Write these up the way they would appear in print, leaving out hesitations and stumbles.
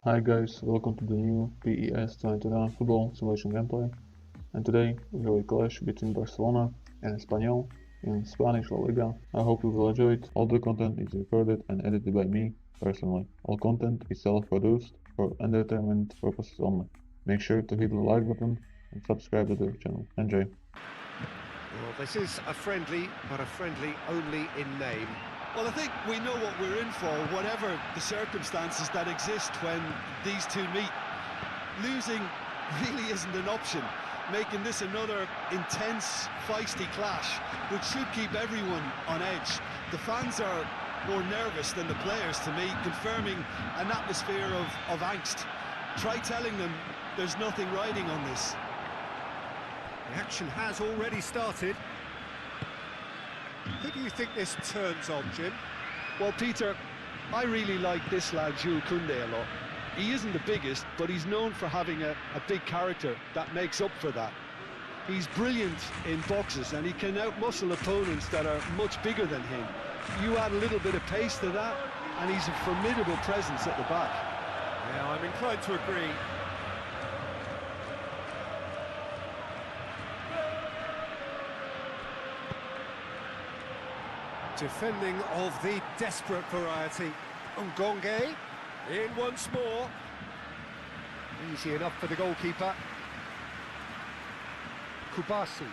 Hi guys, welcome to the new PES 2021 football simulation gameplay. And today we have a clash between Barcelona and Espanyol in Spanish La Liga. I hope you will enjoy it. All the content is recorded and edited by me personally. All content is self-produced for entertainment purposes only. Make sure to hit the like button and subscribe to the channel. Enjoy! Well, this is a friendly, but a friendly only in name. Well, I think we know what we're in for, whatever the circumstances that exist when these two meet. Losing really isn't an option, making this another intense, feisty clash, which should keep everyone on edge. The fans are more nervous than the players, to me, confirming an atmosphere of angst. Try telling them there's nothing riding on this. The action has already started. Who do you think this turns on, Jim? Well, Peter, I really like this lad, Jules Koundé, a lot. He isn't the biggest, but he's known for having a big character that makes up for that. He's brilliant in boxes, and he can outmuscle opponents that are much bigger than him. You add a little bit of pace to that, and he's a formidable presence at the back. Yeah, I'm inclined to agree. Defending of the desperate variety. Ngonge in once more. Easy enough for the goalkeeper. Kubasi.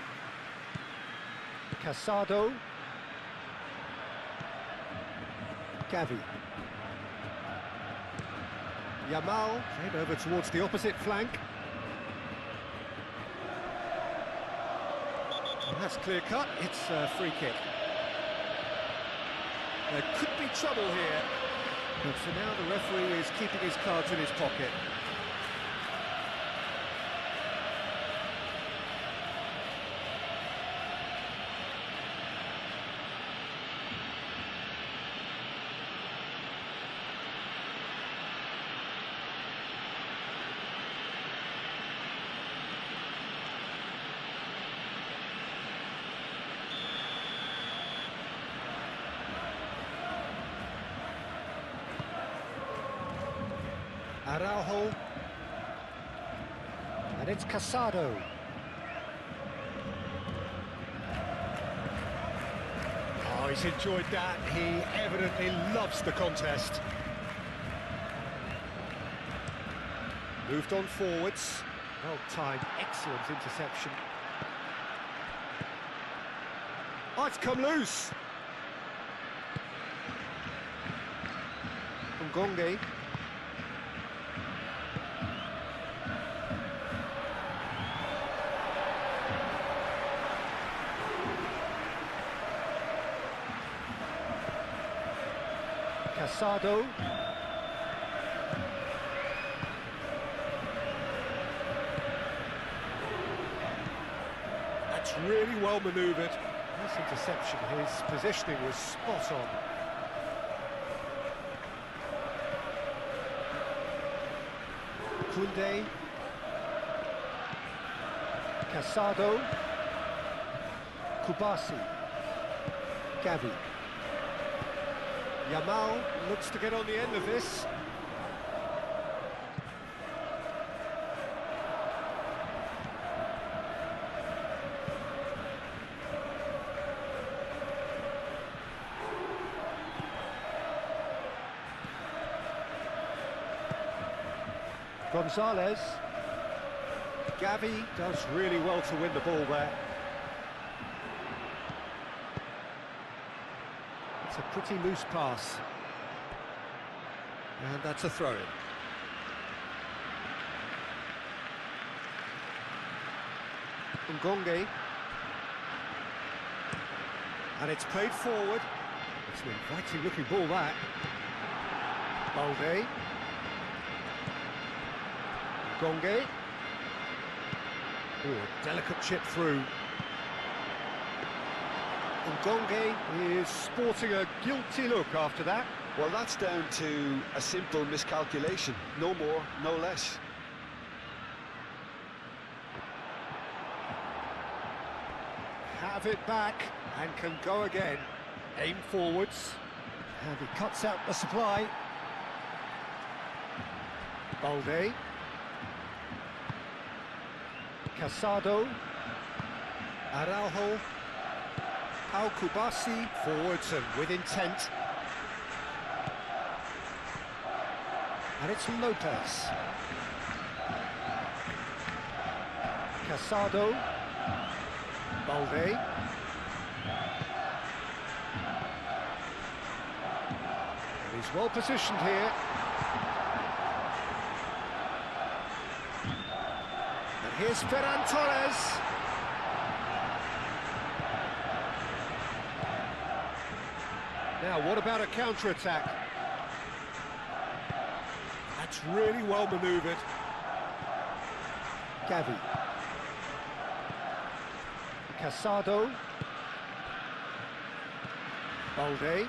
Casado. Gavi. Yamal played over towards the opposite flank. And that's clear cut. It's a free kick. There could be trouble here, but for now the referee is keeping his cards in his pocket. Araujo, and it's Casado. Oh, he's enjoyed that. He evidently loves the contest. Moved on forwards. Well timed, excellent interception. Oh, it's come loose. Ngonge. Casado. That's really well manoeuvred. Nice interception. His positioning was spot on. Koundé. Casado. Kubasi. Gavi. Yamal looks to get on the end of this. Gonzalez. Gavi does really well to win the ball there. It's a pretty loose pass. And that's a throw-in. Ngonge. And it's played forward. It's an inviting looking ball, that. Balde. Ngonge. Oh, a delicate chip through. Ngonge is sporting a guilty look after that. Well, that's down to a simple miscalculation. No more, no less. Have it back and can go again. Aim forwards. And he cuts out the supply. Balde. Casado. Araujo. Al Kubasi. Forwards and with intent. And it's Lopez. Casado. Balde. And he's well positioned here. And here's Ferran Torres. Now, what about a counter-attack? That's really well manoeuvred. Gavi. Casado. Balde.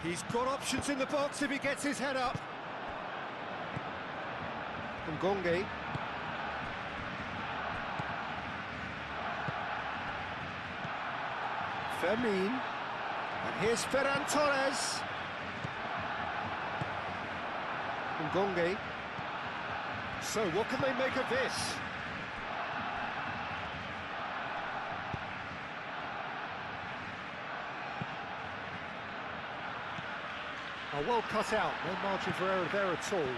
He's got options in the box if he gets his head up. Ngonge. Fermin. And here's Ferran Torres. Ngonge. So what can they make of this? Oh, well cut out, no margin for error there at all.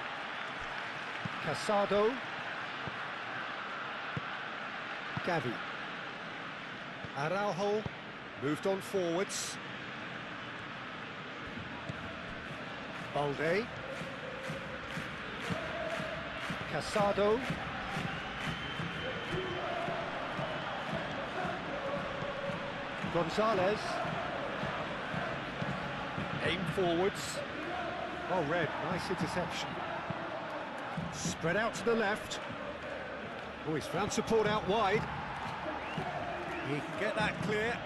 Casado. Gavi. Araujo. Moved on forwards. Balde. Casado. Gonzalez. Aim forwards. Oh, Red, nice interception. Spread out to the left. Oh, he's found support out wide. He can get that clear.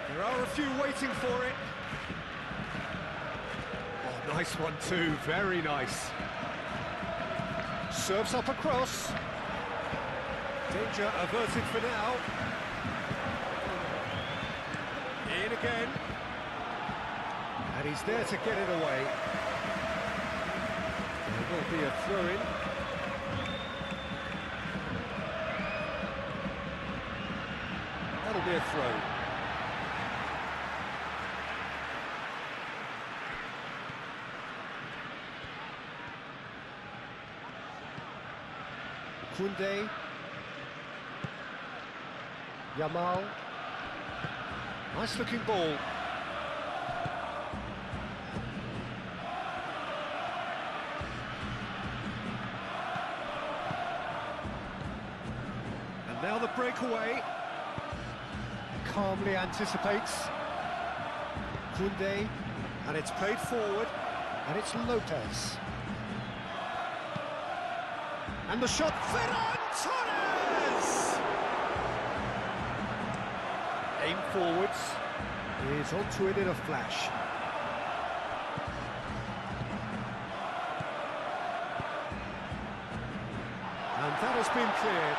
There are a few waiting for it. Oh, nice one too, very nice. Serves up across. Danger averted for now. In again. And he's there to get it away. There will be a throw-in. That'll be a throw. Kunde. Yamal. Nice looking ball. And now the breakaway. Calmly anticipates. Kunde. And it's played forward. And it's Lopez. And the shot, Ferran Torres! Aim forwards. He's onto it in a flash. And that has been cleared.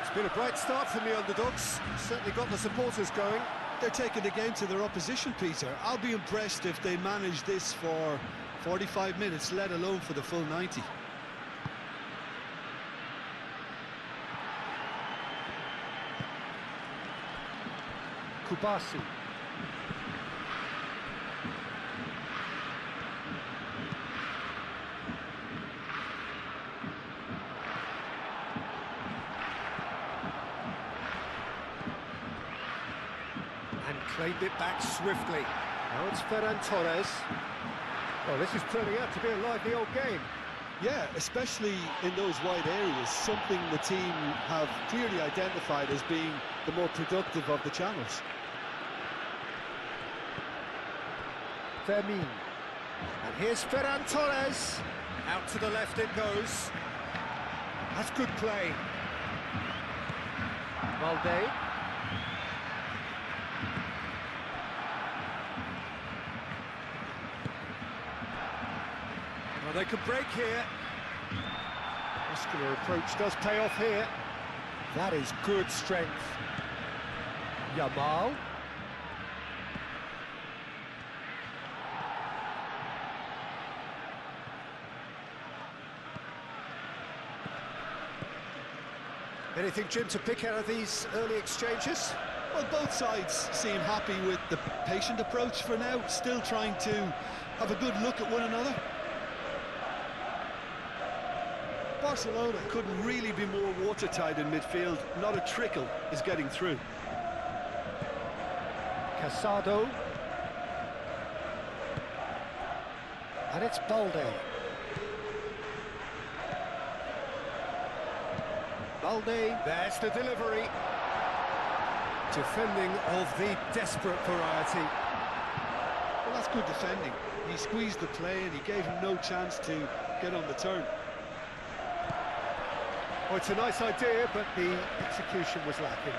It's been a bright start from the underdogs. Certainly got the supporters going. They're taking the game to their opposition, Peter. I'll be impressed if they manage this for 45 minutes, let alone for the full 90. Kubasi. And claimed it back swiftly. Now it's Ferran Torres. Well, this is turning out to be a lively old game. Yeah, especially in those wide areas, something the team have clearly identified as being the more productive of the channels. Fermin. And here's Ferran Torres. Out to the left it goes. That's good play. Balde. Well, they could break here. Muscular approach does pay off here. That is good strength. Yamal. Anything, Jim, to pick out of these early exchanges? Well, both sides seem happy with the patient approach for now, still trying to have a good look at one another. Barcelona couldn't really be more watertight in midfield. Not a trickle is getting through. Casado. And it's Balde. Balde, there's the delivery. Defending of the desperate variety. Well, that's good defending. He squeezed the play and he gave him no chance to get on the turn. Well, it's a nice idea, but the execution was lacking.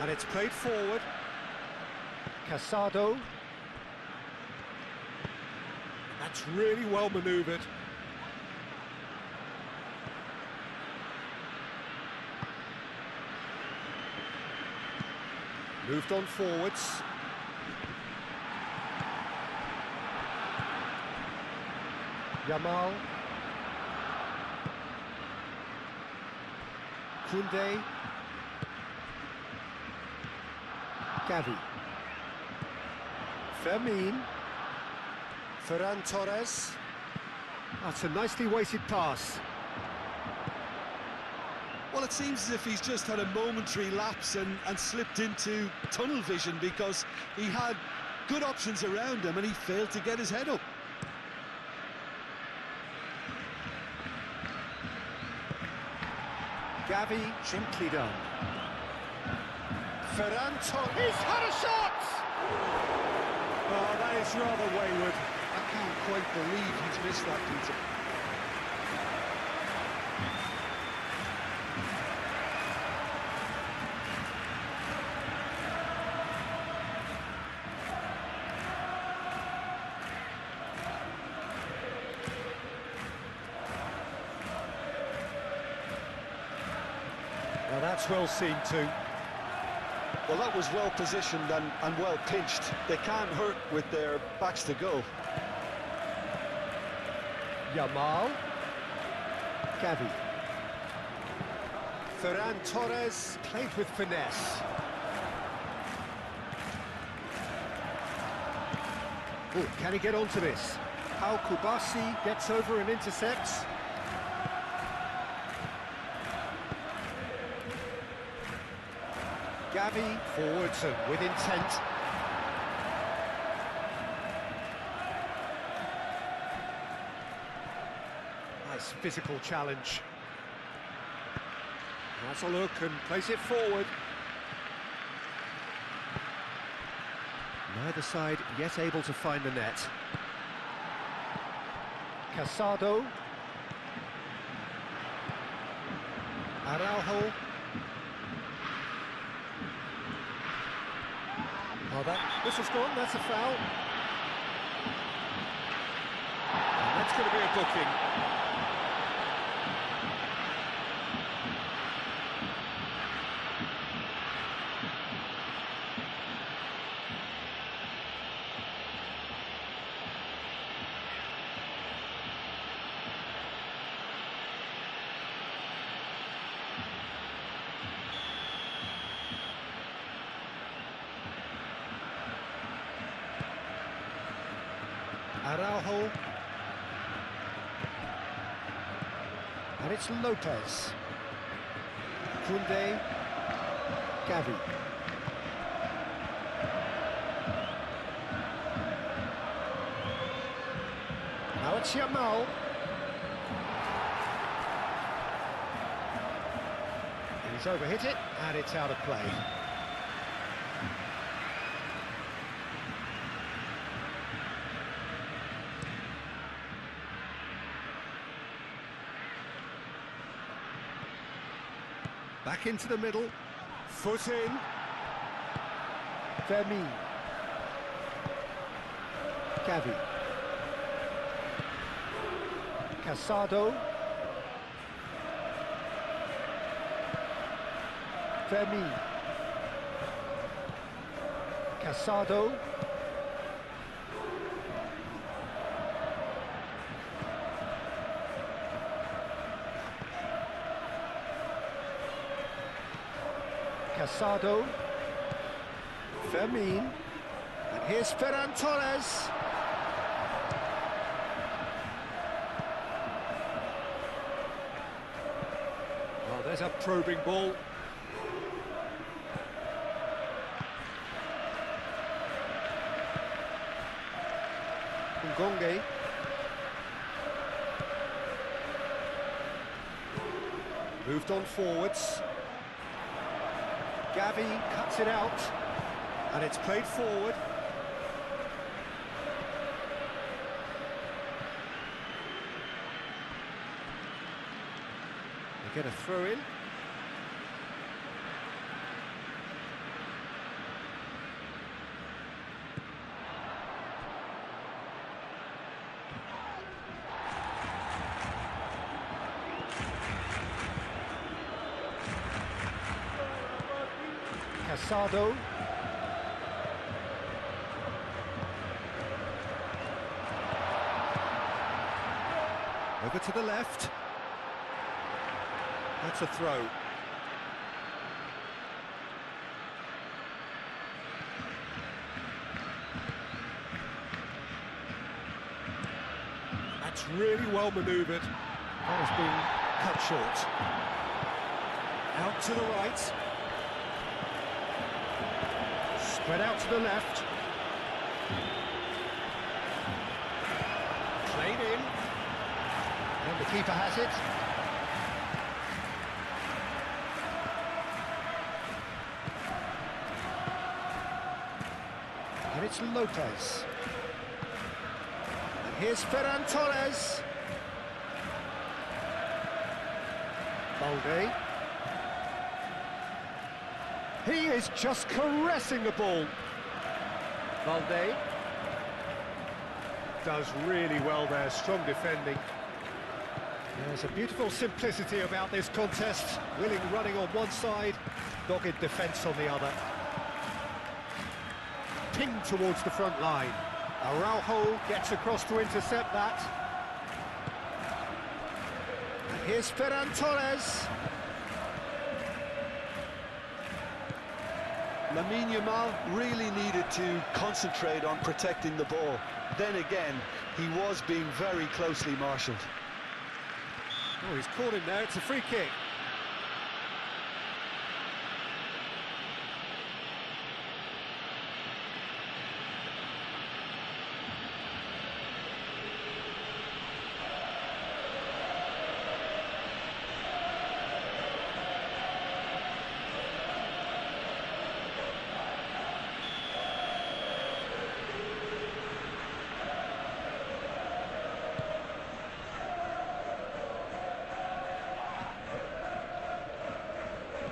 And it's played forward. Casado. That's really well manoeuvred. Moved on forwards. Yamal. Koundé. Gavi. Fermin. Ferran Torres. That's a nicely weighted pass. Well, it seems as if he's just had a momentary lapse and slipped into tunnel vision, because he had good options around him and he failed to get his head up. Gavi, gently done. Ferran Torres, he's had a shot! Oh, that is rather wayward. I can't quite believe he's missed that, Peter. Well, that's well seen too. Well, that was well positioned and well pinched. They can't hurt with their backs to goal. Yamal. Gavi. Ferran Torres played with finesse. Oh, can he get onto this? Al Kubasi gets over and intercepts. Gavi forwards and with intent. Nice physical challenge. Has a look and plays it forward. Neither side yet able to find the net. Casado. Araujo. Oh, that whistle's gone, that's a foul. And that's going to be a booking. Araujo. And it's Lopez. Koundé. Gavi. Now it's Yamal. He's overhit it, and it's out of play. Back into the middle. Foot in. Vermeer. Gavi. Casado. Vermeer. Casado. Casado. Fermin. And here's Ferran Torres. Well, there's a probing ball. Ngonge. Moved on forwards. Gavi cuts it out, and it's played forward. They get a throw in. Casado. Over to the left. That's a throw. That's really well manoeuvred. That has been cut short. Out to the right. Spread out to the left. Played in. And the keeper has it. And it's Lopez. And here's Ferran Torres. Balde. He is just caressing the ball. Balde does really well there, strong defending. There's a beautiful simplicity about this contest. Willing running on one side, dogged defence on the other. Pinged towards the front line. Araujo gets across to intercept that. And here's Ferran Torres. Lamine Yamal really needed to concentrate on protecting the ball. Then again, he was being very closely marshalled. Oh, he's caught him there, it's a free kick.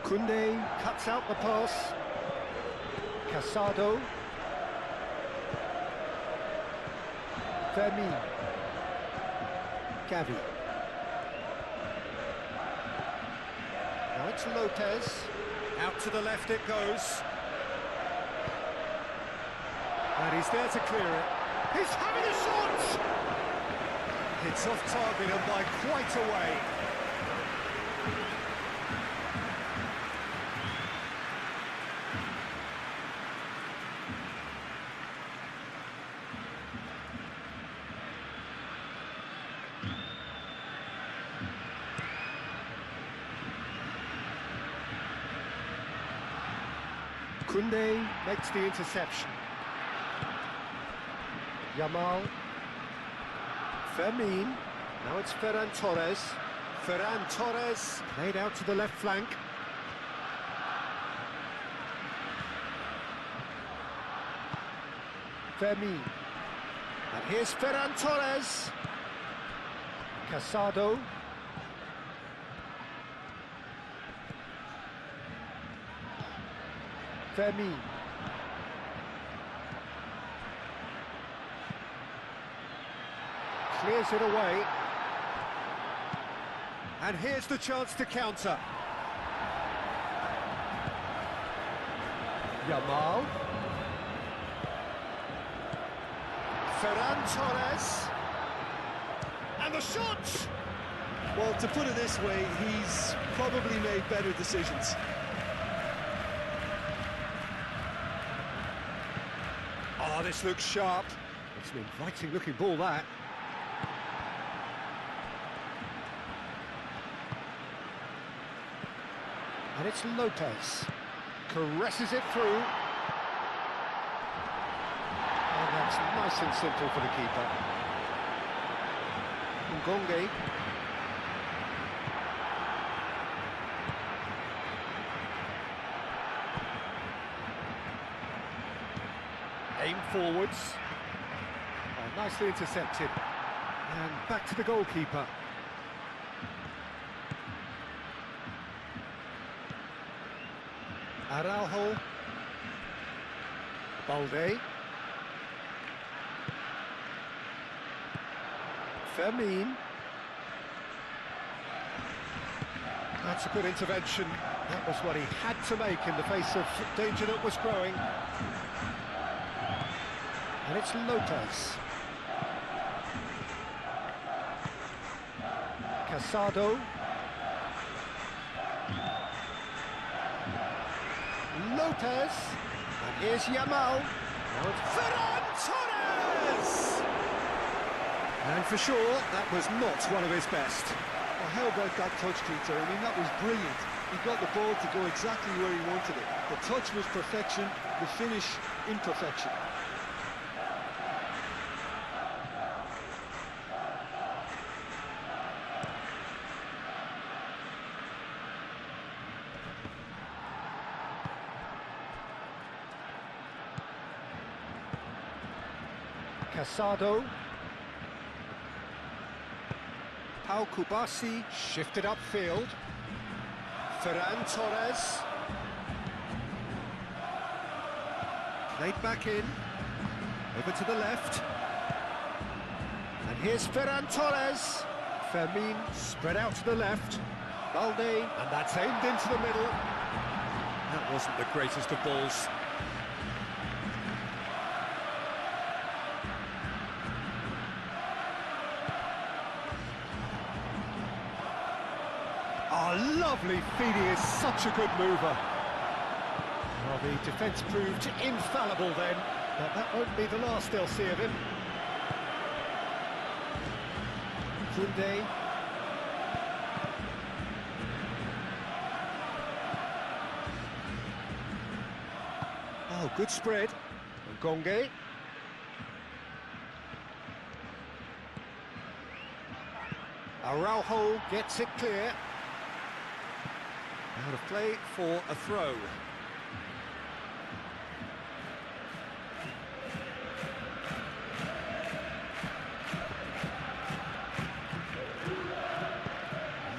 Koundé cuts out the pass. Casado. Vermeer. Gavi. Now it's Lopez. Out to the left it goes. And he's there to clear it. He's having a shot! It's off target and by quite a way. Koundé makes the interception. Yamal. Fermin. Now it's Ferran Torres. Ferran Torres played out to the left flank. Fermin. And here's Ferran Torres. Casado. Fermin. Clears it away. And here's the chance to counter. Yamal. Ferran Torres. And the shot! Well, to put it this way, he's probably made better decisions. Oh, this looks sharp. It's an inviting looking ball, that. And it's Lopez. Caresses it through. And that's nice and simple for the keeper. Ngonge. Aim forwards. Oh, nicely intercepted. And back to the goalkeeper. Araujo. Balde. Fermin. That's a good intervention. That was what he had to make in the face of danger that was growing. And it's Lopez. Casado. Lopez. And here's Yamal. Now it's Ferran Torres! And for sure, that was not one of his best. Well, how about that touch, Peter? I mean, that was brilliant. He got the ball to go exactly where he wanted it. The touch was perfection, the finish imperfection. Casado. Pau Kubasi shifted upfield. Ferran Torres. Played back in. Over to the left. And here's Ferran Torres. Fermin spread out to the left. Balde. And that's aimed into the middle. That wasn't the greatest of balls. Oh, lovely feed, he is such a good mover. Well, the defence proved infallible then, but that won't be the last they'll see of him. Koundé. Oh, good spread. Ngonge. Araujo gets it clear. Out of play for a throw.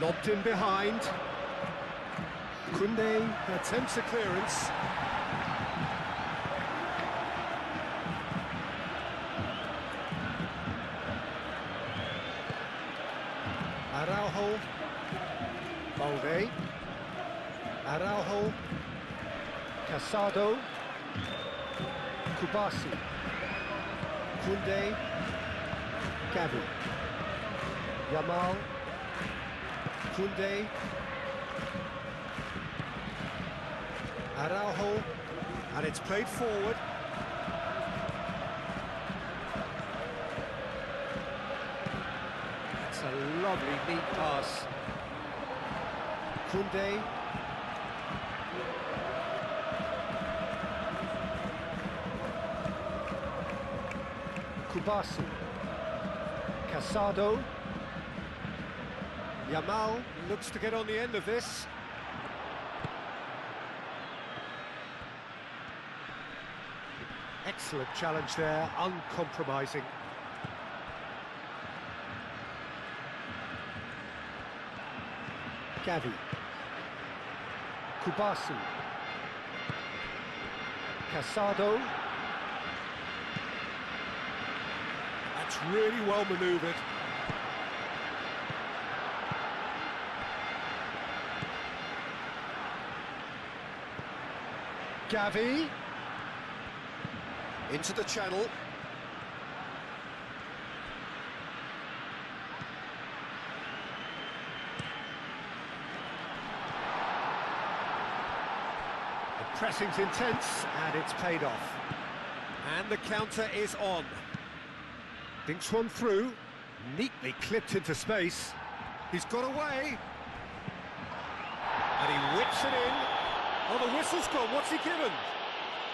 Lobbed in behind. Koundé attempts a clearance. Araujo. Balde. Araujo. Casado. Kubasi. Koundé. Gavi. Yamal. Koundé. Araujo. And it's played forward. It's a lovely neat pass. Koundé. Kubasi. Casado. Yamal looks to get on the end of this. Excellent challenge there, uncompromising. Gavi. Kubasi. Casado. That's really well manoeuvred. Gavi. Into the channel. The pressing's intense, and it's paid off. And the counter is on. Thinks one through, neatly clipped into space. He's got away. And he whips it in. Oh, the whistle's gone. What's he given?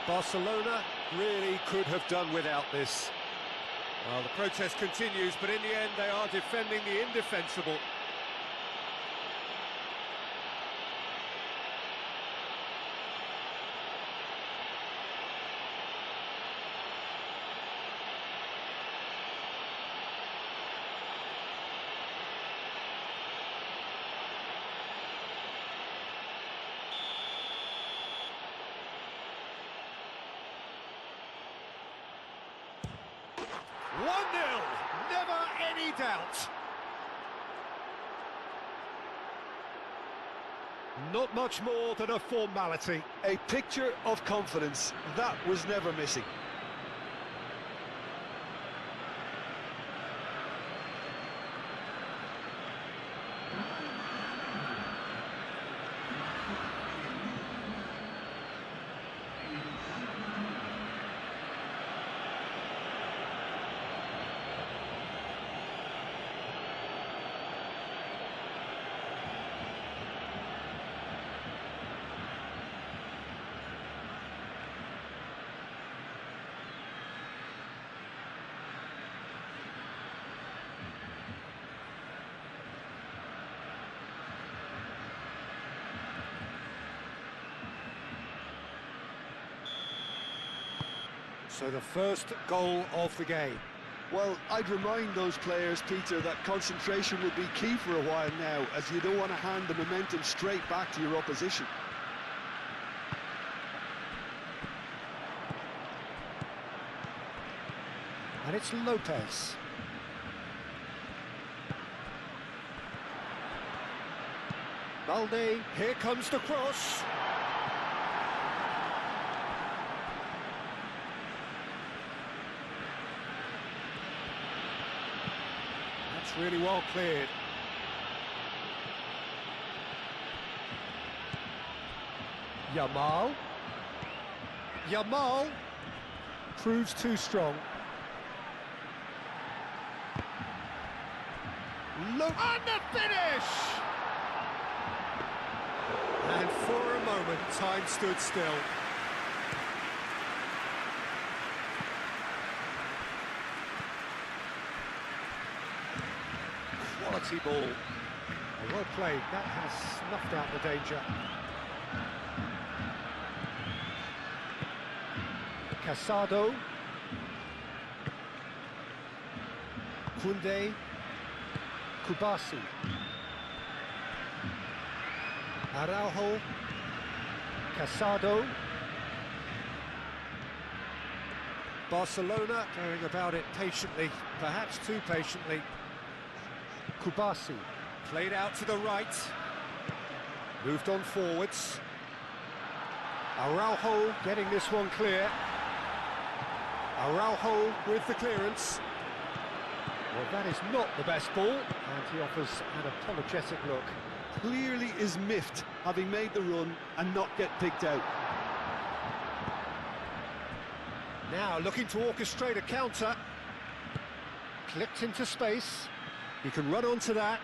Barcelona really could have done without this. Well, the protest continues, but in the end they are defending the indefensible. Never any doubt. Not much more than a formality. A picture of confidence that was never missing. So the first goal of the game. Well, I'd remind those players, Peter, that concentration would be key for a while now, as you don't want to hand the momentum straight back to your opposition. And it's Lopez. Balde, here comes the cross. That's really well cleared. Yamal proves too strong. Look on the finish! And for a moment, time stood still. Quality ball. Well played, that has snuffed out the danger. Casado. Kunde. Kubasi. Araujo. Casado. Barcelona going about it patiently, perhaps too patiently. Kubasi. Played out to the right. Moved on forwards. Araujo getting this one clear. Araujo with the clearance. Well, that is not the best ball, and he offers an apologetic look. Clearly is miffed, having made the run and not get picked out. Now looking to orchestrate a counter. Clipped into space. He can run onto that.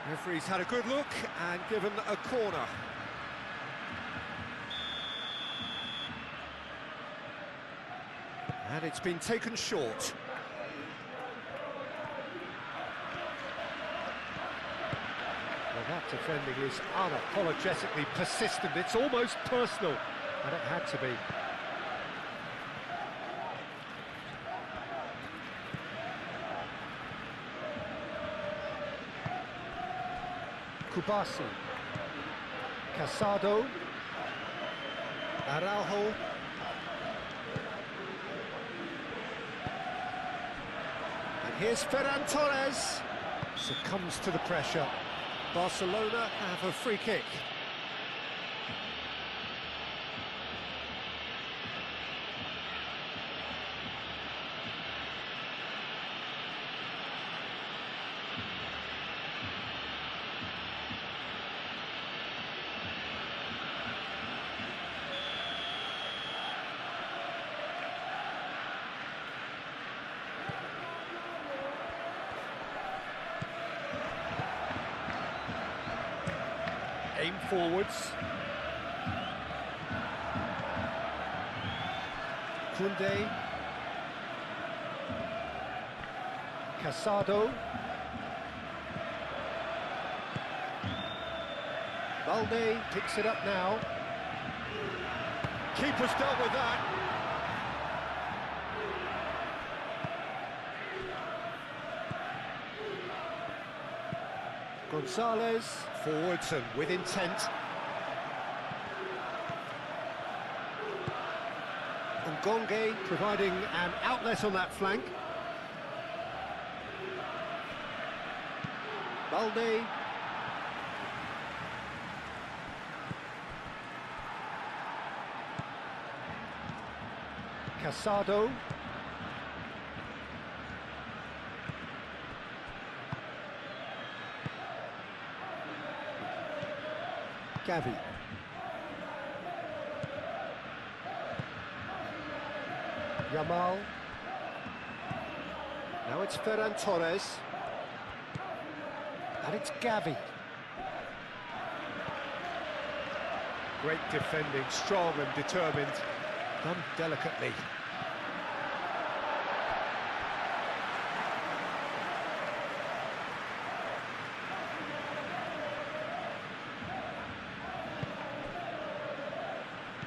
Referee's had a good look and given a corner. And it's been taken short. Well, that defending is unapologetically persistent. It's almost personal, and it had to be. Kubasi. Casado. Araujo. And here's Ferran Torres. Succumbs to the pressure. Barcelona have a free kick. Aim forwards. Koundé. Casado. Balde picks it up now. Keeper's dealt with that. Gonzalez, forwards and with intent. Ngonge providing an outlet on that flank. Balde. Casado. Gavi. Yamal. Now it's Ferran Torres. And it's Gavi. Great defending, strong and determined. Done delicately.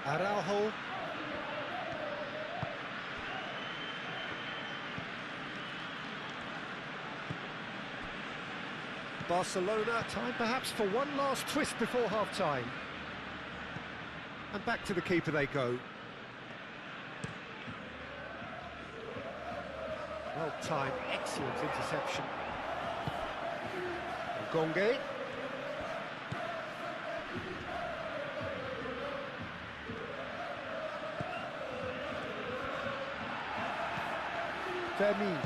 Araujo. Barcelona, time perhaps for one last twist before half-time. And back to the keeper they go. Well-timed, excellent interception. Ngonge. Fermin.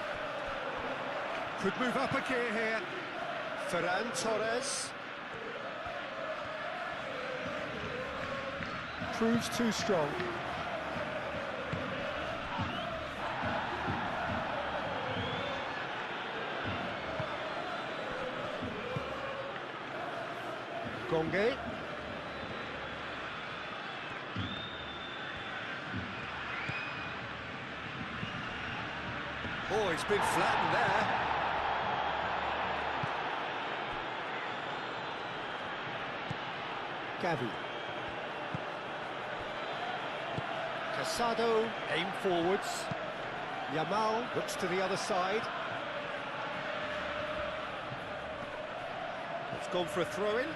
Could move up a gear here. Ferran Torres. Proves too strong. Ngonge. Oh, it's been flattened there. Gavi. Casado, aim forwards. Yamal looks to the other side. It's gone for a throw-in.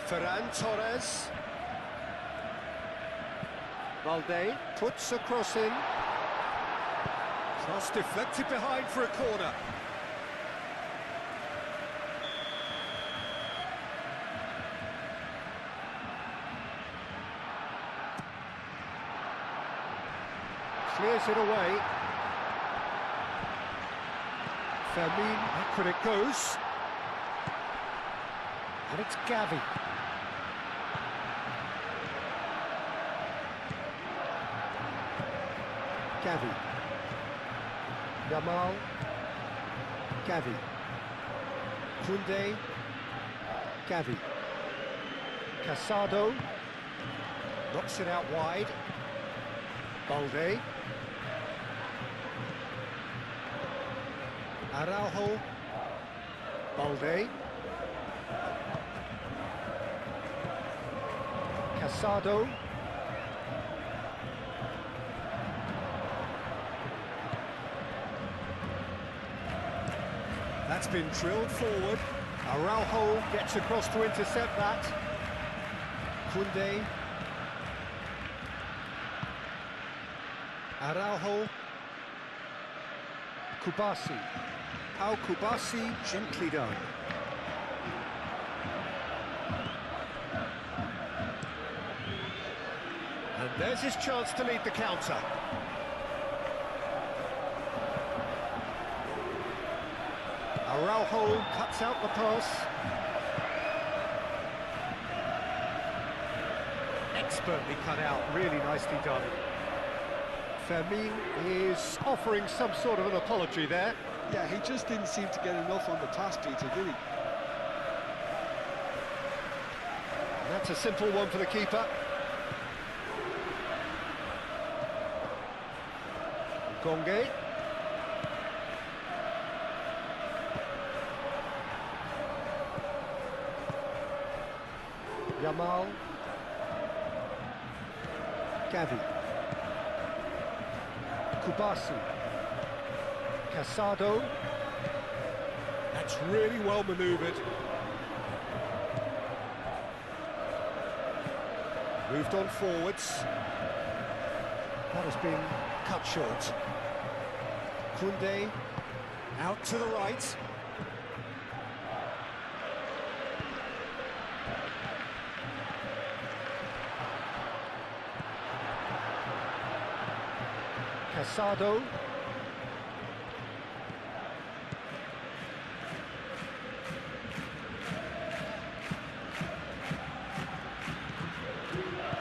Ferran Torres. Balde puts a cross in. Cross deflected behind for a corner. Clears it away. Fermin, backward it goes. And it's Gavi. Gavi. Yamal. Gavi. Koundé. Gavi. Casado. Knocks it out wide. Balde. Araujo. Balde. Casado. It's been drilled forward. Araujo gets across to intercept that. Koundé. Araujo. Kubasi. Pau Kubasi, gently done. And there's his chance to lead the counter. Araujo cuts out the pass. Expertly cut out, really nicely done. Fermin is offering some sort of an apology there. Yeah, he just didn't seem to get enough on the pass, Peter, did he? And that's a simple one for the keeper. Gonge. Yamal. Gavi. Kubasi. Casado. That's really well manoeuvred. Moved on forwards. That has been cut short. Koundé out to the right. Casado.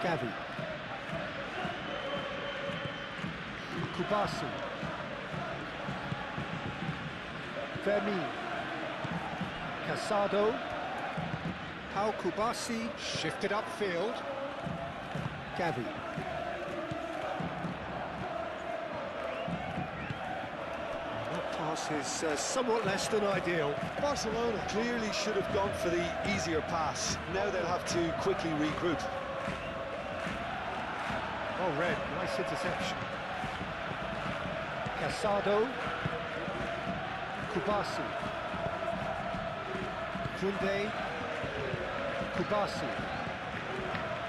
Gavi. Kubasi. Fermin. Casado. Pau Kubasi shifted upfield. Gavi. That pass is somewhat less than ideal. Barcelona clearly should have gone for the easier pass. Now they'll have to quickly regroup. Oh, red, nice interception. Casado. Kubasi. Koundé. Kubasi.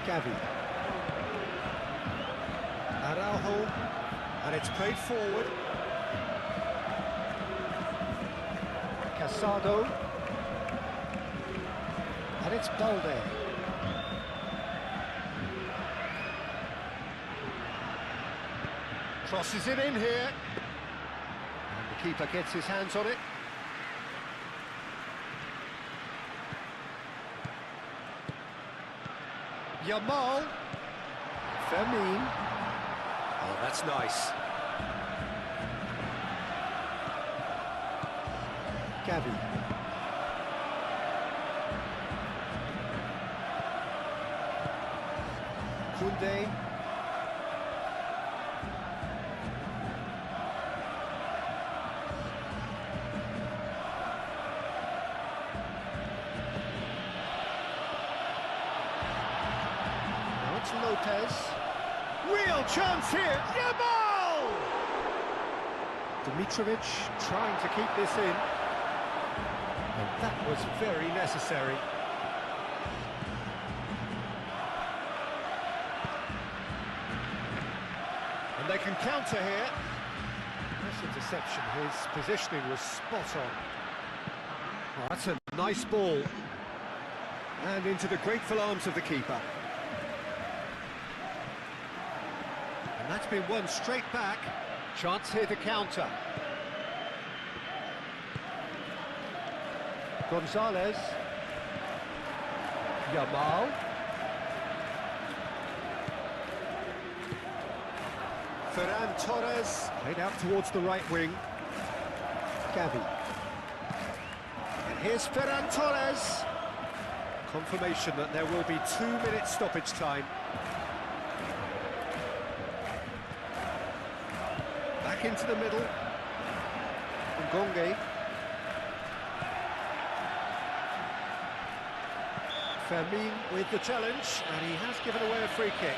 Gavi. Araujo. And it's played forward. Casado. And it's Balde. Crosses it in here. And the keeper gets his hands on it. Yamal. Fermin. Oh, that's nice. Gavi. Koundé. Lopez. Real chance here. Yamal! Dimitrovic trying to keep this in. And that was very necessary. And they can counter here. Nice interception. His positioning was spot on. Oh, that's a nice ball. And into the grateful arms of the keeper. And that's been won straight back. Chance here to counter. Gonzalez. Yamal. Ferran Torres. Played out towards the right wing. Gavi. And here's Ferran Torres. Confirmation that there will be 2-minute stoppage time. Back into the middle. Ngonge. Fermin with the challenge, and he has given away a free kick.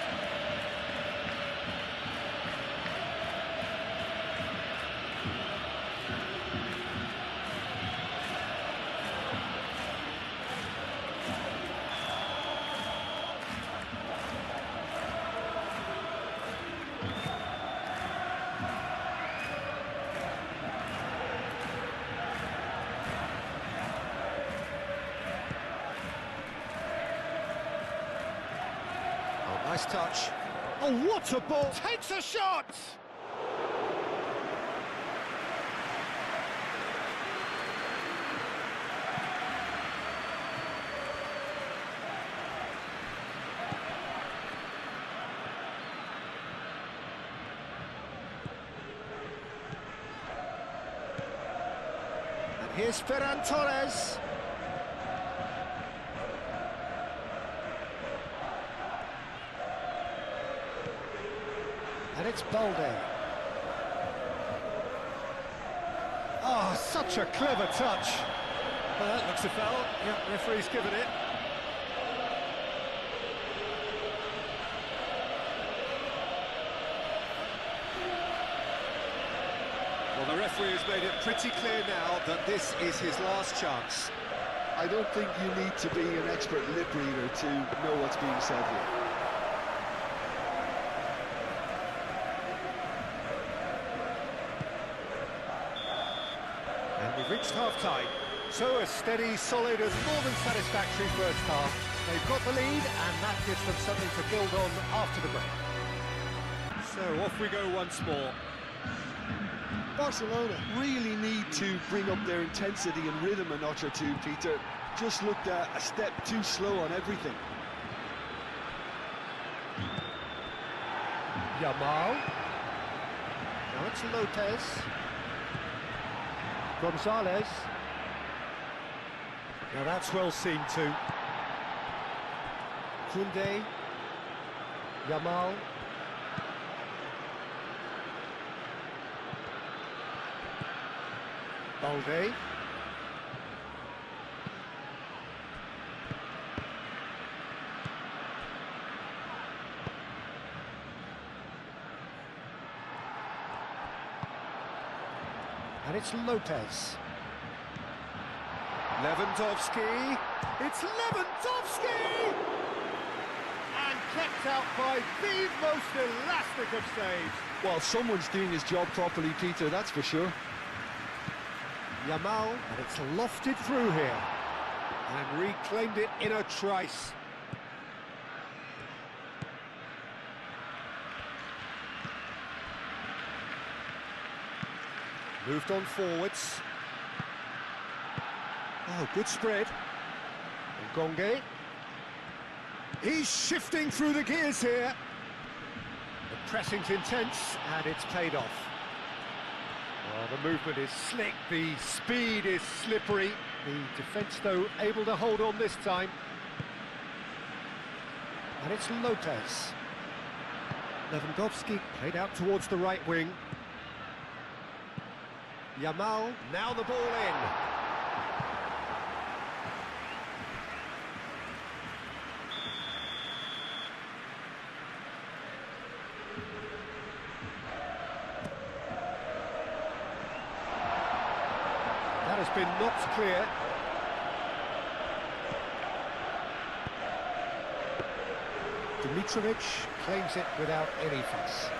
Nice touch. Oh, what a ball! Takes a shot! And here's Ferran Torres. And it's Balde. Oh, such a clever touch. Well, that looks a foul. Yeah, referee's given it. Well, the referee has made it pretty clear now that this is his last chance. I don't think you need to be an expert lip reader to know what's being said here. And we've reached half-time. So a steady, solid and more than satisfactory first half. They've got the lead and that gives them something to build on after the break. So off we go once more. Barcelona really need to bring up their intensity and rhythm a notch or two, Peter. Just looked a step too slow on everything. Yamal. Now it's Lopez. Gonzalez. Now that's well seen too. Koundé. Yamal. Balde. And it's Lopez. Lewandowski. It's Lewandowski! And kept out by the most elastic of saves. Well, someone's doing his job properly, Peter, that's for sure. Yamal, and it's lofted through here. And reclaimed it in a trice. Moved on forwards. Oh, good spread. Ngonge. He's shifting through the gears here. The pressing's intense, and it's paid off. Well, the movement is slick, the speed is slippery. The defence, though, able to hold on this time. And it's Lopez. Lewandowski played out towards the right wing. Yamal, now the ball in. That has been knocked clear. Dimitrovic claims it without any fuss.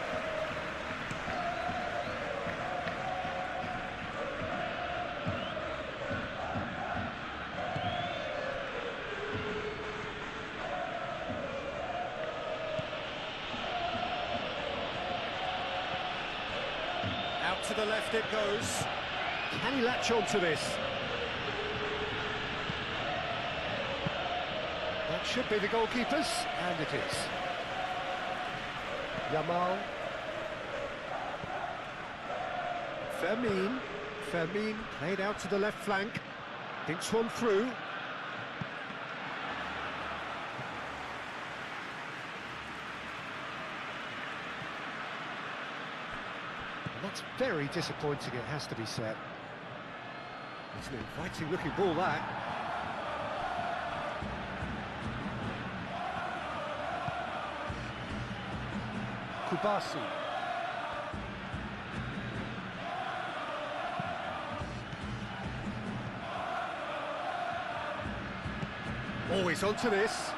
Out to the left it goes. Can he latch on to this? That should be the goalkeeper's, and it is. Yamal. Fermin played out to the left flank. Thinks one through. And that's very disappointing, it has to be said. It's an inviting looking ball, that. Kubasi. Always onto this.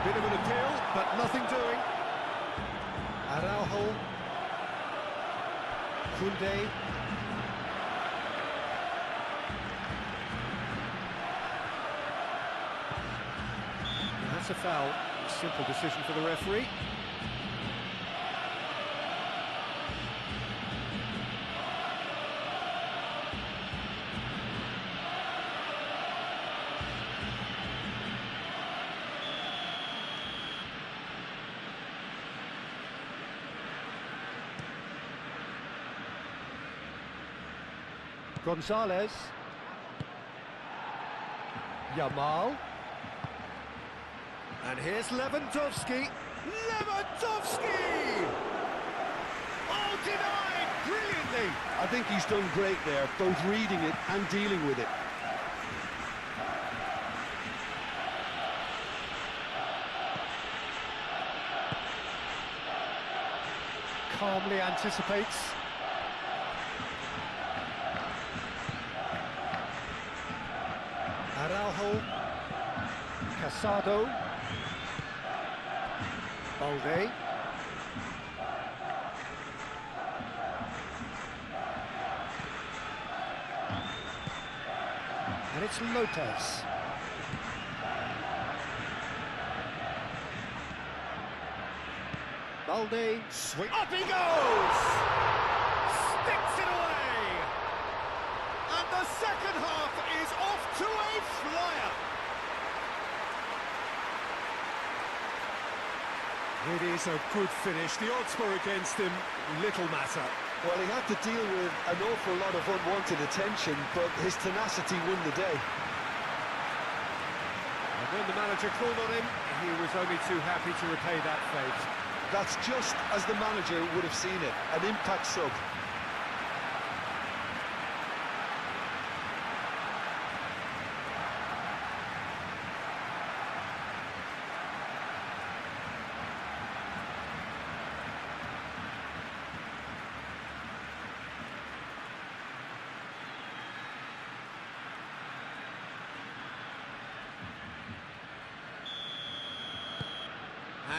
Bit of an appeal, but nothing doing. Araujo. Koundé. That's a foul. Simple decision for the referee. Gonzalez. Yamal. And here's Lewandowski. Lewandowski! Oh, denied! Brilliantly! I think he's done great there, both reading it and dealing with it. Calmly anticipates. Araujo. Casado. Balde. And it's Lopez. Balde. Swing. Up he goes! Sticks it away! And the second half is off to a flyer! It is a good finish. The odds were against him, little matter. Well, he had to deal with an awful lot of unwanted attention, but his tenacity won the day. And when the manager called on him, he was only too happy to repay that fate. That's just as the manager would have seen it, an impact sub.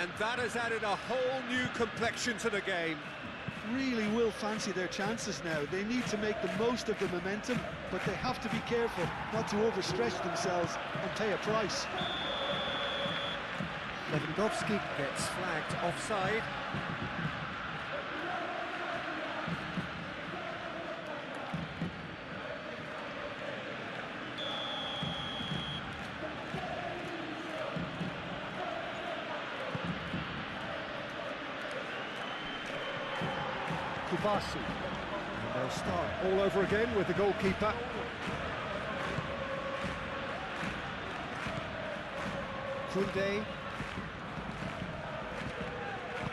And that has added a whole new complexion to the game. Really will fancy their chances now. They need to make the most of the momentum, but they have to be careful not to overstretch themselves and pay a price. Lewandowski gets flagged offside. Kubasi. And they'll start all over again with the goalkeeper. Kunde.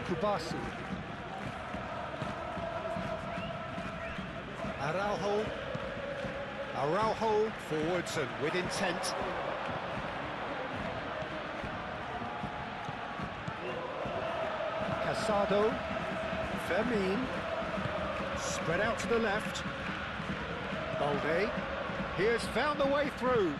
Kubasi. Araujo. Araujo forwards and with intent. Casado. Fermin. Spread out to the left. Balde. He has found the way through.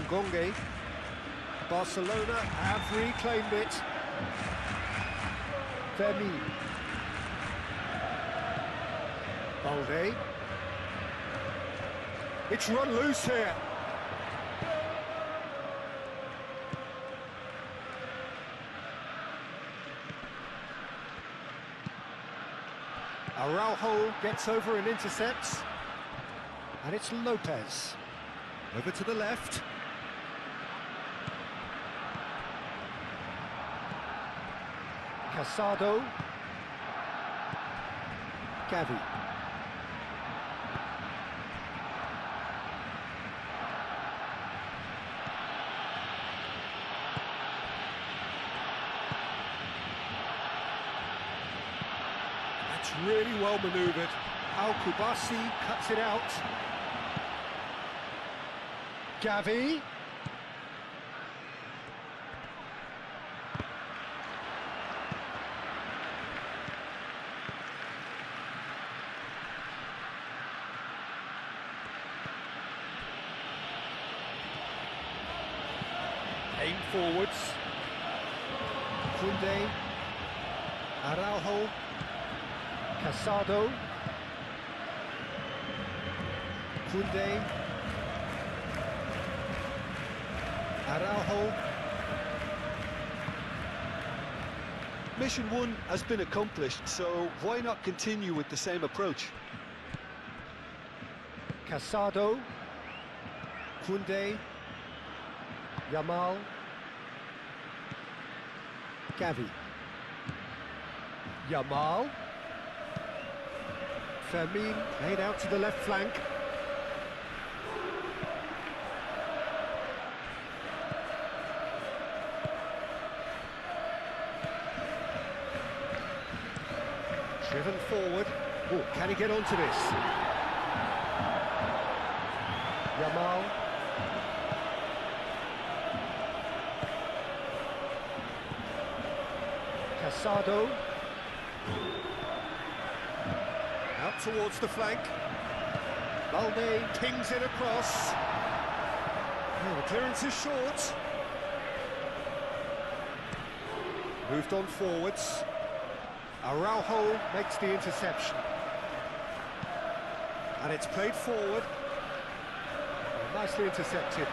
Ngonge. Barcelona have reclaimed it. Fermin. Balde. It's run loose here. Araujo gets over and intercepts. And it's Lopez. Over to the left. Casado. Gavi. That's really well manoeuvred. Kubasi cuts it out. Gavi. Aim forwards. Koundé, Araujo, Casado, Koundé, Araujo. Mission one has been accomplished, so why not continue with the same approach? Casado, Koundé, Yamal, Gavi, Yamal, Fermin made out to the left flank. Driven forward. Oh, can he get onto this? Yamal. Casado. Out towards the flank. Balde pings it across. Oh, the clearance is short. Moved on forwards. Araujo makes the interception. And it's played forward. Nicely intercepted.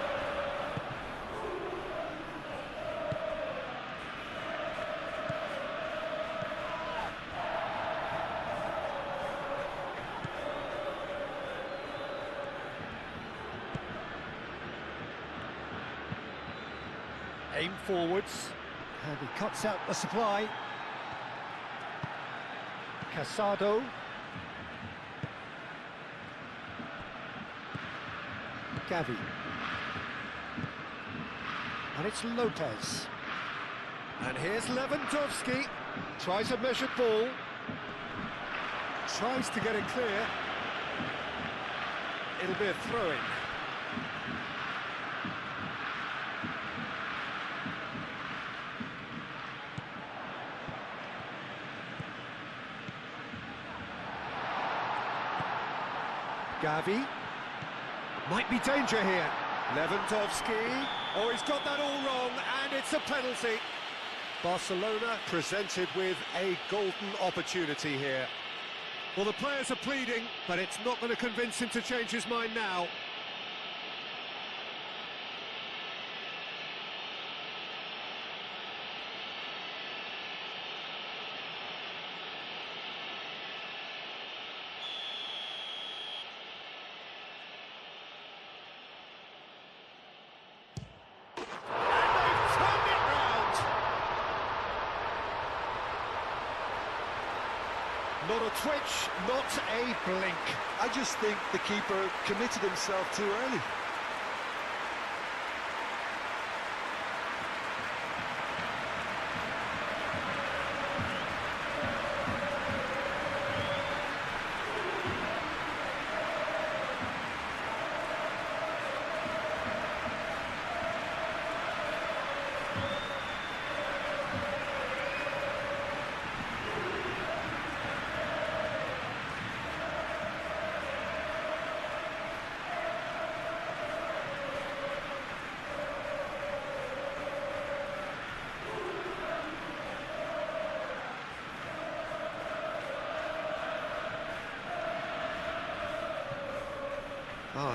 Aim forwards. And he cuts out the supply. Casado. Gavi. And it's Lopez. And here's Lewandowski. Tries a measured ball. Tries to get it clear. It'll be a throw-in. Gavi. Might be danger here. Lewandowski. Oh, he's got that all wrong, and it's a penalty. Barcelona presented with a golden opportunity here. Well, the players are pleading, but it's not going to convince him to change his mind now. Not a twitch, not a blink. I just think the keeper committed himself too early.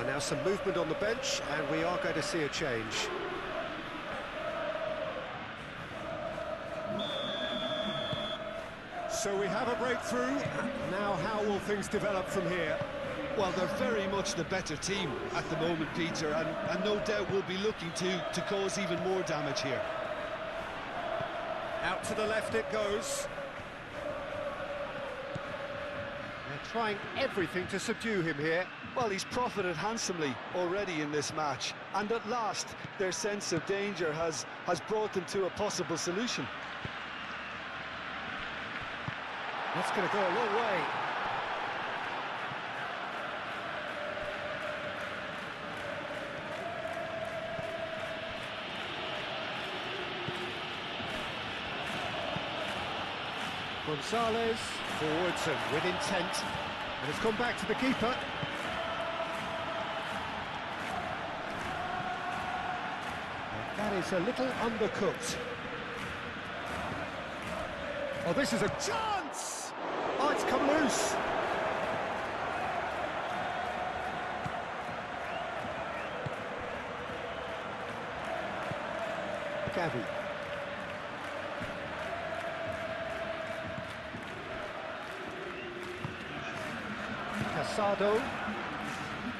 Now some movement on the bench, and we are going to see a change. So we have a breakthrough. Now how will things develop from here? Well, they're very much the better team at the moment, Peter, and no doubt will be looking to cause even more damage here. Out to the left it goes. They're trying everything to subdue him here. Well, he's profited handsomely already in this match, and at last their sense of danger has brought them to a possible solution. That's going to go a long way. Gonzalez, forwards and with intent. And it's gone back to the keeper. And that is a little undercooked. Oh, this is a chance! Oh, it's come loose. Gavi. Casado.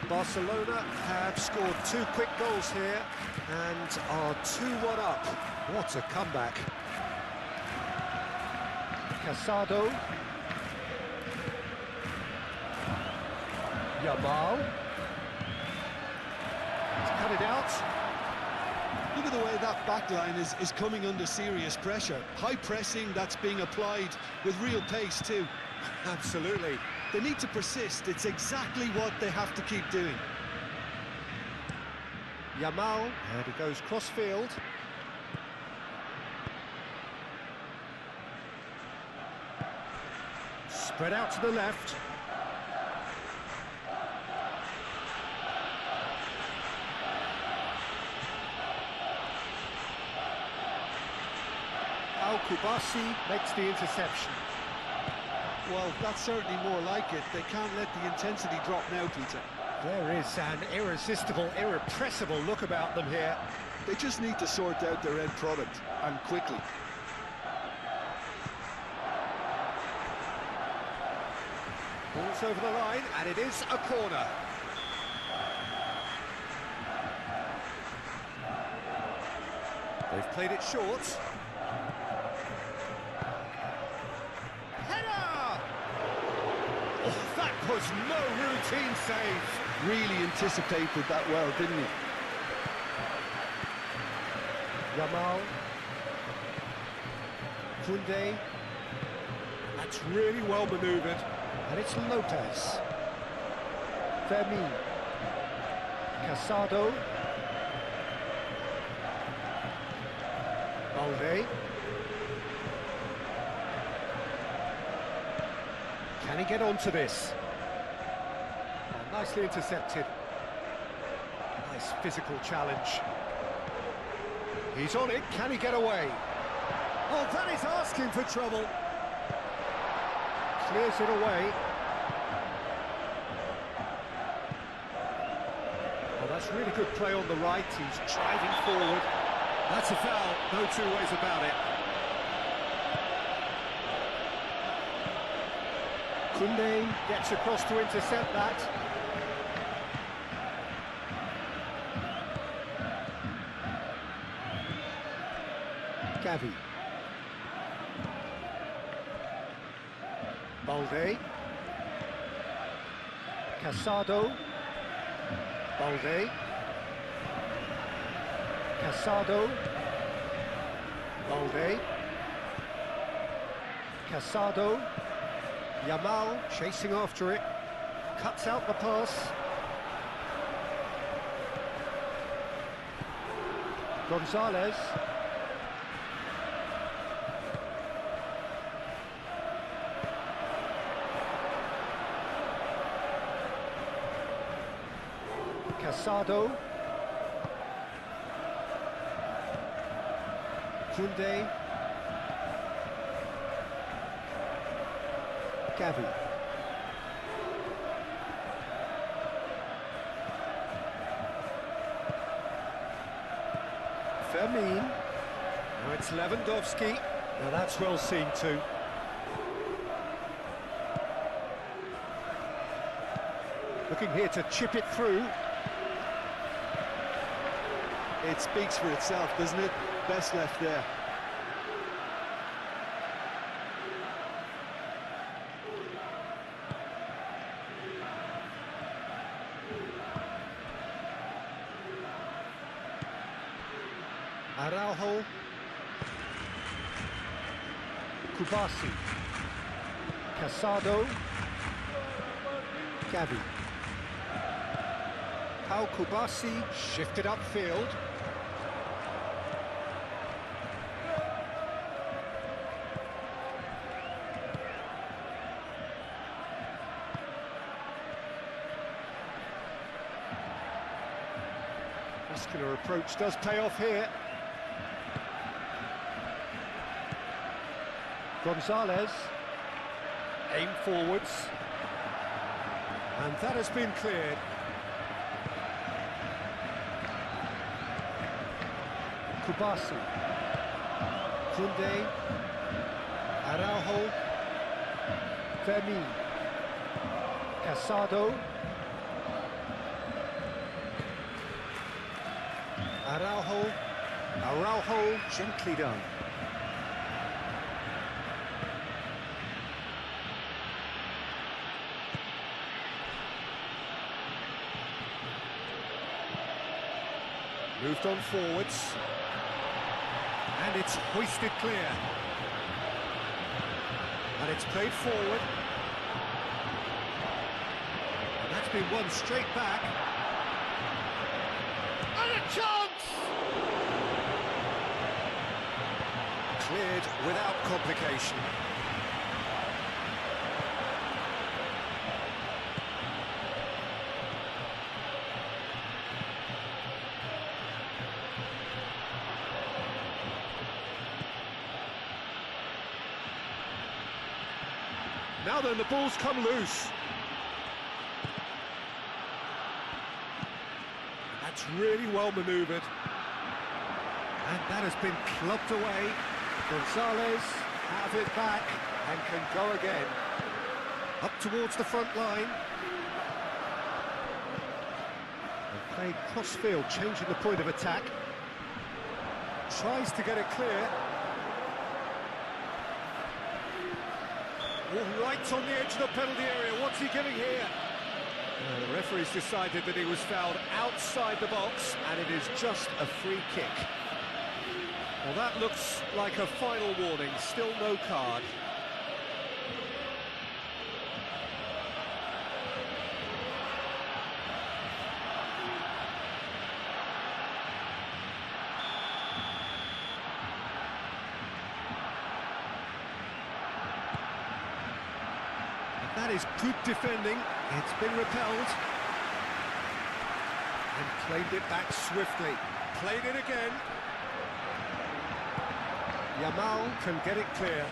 Barcelona have scored 2 quick goals here and are 2-1 up. What a comeback. Casado. Yamal. He's cut it out. Look at the way that back line is coming under serious pressure. High pressing that's being applied with real pace too. Absolutely. They need to persist. It's exactly what they have to keep doing. Yamal, and he goes cross-field. Spread out to the left. Al-Kubasi makes the interception. Well, that's certainly more like it. They can't let the intensity drop now, Peter. There is an irresistible, irrepressible look about them here. They just need to sort out their end product, and quickly. Ball's over the line, and it is a corner. They've played it short. That was no routine save. Really anticipated that well, didn't he? Yamal. Koundé. That's really well manoeuvred. And it's Lopez. Fermin. Casado. Balde. Can he get onto this? Oh, nicely intercepted. Nice physical challenge. He's on it. Can he get away? Oh, that is asking for trouble. Clears it away. Oh, that's really good play on the right. He's driving forward. That's a foul. No two ways about it. Koundé gets across to intercept that. Gavi. Balde. Casado. Balde. Casado. Balde. Casado. Yamal chasing after it, cuts out the pass. Gonzalez. Casado. Koundé. Gavi. Fermin. Now it's Lewandowski. Now that's well seen too. Looking here to chip it through. It speaks for itself, doesn't it? Best left there. Araujo. Kubasi. Casado. Gavi. Pau Kubasi shifted upfield. Muscular approach does pay off here. Gonzalez, aim forwards, and that has been cleared. Kubasi, Koundé, Araujo, Fermin, Casado, Araujo, gently done. Moved on forwards, and it's hoisted clear. And it's played forward. And that's been won straight back. And a chance! Cleared without complication. Now then, the ball's come loose. That's really well manoeuvred. And that has been clubbed away. Gonzalez have it back and can go again. Up towards the front line. And played cross-field, changing the point of attack. Tries to get it clear. Right on the edge of the penalty area. What's he giving here? The referee's decided that he was fouled outside the box, and it is just a free kick. Well, that looks like a final warning. Still no card. That is good defending. It's been repelled. And claimed it back swiftly. Played it again. Yamal can get it clear.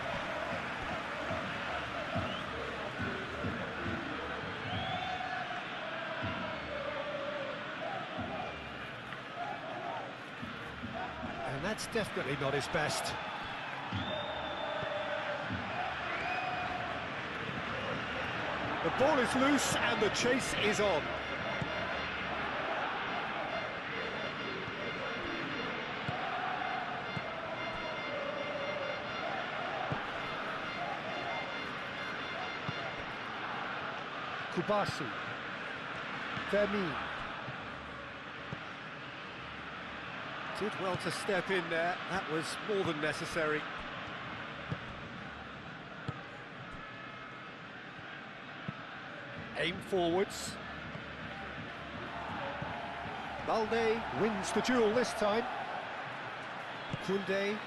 And that's definitely not his best. The ball is loose and the chase is on. Kubasi, Fermin. Did well to step in there, that was more than necessary. Aim forwards. Balde wins the duel this time. Koundé.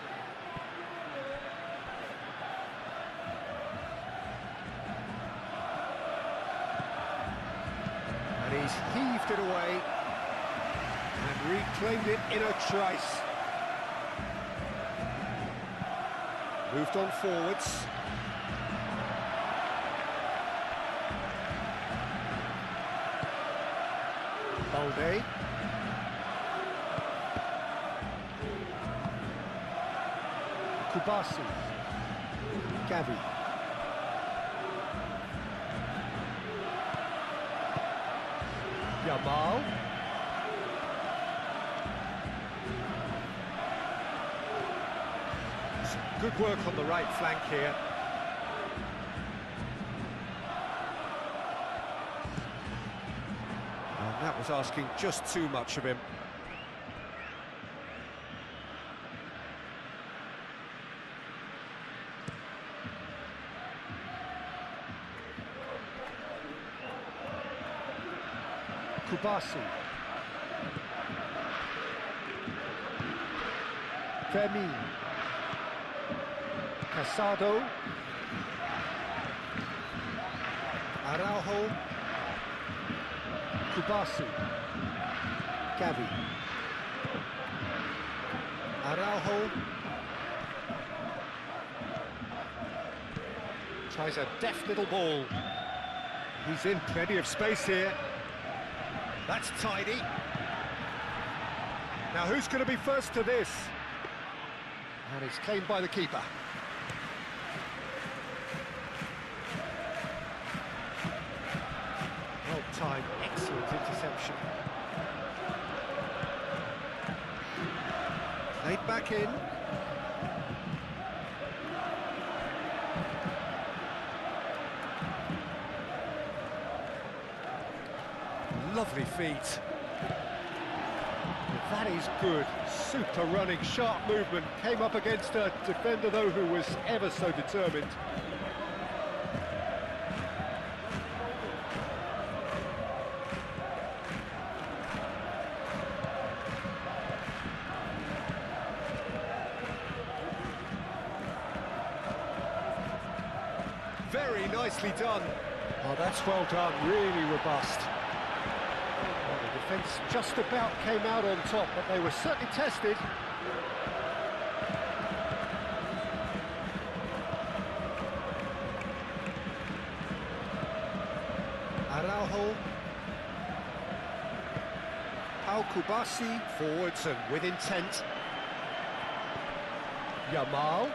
And he's heaved it away and reclaimed it in a trice. Moved on forwards. Balde. Kubasi. Gavi. Yamal. Good work on the right flank here. And that was asking just too much of him. Kubasi. Fermin. Casado. Araujo. Kubasi. Gavi. Araujo. Tries a deft little ball. He's in plenty of space here. That's tidy. Now who's going to be first to this? And it's claimed by the keeper. Well timed, excellent interception. Laid back in. Lovely feet. That is good. Super running, sharp movement. Came up against a defender, though, who was ever so determined. Very nicely done. Oh, that's well done. Really robust. Defence just about came out on top, but they were certainly tested. Araujo. Pau Kubasi forwards and with intent. Yamal.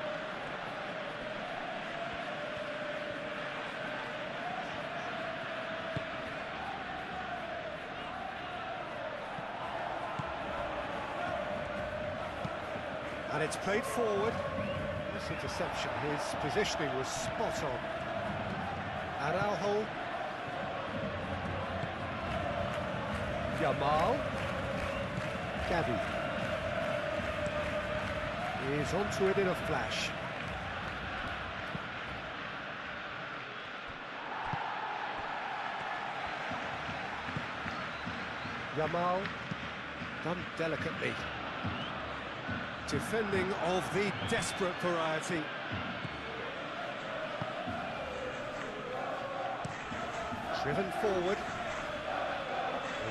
And it's played forward. This interception, his positioning was spot on. Araujo. Yamal. Gavi. Is onto it in a flash. Yamal. Done delicately. Defending of the desperate variety. Driven forward.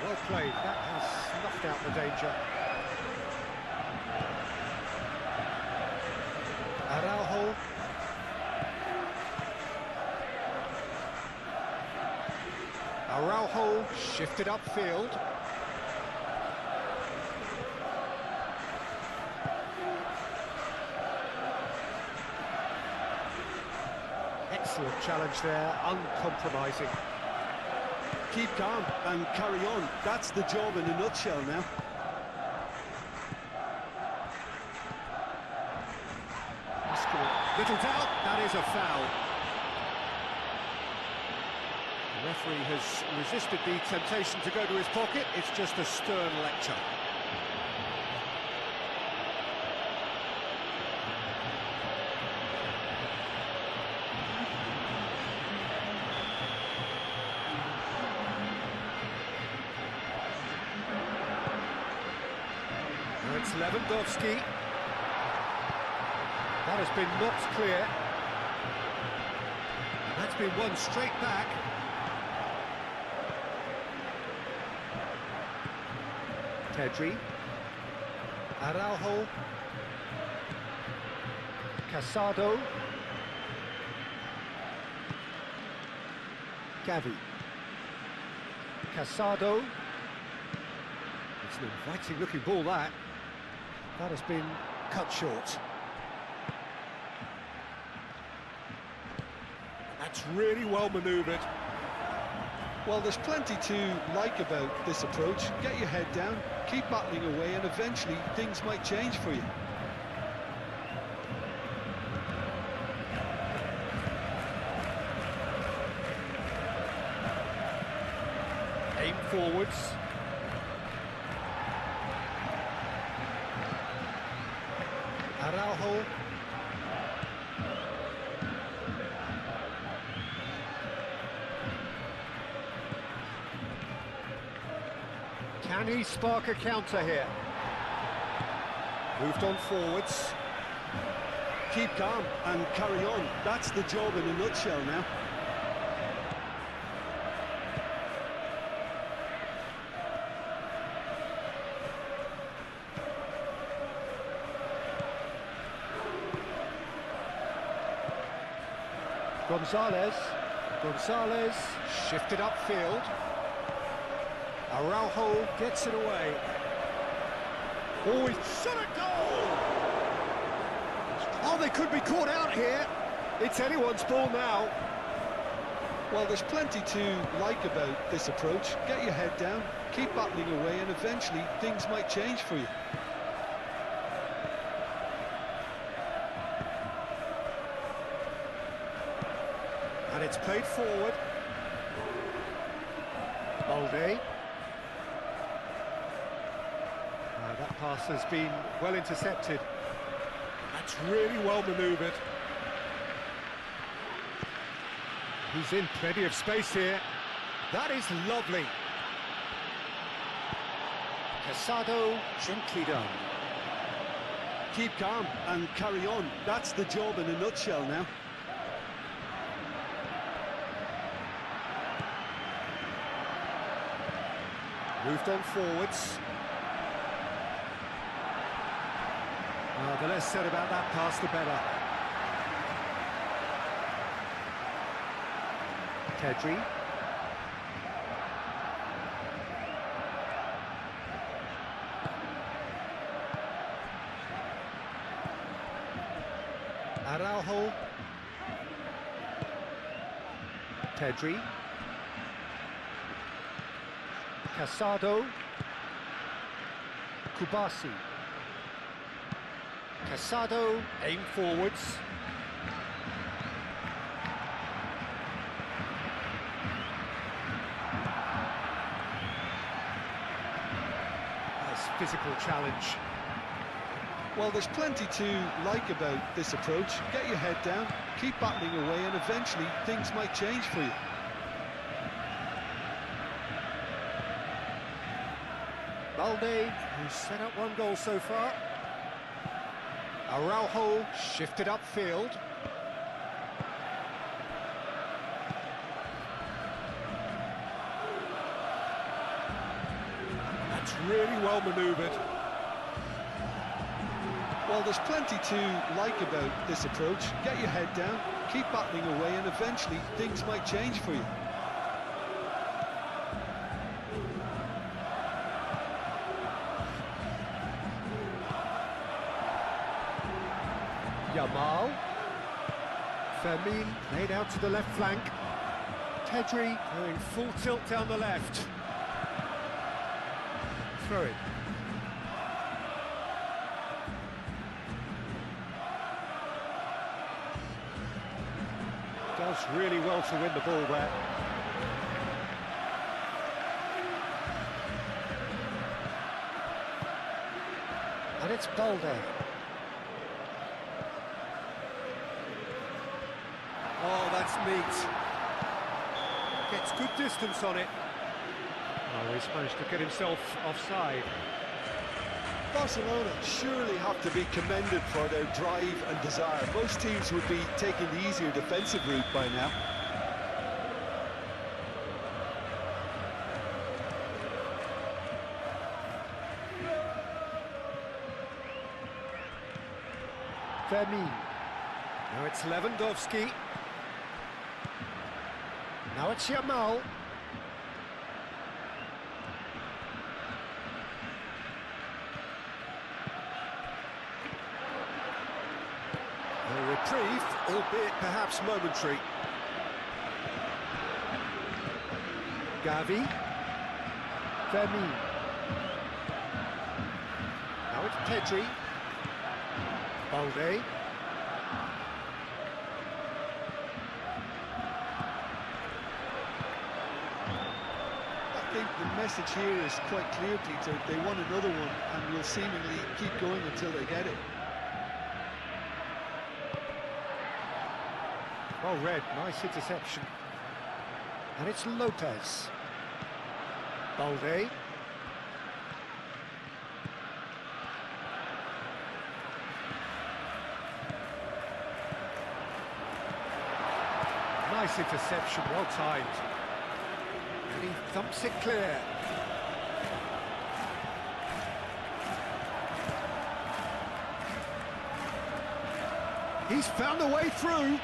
Well played, that has snuffed out the danger. Araujo. Araujo shifted upfield. Excellent challenge there, uncompromising. Keep calm and carry on. That's the job in a nutshell now. Little doubt, that is a foul. The referee has resisted the temptation to go to his pocket. It's just a stern lecture. It's Lewandowski. That has been knocked clear. That's been won straight back. Pedri. Araujo. Casado. Gavi. Casado. It's an inviting looking ball, that. That has been cut short. That's really well manoeuvred. Well, there's plenty to like about this approach. Get your head down, keep battling away, and eventually things might change for you. Aim forwards. Araujo. Can he spark a counter here? Moved on forwards. Keep calm and carry on. That's the job in a nutshell now. Gonzalez shifted upfield. Araujo gets it away. Oh, he's shot a goal! Oh, they could be caught out here. It's anyone's ball now. Well, there's plenty to like about this approach. Get your head down, keep battling away, and eventually things might change for you. And it's played forward. Balde. That pass has been well intercepted. That's really well manoeuvred. He's in plenty of space here. That is lovely. Casado, gently done. Keep calm and carry on. That's the job in a nutshell now. Moved on forwards. The less said about that pass, the better. Pedri. Araujo. Pedri. Casado. Kubasi. Casado, aim forwards. Nice physical challenge. Well, there's plenty to like about this approach. Get your head down, keep battling away, and eventually things might change for you. Balde, who's set up one goal so far. Araujo shifted upfield. That's really well manoeuvred. Well, there's plenty to like about this approach. Get your head down, keep battling away, and eventually things might change for you. Yamal. Fermin made out to the left flank. Pedri going full tilt down the left. Throw it. Does really well to win the ball there. And it's Balde. Oh, that's neat. Gets good distance on it. Oh, he's managed to get himself offside. Barcelona surely have to be commended for their drive and desire. Most teams would be taking the easier defensive route by now. Fermin. Now it's Lewandowski. Now it's Yamal. A reprieve, albeit perhaps momentary. Gavi. Fermin. Now it's Pedri. Balde. I think the message here is quite clear, Peter. They want another one and will seemingly keep going until they get it. Well read, nice interception. And it's Lopez. Balde. Nice interception, well timed. And he thumps it clear. He's found a way through.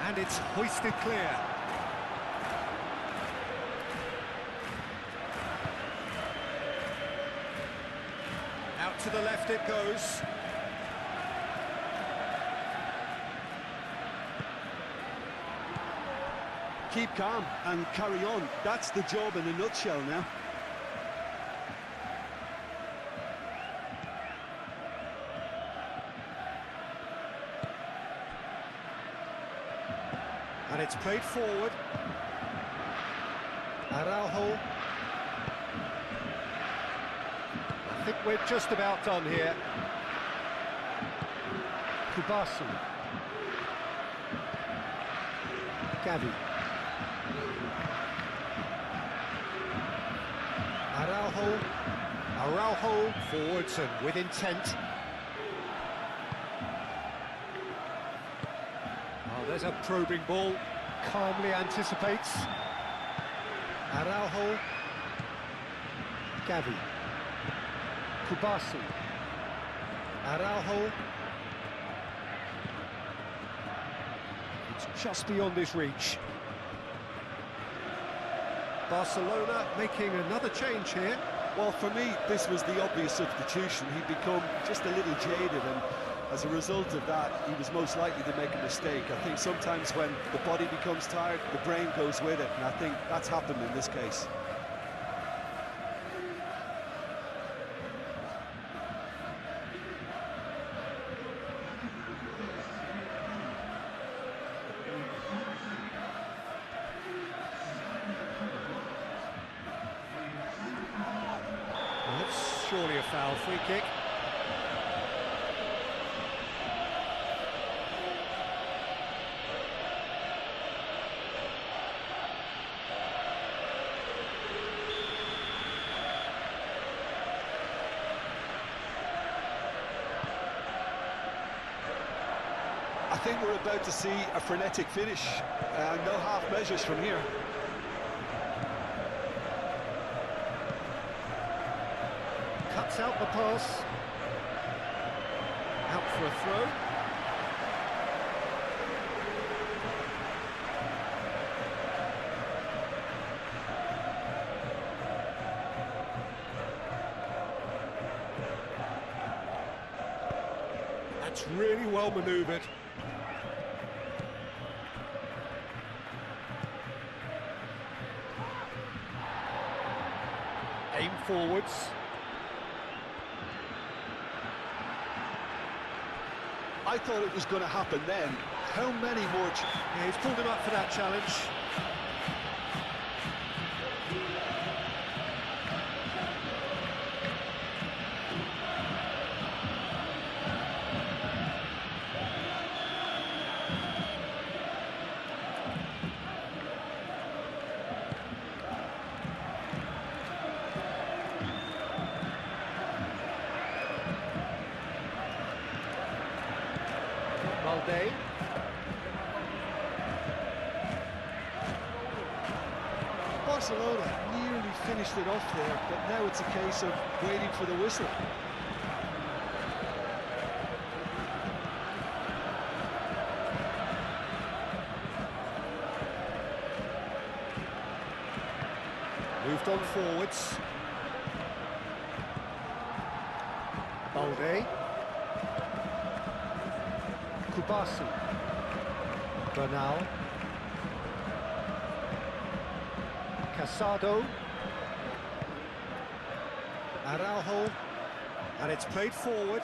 And it's hoisted clear. Out to the left it goes. Keep calm and carry on. That's the job in a nutshell now. And it's played forward. Araujo. I think we're just about done here. Kubasu. Gavi. Araujo forwards and with intent. Oh, there's a probing ball, calmly anticipates. Araujo. Gavi. Kubasu. Araujo. It's just beyond his reach. Barcelona making another change here. Well, for me, this was the obvious substitution. He'd become just a little jaded, and as a result of that, he was most likely to make a mistake. I think sometimes when the body becomes tired, the brain goes with it, and I think that's happened in this case. Surely a foul, free kick. I think we're about to see a frenetic finish. No half measures from here. Cuts out the pass. Out for a throw. That's really well manoeuvred. Aim forwards. I thought it was going to happen then. How many more... Yeah, he's pulled him up for that challenge. Valde. Barcelona nearly finished it off there, but now it's a case of waiting for the whistle. Moved on forwards. Balde. Kubasu. Bernal. Casado. Araujo. And it's played forward.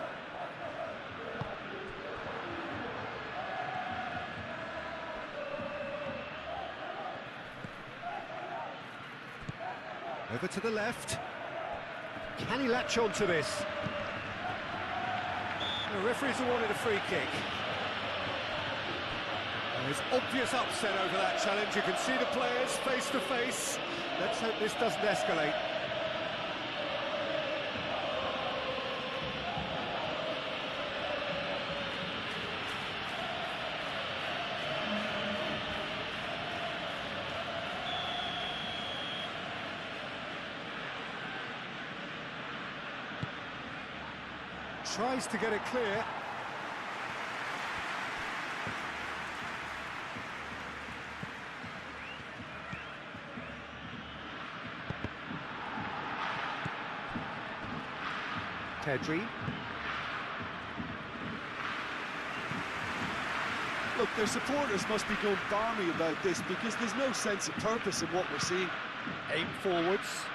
Over to the left. Can he latch on to this? The referees have wanted a free kick. There's obvious upset over that challenge. You can see the players face to face. Let's hope this doesn't escalate. Tries to get it clear. Pedri. Look, their supporters must be going balmy about this because there's no sense of purpose in what we're seeing. Aim forwards.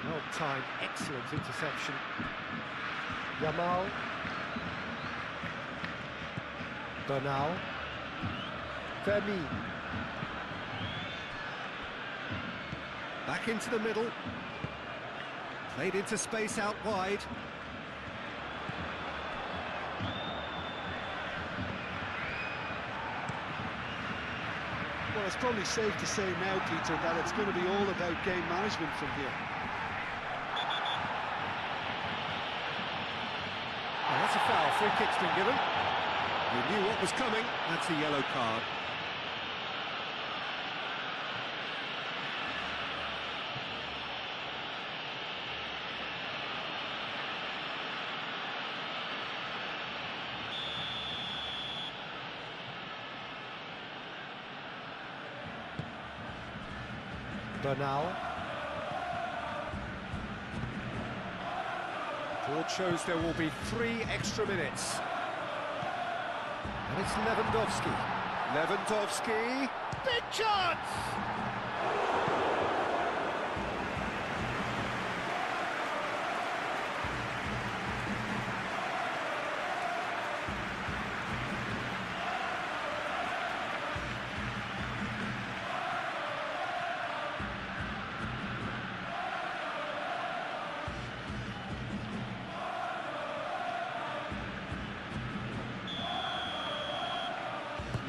Well timed, excellent interception. Yamal. Bernal. Fermin. Back into the middle. Played into space out wide. Well, it's probably safe to say now, Peter, that it's going to be all about game management from here. Oh, that's a foul. Free kick's been given. You knew what was coming. That's a yellow card. Bernal. Board shows there will be 3 extra minutes. And it's Lewandowski. Lewandowski. Big chance!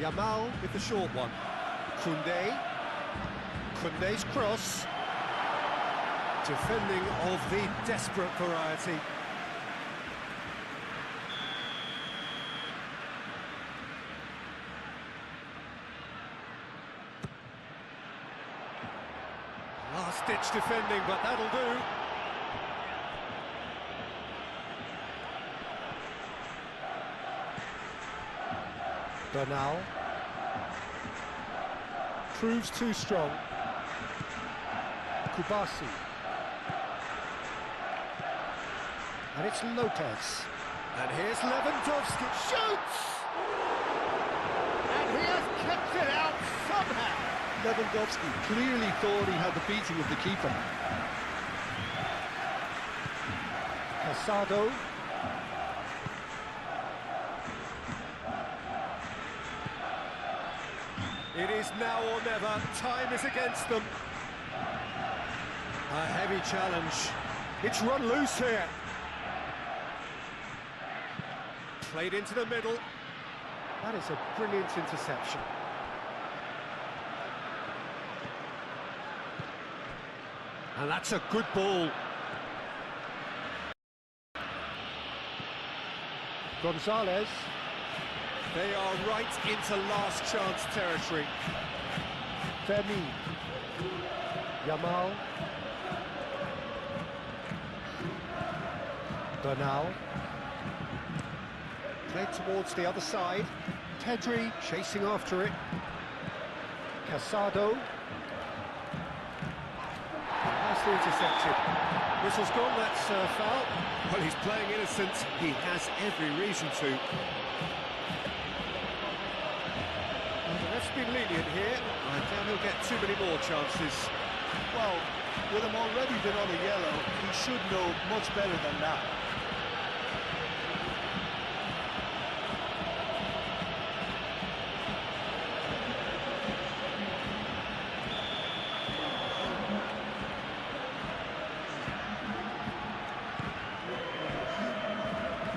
Yamal with the short one. Koundé. Koundé's cross. Defending of the desperate variety. Last-ditch defending, but that'll do. Bernal. Proves too strong. Kubasi. And it's Lopez. And here's Lewandowski. Shoots! And he has kept it out somehow. Lewandowski clearly thought he had the beating of the keeper. Casado. It is now or never. Time is against them. A heavy challenge. It's run loose here. Played into the middle. That is a brilliant interception. And that's a good ball. Gonzalez. They are right into last chance territory. Fermin. Yamal. Bernal. Played towards the other side. Pedri chasing after it. Casado. Nicely intercepted. Whistle's gone, that's foul. Well, he's playing innocent. He has every reason to. Ref's been lenient here. I doubt he'll get too many more chances. Well, with him already been on a yellow, he should know much better than that.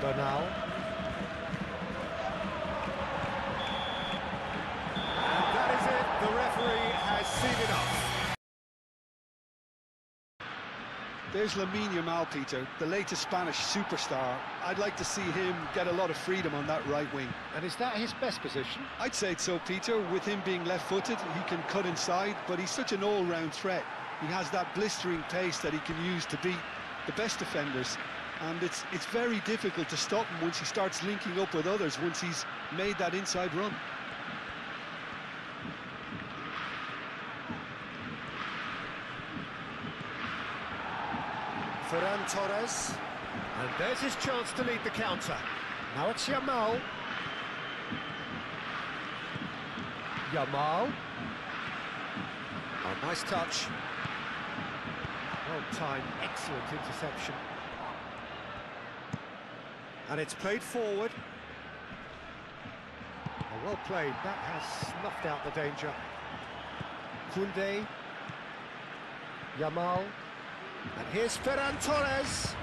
Bernal. The referee has seen enough. There's Lamine Yamal, Peter, the latest Spanish superstar. I'd like to see him get a lot of freedom on that right wing. And is that his best position? I'd say so, Peter. With him being left-footed, he can cut inside, but he's such an all-round threat. He has that blistering pace that he can use to beat the best defenders. And it's very difficult to stop him once he starts linking up with others, once he's made that inside run. Ferran Torres. And there's his chance to lead the counter. Now it's Yamal. Yamal. Oh, nice touch. Well timed, excellent interception. And it's played forward. Oh, well played, that has snuffed out the danger. Koundé. Yamal. And here's Ferran Torres.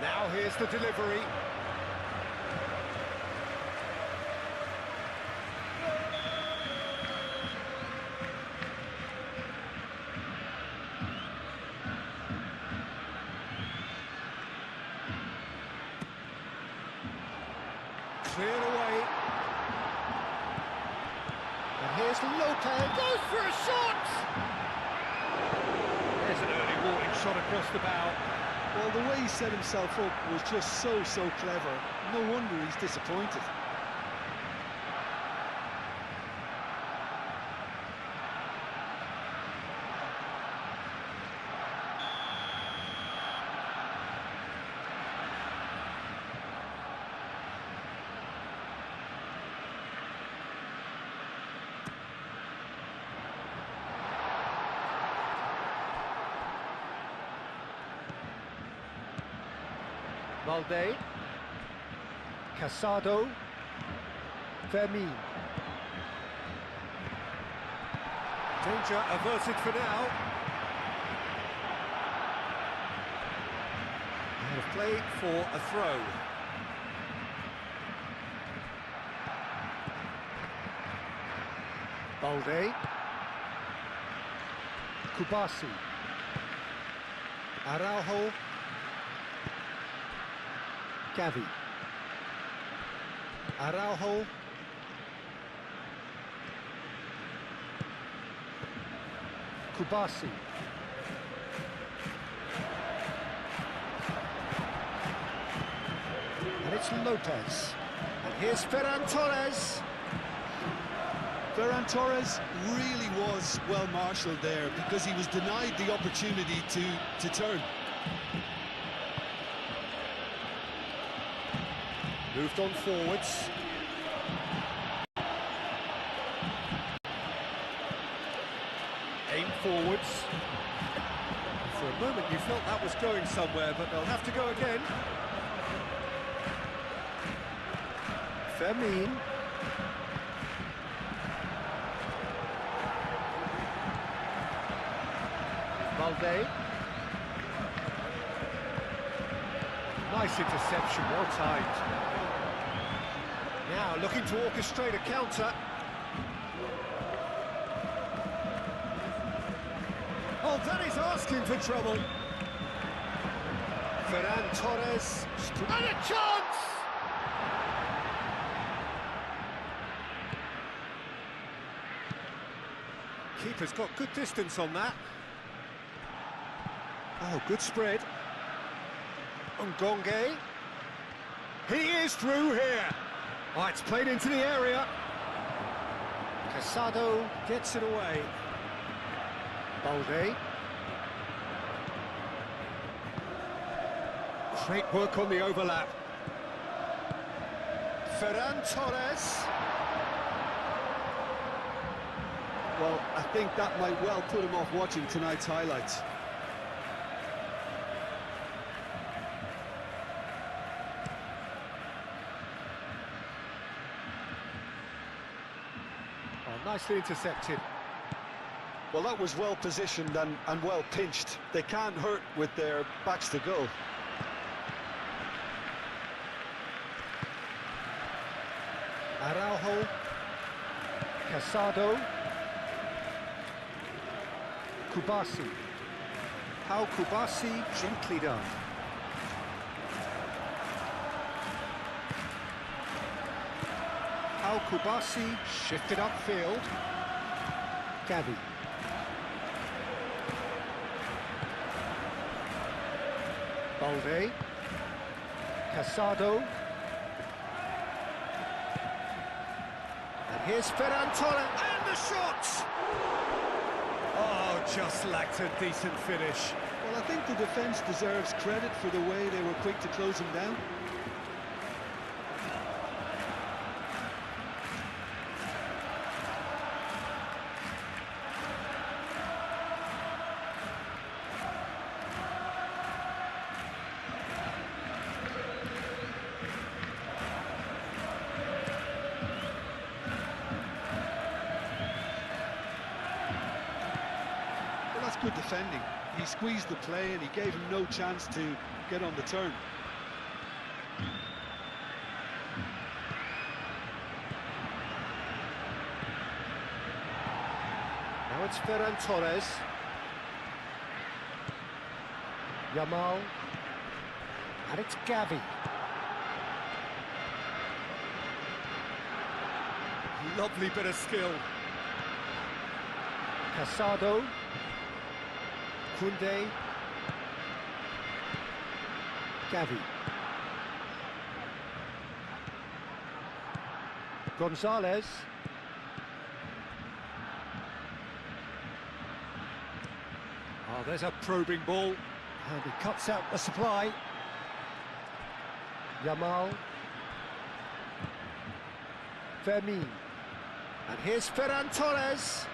Now here's the delivery. Cleared away. And here's Lopez. Goes for a shot! There's an early warning shot across the bow. Well, the way he set himself up was just so clever. No wonder he's disappointed. Valde, Casado, Fermin. Danger averted for now. Out of play for a throw. Valde, Kubasi, Araujo, Gavi, Araujo, Kubasi, and it's Lopez, and here's Ferran Torres. Ferran Torres really was well marshalled there because he was denied the opportunity to turn. Moved on forwards. Aim forwards. For a moment you felt that was going somewhere, but they'll have to go again. Fermin. Valde. Nice interception, well timed. Now looking to orchestrate a counter. Oh, that is asking for trouble. Ferran Torres. And a chance! Keeper's got good distance on that. Oh, good spread. Ngonge. He is through here. Oh, it's played into the area. Casado gets it away. Balde. Great work on the overlap. Ferran Torres. Well, I think that might well put him off watching tonight's highlights. Oh, nicely intercepted. Well, that was well positioned and well pinched. They can't hurt with their backs to goal. Araujo. Casado. Kubasi. How Kubasi, gently done. How Kubasi shifted upfield. Gavi. Balde. Casado. And here's Ferran Torres. And the the shot! Oh, just lacked a decent finish. Well, I think the defence deserves credit for the way they were quick to close him down. That's good defending. He squeezed the play and he gave him no chance to get on the turn. Now it's Ferran Torres. Yamal. And it's Gavi. Lovely bit of skill. Casado. Koundé. Gavi. Gonzalez. Oh, there's a probing ball. And he cuts out the supply. Yamal. Fermin. And here's Ferran Torres.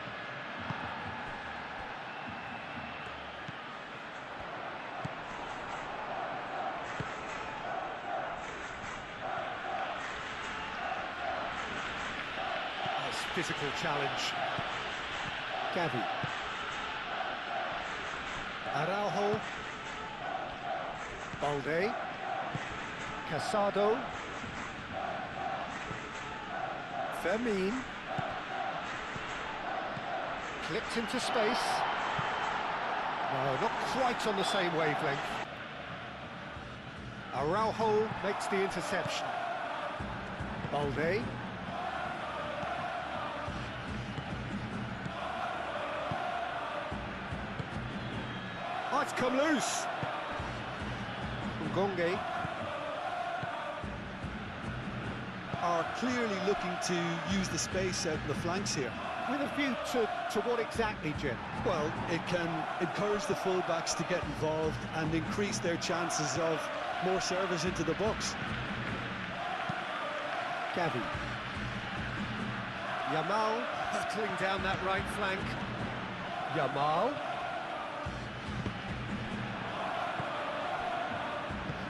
Physical challenge. Gavi. Araujo. Balde. Casado. Fermin. Clipped into space. No, not quite on the same wavelength. Araujo makes the interception. Balde. Oh, it's come loose. Ngonge. Are clearly looking to use the space out in the flanks here. With a view to what exactly, Jim? Well, it can encourage the fullbacks to get involved and increase their chances of more service into the box. Gavi. Yamal hurtling down that right flank. Yamal.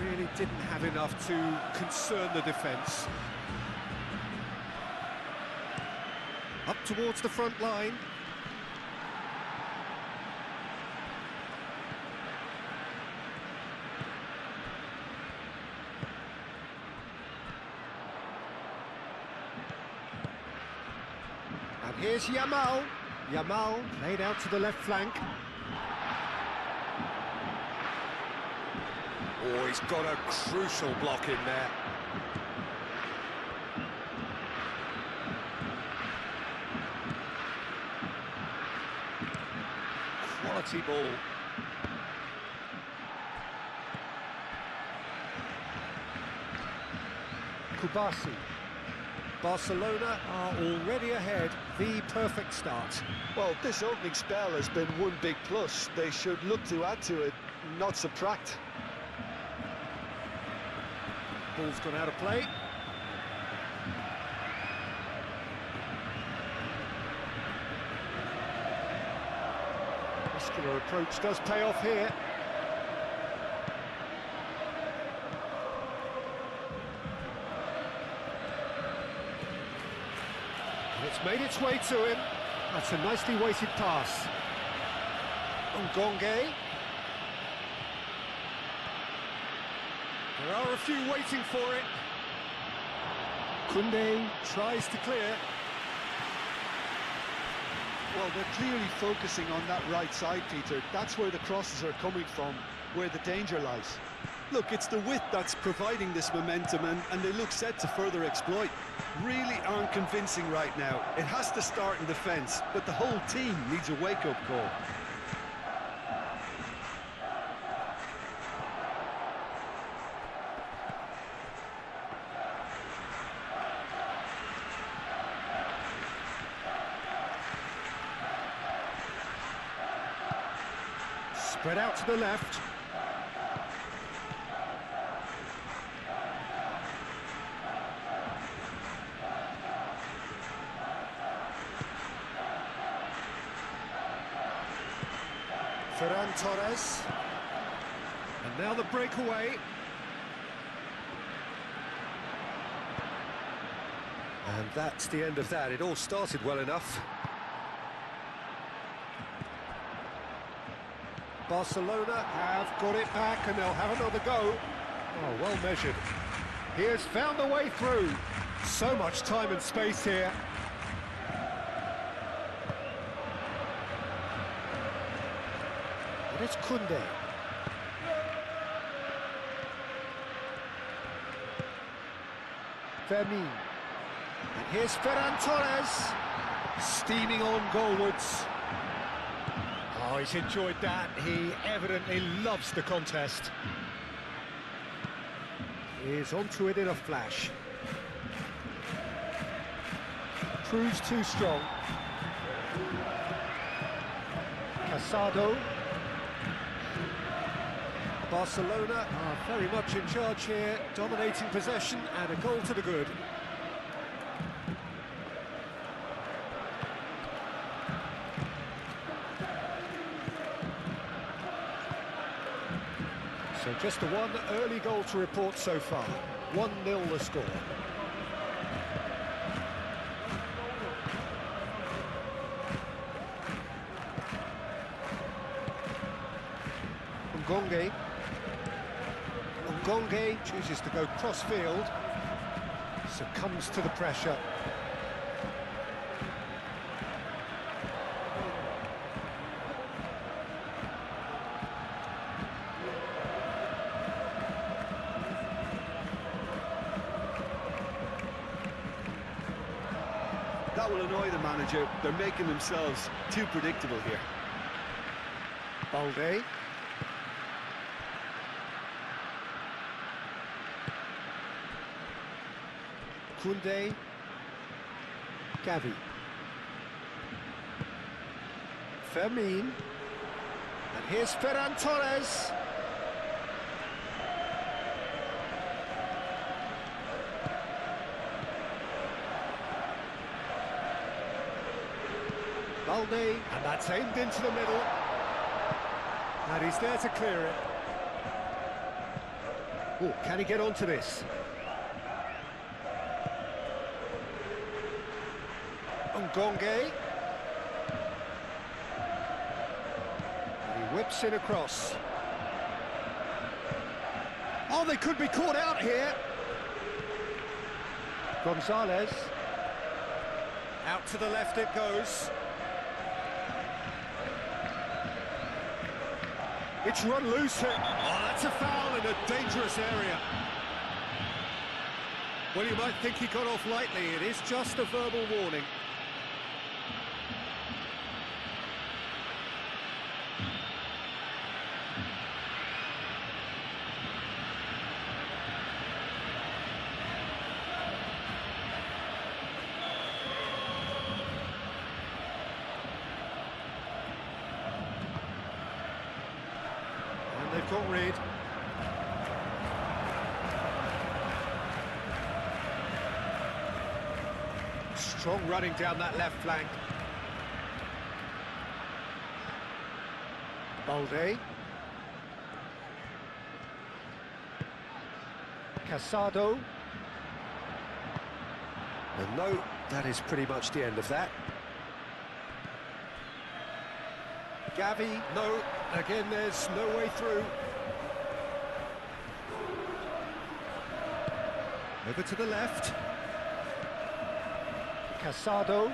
Really didn't have enough to concern the defence. Up towards the front line. And here's Yamal. Yamal laid out to the left flank. Oh, he's got a crucial block in there. Quality ball. Kubasi. Barcelona are already ahead. The perfect start. Well, this opening spell has been one big plus. They should look to add to it, not subtract. Ball's gone out of play. Muscular approach does pay off here. And it's made its way to him. That's a nicely weighted pass. Ngonge. There are a few waiting for it. Koundé tries to clear. Well, they're clearly focusing on that right side, Peter. That's where the crosses are coming from, where the danger lies. Look, it's the width that's providing this momentum, and they look set to further exploit. Really aren't convincing right now. It has to start in defence, but the whole team needs a wake-up call. Spread out to the left. Ferran Torres. And now the breakaway. And that's the end of that. It all started well enough. Barcelona have got it back and they'll have another go. Oh, well measured. He has found a way through. So much time and space here. And it's Koundé. Fermin. And here's Ferran Torres. Steaming on goalwards. Oh, he's enjoyed that. He evidently loves the contest. He's onto it in a flash. Proves too strong. Casado. Barcelona are very much in charge here, dominating possession and a goal to the good. So just the one early goal to report so far. 1-0 the score. Ngonge chooses to go cross-field, succumbs to the pressure. That will annoy the manager. They're making themselves too predictable here. Balde. Koundé. Gavi. Fermin. And here's Ferran Torres. Balde. And that's aimed into the middle. And he's there to clear it. Oh, can he get onto this? Ngonge. And he whips it across. Oh, they could be caught out here. Gonzalez. Out to the left it goes. It's run loose here. Oh, that's a foul in a dangerous area. Well, you might think he got off lightly. It is just a verbal warning. They've got rid. Strong running down that left flank. Balde. Casado. And no, that is pretty much the end of that. Gavi, no. Again, there's no way through. Over to the left. Casado.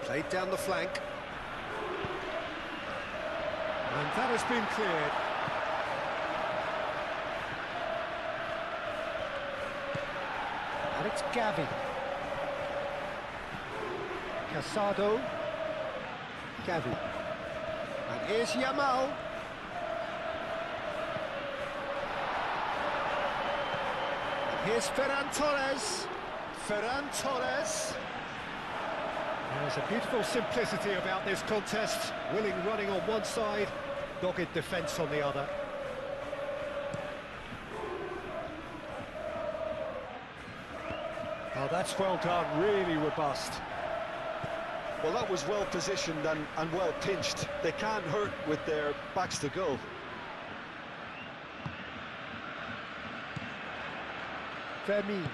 Played down the flank. And that has been cleared. And it's Gavi. Casado. Gavi. And here's Yamal. And here's Ferran Torres. Ferran Torres. There's a beautiful simplicity about this contest. Willing running on one side, dogged defence on the other. Oh, that's well done, really robust. Well, that was well positioned and well pinched. They can't hurt with their backs to goal. Vermeer.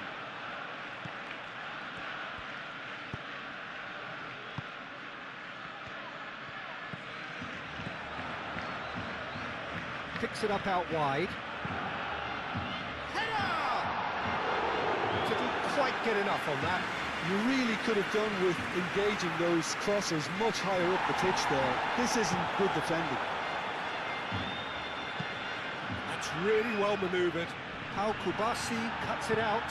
Picks it up out wide. Header! Didn't quite get enough on that. You really could have done with engaging those crossers much higher up the pitch there. This isn't good defending. That's really well manoeuvred. Pau Kubasi cuts it out.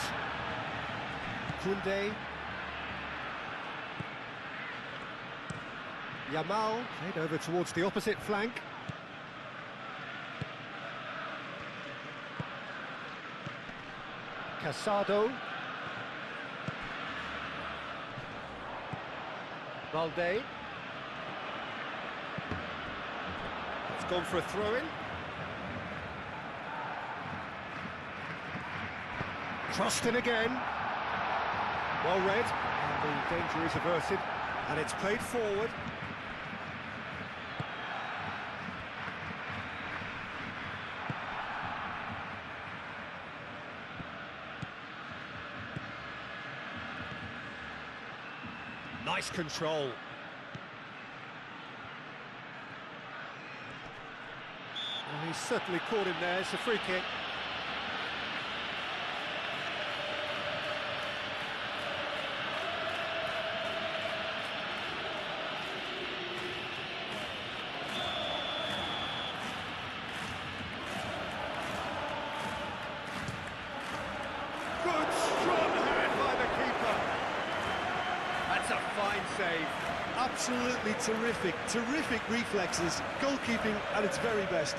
Koundé. Yamal head over towards the opposite flank. Casado. Valde. It's gone for a throw-in. Crossed in again. Well read. And the danger is averted. And it's played forward. Nice control. Well, he's certainly caught him there. It's a free kick. Good, strong hand by the keeper. That's a fine save. Absolutely terrific, terrific reflexes. Goalkeeping at its very best.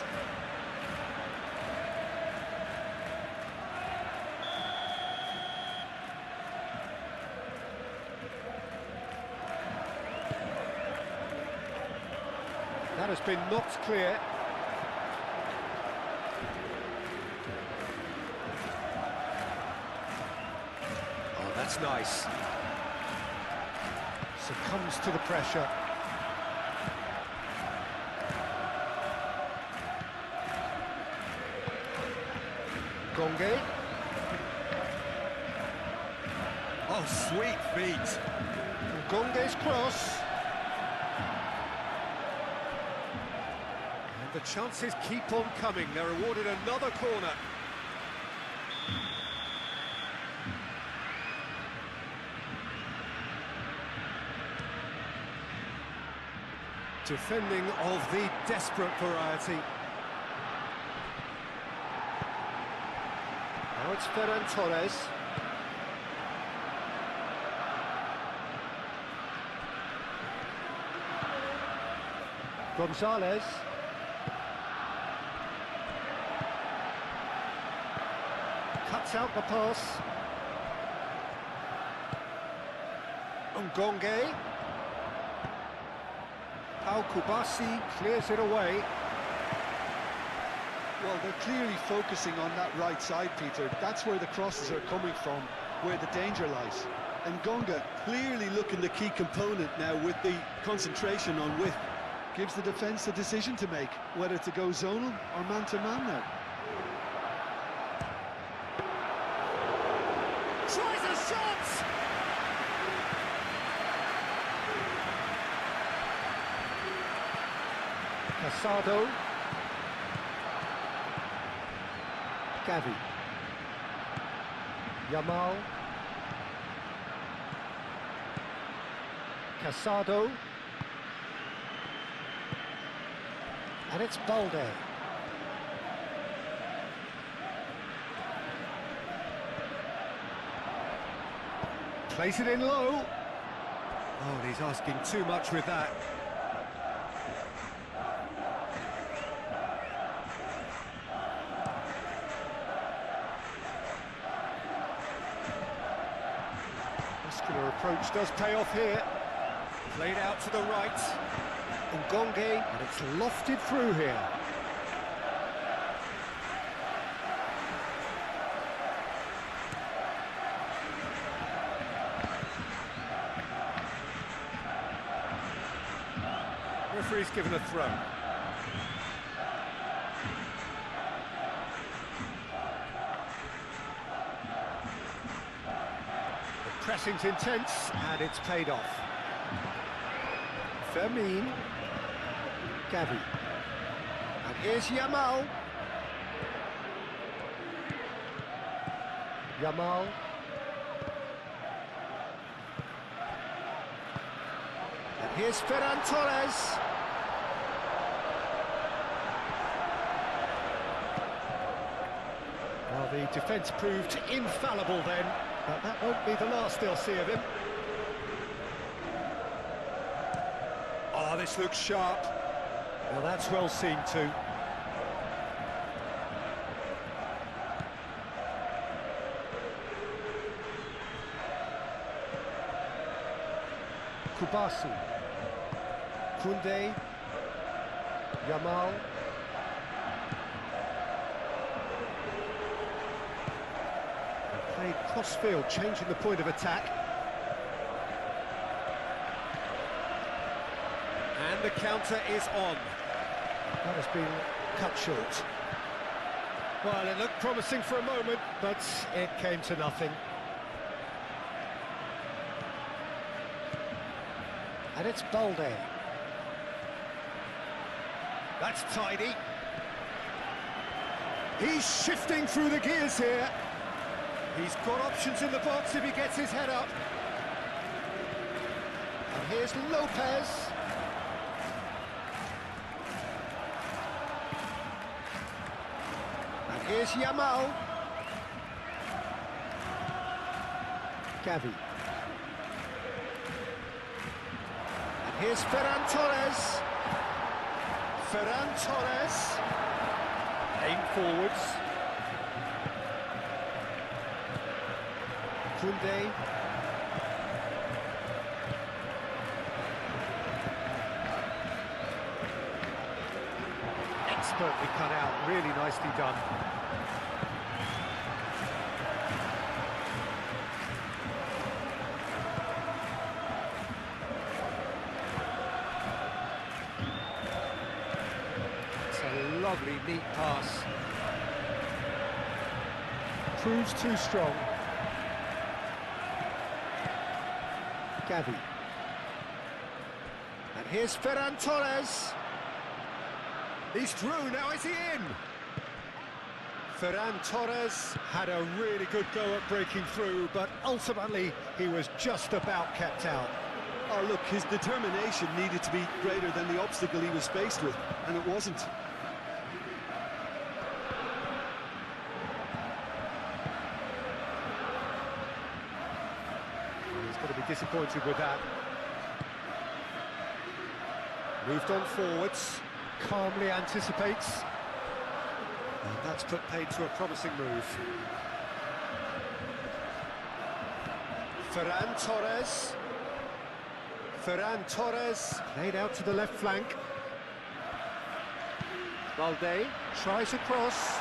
That has been knocked clear. Oh, that's nice. Succumbs to the pressure. Gonge. Oh, sweet feet. Gonge's cross. And the chances keep on coming. They're awarded another corner. Defending of the desperate variety. Now it's Ferran Torres. Gonzalez. Cuts out the pass. Ngonge. Pau Kubasi clears it away. Well, they're clearly focusing on that right side, Peter. That's where the crosses are coming from, where the danger lies. And Gonga clearly looking the key component now with the concentration on width. Gives the defence a decision to make, whether to go zonal or man-to-man now. Tries a shot! Casado. Gavi. Yamal. Casado. And it's Balde. Plays it in low. Oh, he's asking too much with that. Muscular approach does pay off here. Played out to the right. Ngonge, and it's lofted through here. Referee's given a throw. The pressing's intense, and it's paid off. Fermin. Gavi. And here's Yamal. Yamal. And here's Ferran Torres. Well, the defence proved infallible then, but that won't be the last they'll see of him. Oh, this looks sharp. Well, that's well seen too. Kubasu. Koundé. Yamal. And played cross-field, changing the point of attack. And the counter is on. That has been cut short. Well, it looked promising for a moment, but it came to nothing. And it's Balde. That's tidy. He's shifting through the gears here. He's got options in the box if he gets his head up. And here's Lopez. And here's Yamal. Gavi. Here's Ferran Torres. Ferran Torres. Aim forwards. Koundé. Expertly cut out, really nicely done. Lovely, neat pass. Proves too strong. Gavi. And here's Ferran Torres. He's through, now is he in? Ferran Torres had a really good go at breaking through, but ultimately he was just about kept out. Oh, look, his determination needed to be greater than the obstacle he was faced with, and it wasn't. Got to be disappointed with that. Moved on forwards, calmly anticipates. And that's put paid to a promising move. Ferran Torres. Ferran Torres, played out to the left flank. Balde tries a cross.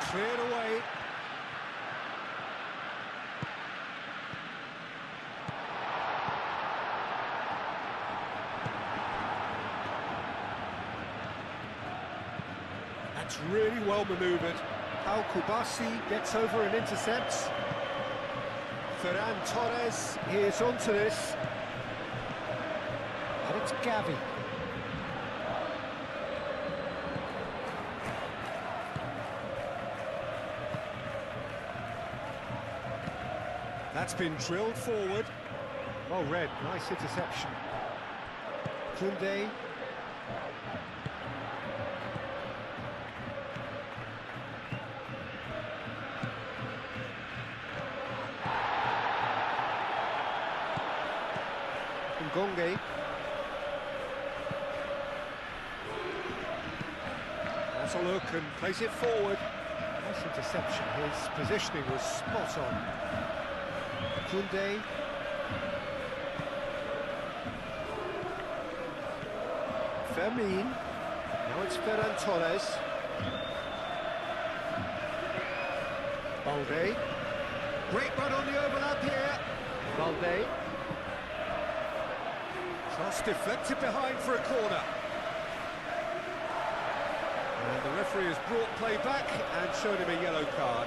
Cleared away. That's really well manoeuvred. How Kubasi gets over and intercepts. Ferran Torres is onto this. And it's Gavi. That's been drilled forward. Oh, Red, nice interception. Koundé. Ngonge. That's a look and plays it forward. Nice interception. His positioning was spot on. Koundé. Fermin. Now it's Ferran Torres. Balde. Great run on the overlap here. Balde. Cross deflected behind for a corner. And the referee has brought play back and showed him a yellow card.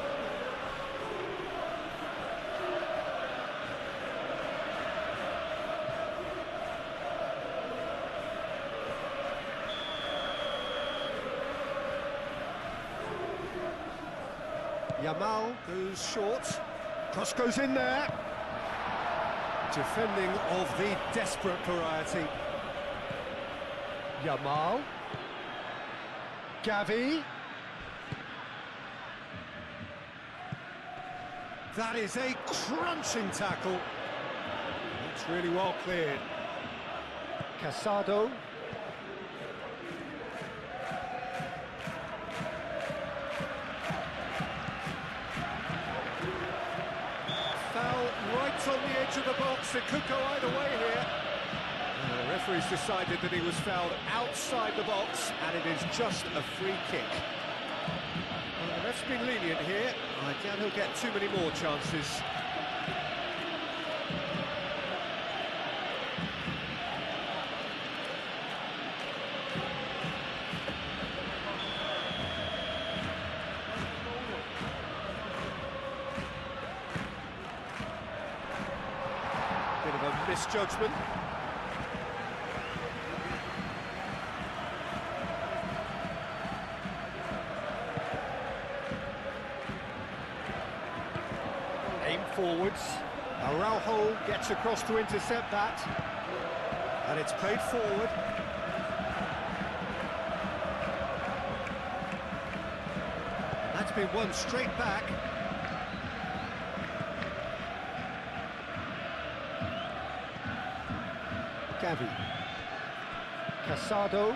Yamal goes short. Cross goes in there. Defending of the desperate variety. Yamal. Gavi. That is a crunching tackle. It's really well cleared. Casado. Foul right on the edge of the box. It could go either way here. The referee's decided that he was fouled outside the box, and it is just a free kick. Well, the ref's been lenient here. I doubt he'll get too many more chances. Bit of a misjudgment. Aim forwards. Araujo gets across to intercept that. And it's played forward. That's been won straight back. Gavi. Casado.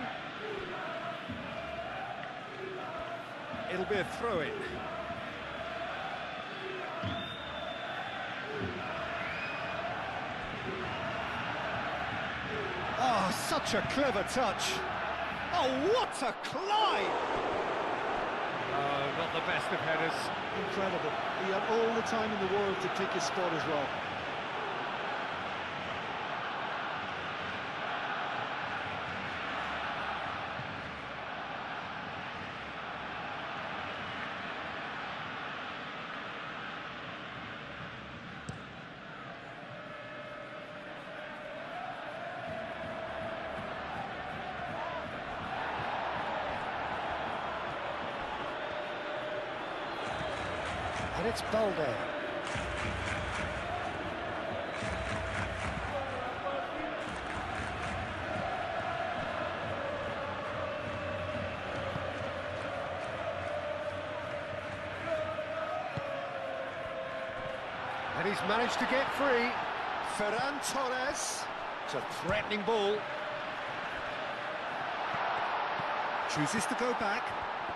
It'll be a throw-in. Oh, such a clever touch. Oh, what a climb! Oh, not the best of headers. Incredible. He had all the time in the world to pick his spot as well. And it's Balde. And he's managed to get free. Ferran Torres. It's a threatening ball. Chooses to go back.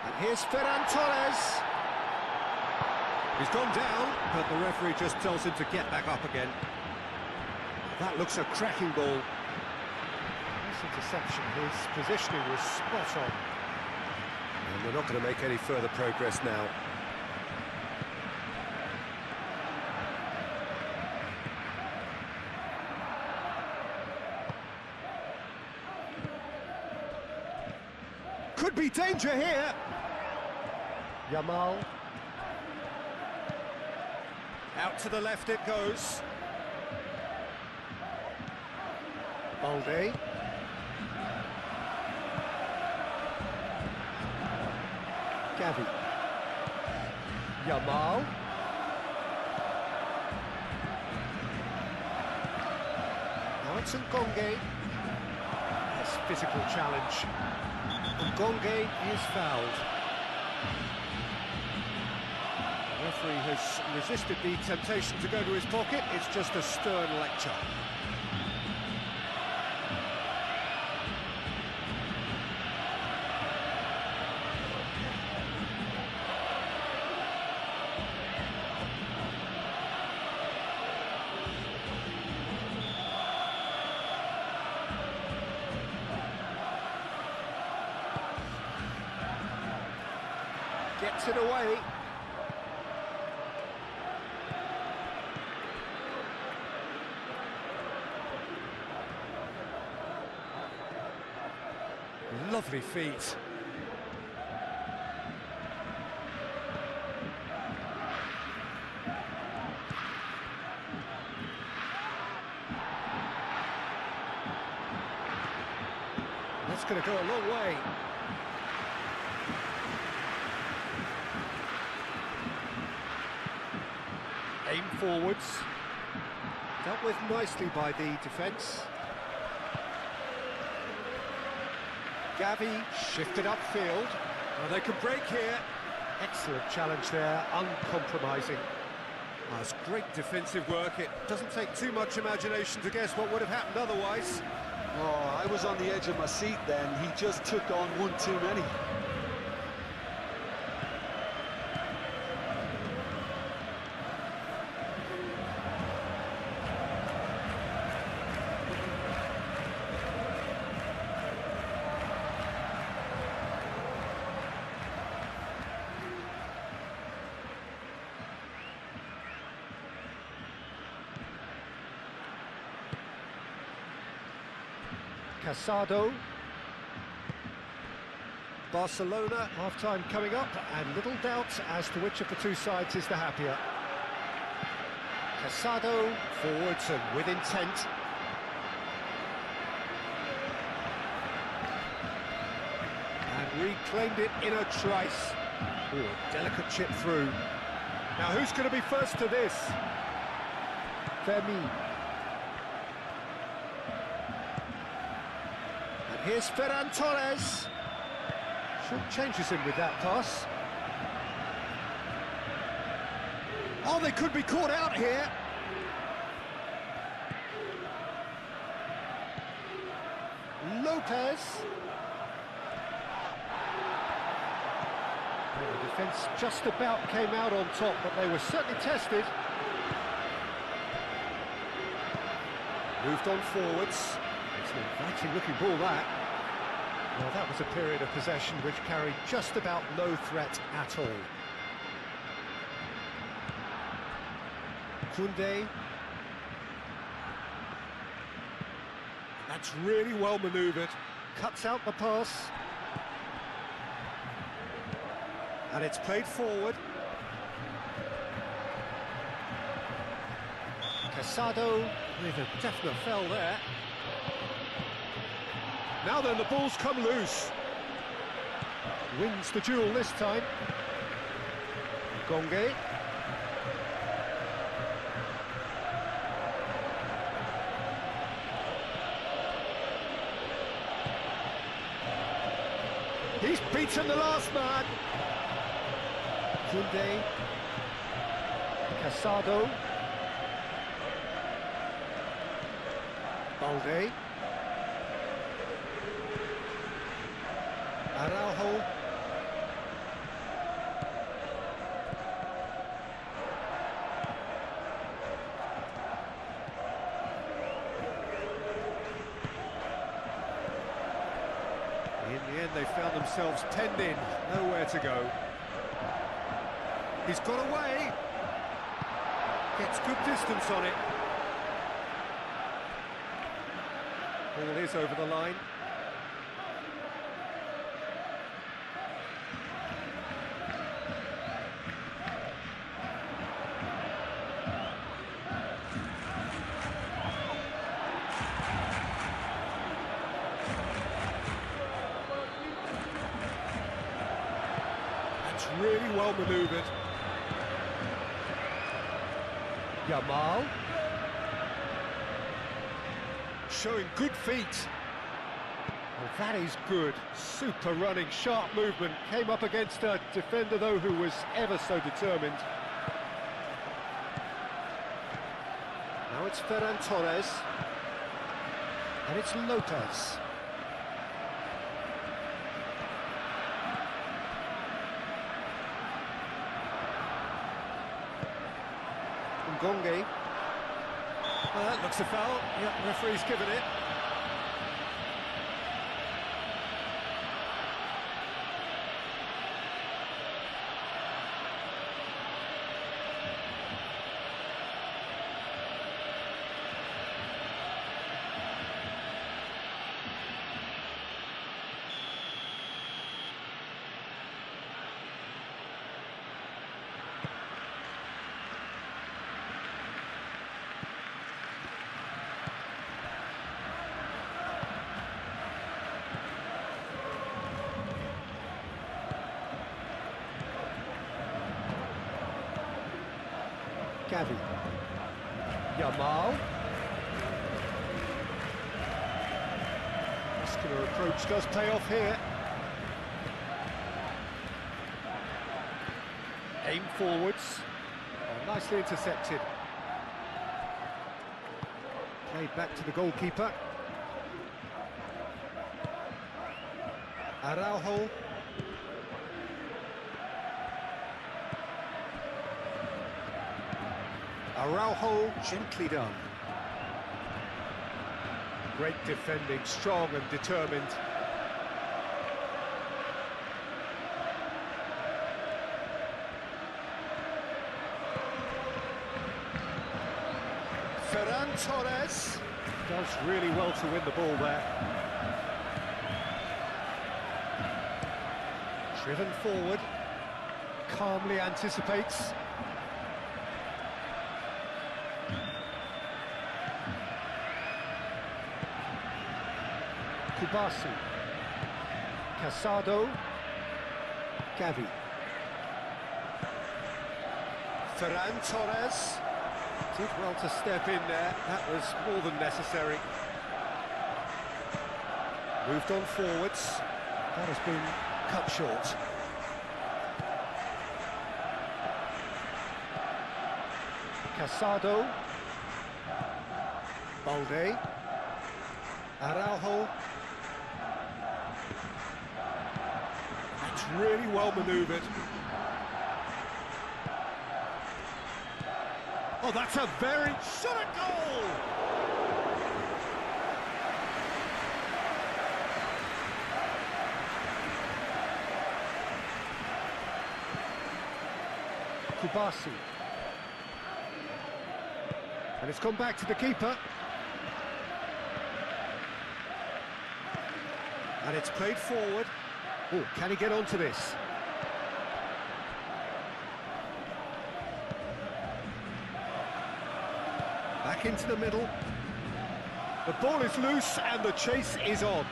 And here's Ferran Torres. He's gone down, but the referee just tells him to get back up again. That looks a cracking ball. Nice interception. His positioning was spot on. And we're not going to make any further progress now. Could be danger here. Yamal. Out to the left it goes. Balde. Gavi. Yamal. Now it's Ngonge. That's physical challenge. Ngonge is fouled. The referee has resisted the temptation to go to his pocket. It's just a stern lecture. Puts it away. Lovely feet. That's going to go a long way. Aim forwards. Dealt with nicely by the defence. Gavi shifted upfield. Oh, they can break here. Excellent challenge there, uncompromising. Oh, it's great defensive work. It doesn't take too much imagination to guess what would have happened otherwise. Oh, I was on the edge of my seat then. He just took on one too many. Casado. Barcelona, half-time coming up, and little doubt as to which of the two sides is the happier. Casado, forwards and with intent. And reclaimed it in a trice. Ooh, a delicate chip through. Now who's going to be first to this? Fermi. Here's Ferran Torres. Short changes him with that pass. Oh, they could be caught out here. Lopez. Well, the defence just about came out on top, but they were certainly tested. Moved on forwards. It's an inviting looking ball, that. Well, that was a period of possession which carried just about no threat at all. Koundé. That's really well manoeuvred. Cuts out the pass. And it's played forward. Casado with a definite foul there. Now then, the ball's come loose. Wins the duel this time. Gonge. He's beaten the last man. Koundé. Casado. Balde. Araujo. In the end, they found themselves penned in, nowhere to go. He's got away. Gets good distance on it. Ball is over the line. That's really well manoeuvred. Yamal. Showing good feet. Well, that is good. Super running, sharp movement. Came up against a defender, though, who was ever so determined. Now it's Ferran Torres. And it's Lopez. Gonge. Well, that looks a foul. Yep, referee's given it. Jamal. Muscular approach does pay off here. Aim forwards. Oh, nicely intercepted. Played back to the goalkeeper. Araujo. Araujo, gently done. Great defending, strong and determined. Ferran Torres does really well to win the ball there. Driven forward, calmly anticipates. Kubasi, Casado, Gavi. Ferran Torres did well to step in there, that was more than necessary. Moved on forwards, that has been cut short. Casado, Balde, Araujo. That's really well manoeuvred. Oh, that's a very shot at goal! Kubasi. And it's come back to the keeper. And it's played forward. Oh, can he get onto this? Back into the middle. The ball is loose and the chase is on.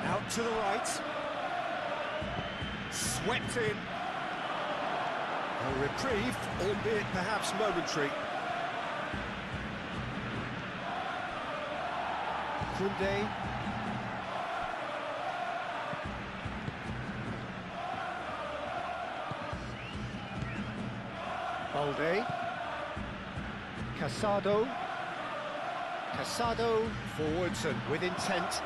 Out to the right. Swept in. A reprieve, albeit perhaps momentary. Kunde. Balde. Casado. Casado forwards and with intent.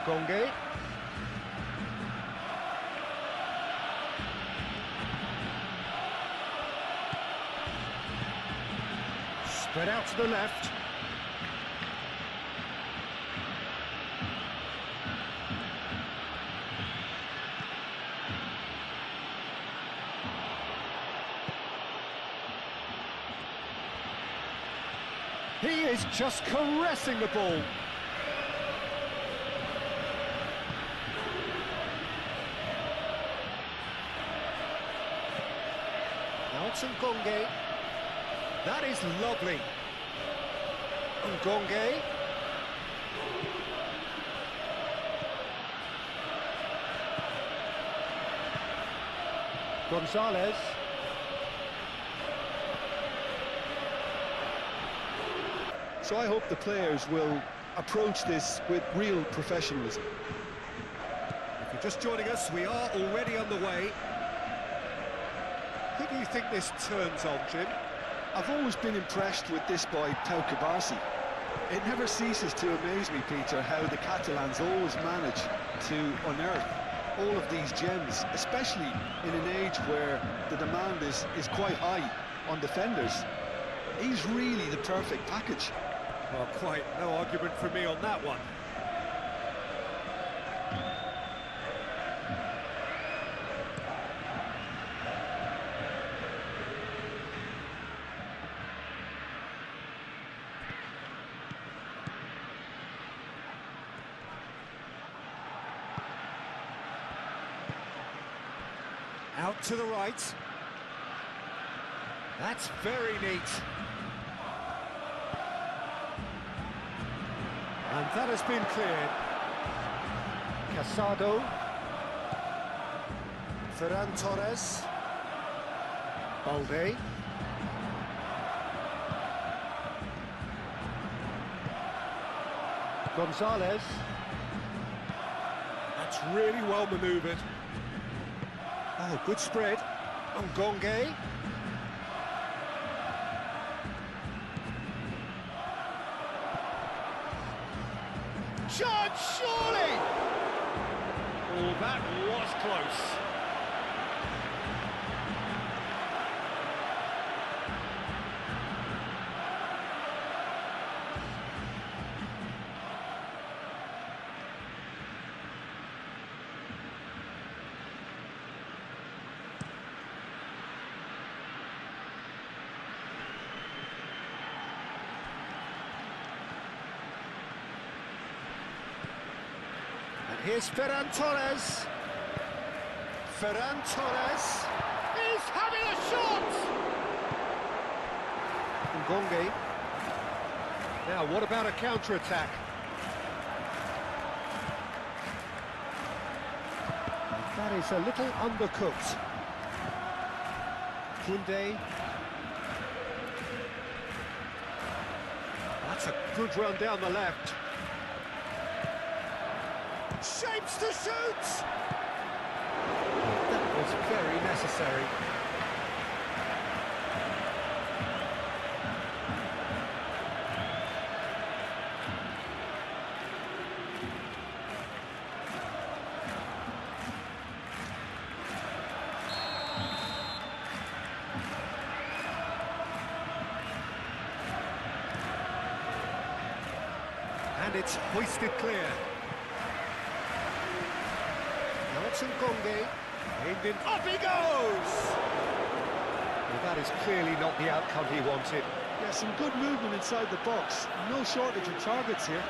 Gonge. Spread out to the left. He is just caressing the ball. Now it's Ngonge. That is lovely. Ngonge. Gonzalez. So I hope the players will approach this with real professionalism. If you're just joining us, we are already on the way. Who do you think this turns on, Jim? I've always been impressed with this boy, Pau Cubarsí. It never ceases to amaze me, Peter, how the Catalans always manage to unearth all of these gems, especially in an age where the demand is quite high on defenders. He's really the perfect package. Well, quite no argument from me on that one. Out to the right. That's very neat. And that has been cleared. Casado. Ferran Torres. Balde. Gonzalez. That's really well manoeuvred. Oh, good spread. Ngonge. Shot, surely! Oh, that was close. Here's Ferran Torres. Ferran Torres is having a shot! Ngonge. Now, what about a counter-attack? That is a little undercooked. Koundé. That's a good run down the left. Shapes to shoot! That was very necessary. And it's hoisted clear. Ngonge, aimed in, up he goes! Well, that is clearly not the outcome he wanted. Yeah, some good movement inside the box. No shortage of targets here.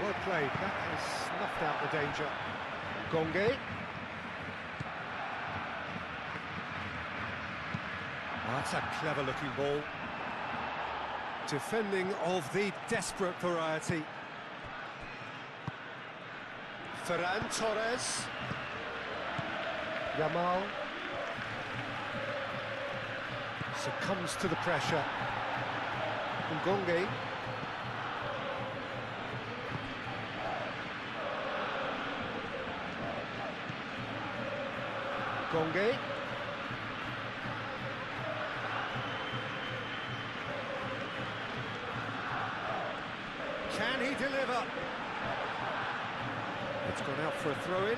Well played, that has snuffed out the danger. Ngonge. Oh, that's a clever-looking ball. Defending of the desperate variety. Ferran Torres. Yamal. Succumbs to the pressure. Ngonge. Ngonge. Can he deliver? It's gone out for a throw-in.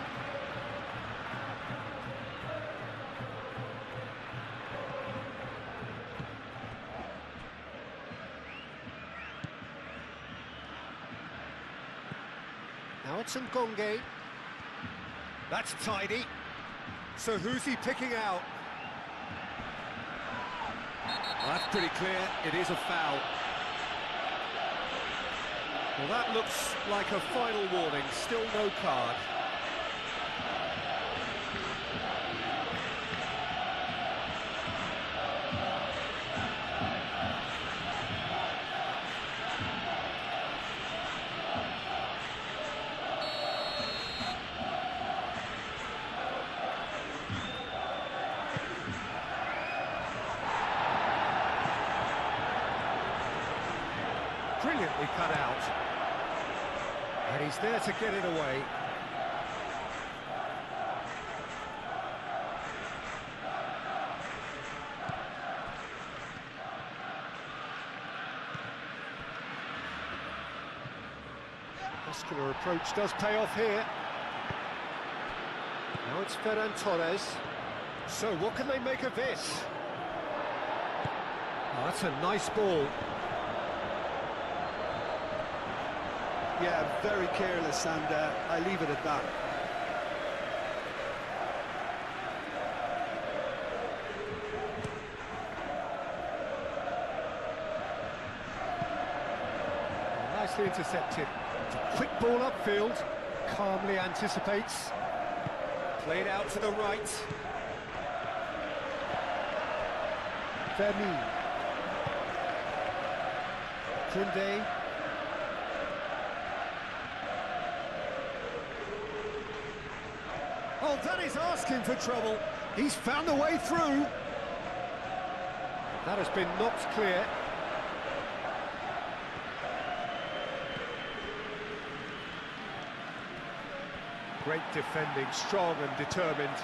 Now it's Ngonge. That's tidy. So who's he picking out? Well, that's pretty clear. It is a foul. Well, that looks like a final warning. Still no card. Brilliantly cut out. And he's there to get it away. Muscular approach does pay off here. Now it's Ferran Torres. So what can they make of this? Oh, that's a nice ball. Yeah, very careless, and I leave it at that. Nicely intercepted. It's a quick ball upfield. Calmly anticipates. Played out to the right. Vermeer. Koundé. Oh, that is asking for trouble. He's found a way through. That has been knocked clear. Great defending, strong and determined.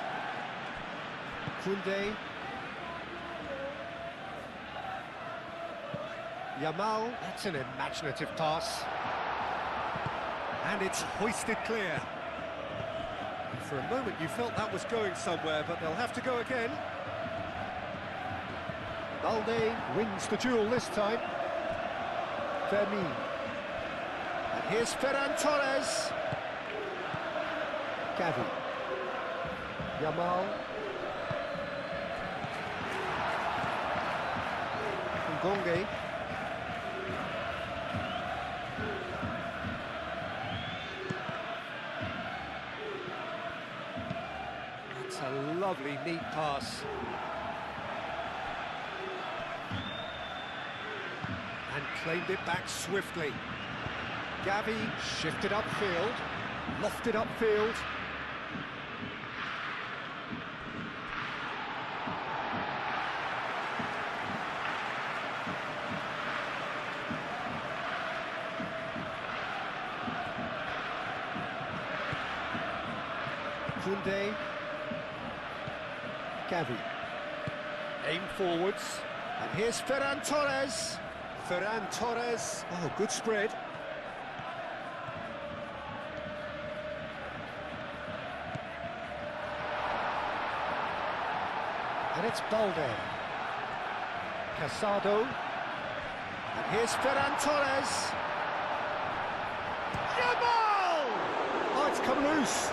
Koundé. Yamal, that's an imaginative pass. And it's hoisted clear. For a moment you felt that was going somewhere, but they'll have to go again. Balde wins the duel this time. Fermin. And here's Ferran Torres. Gavi. Yamal. Ngonge. That's a lovely, neat pass. And claimed it back swiftly. Gavi shifted upfield, lofted upfield. Koundé. Gavi. Aim forwards. And here's Ferran Torres. Ferran Torres. Oh, good spread. And it's Balde. Casado. And here's Ferran Torres. Yamal! Oh, it's come loose.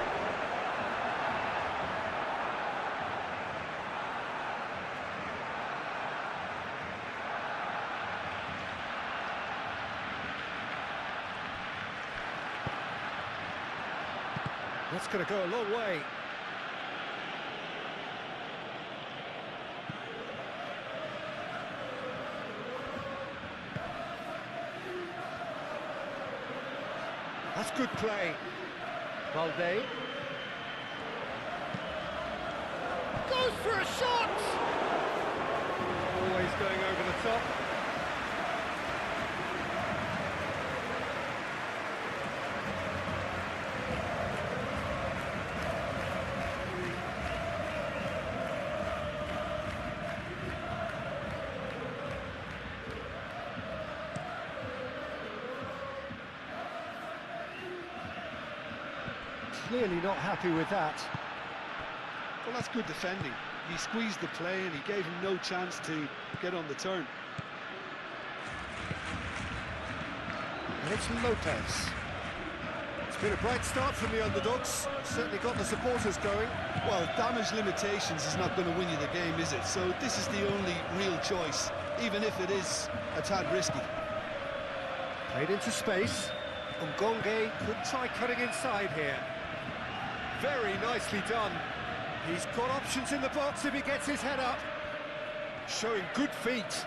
That's going to go a long way. That's good play. Balde. Goes for a shot! Always going over the top. Clearly not happy with that. Well, that's good defending. He squeezed the play and he gave him no chance to get on the turn. And it's Lopez. It's been a bright start from the underdogs. Certainly got the supporters going. Well, damage limitations is not going to win you the game, is it? So this is the only real choice, even if it is a tad risky. Played into space. Ngonge could try cutting inside here. Very nicely done. He's got options in the box if he gets his head up. Showing good feet.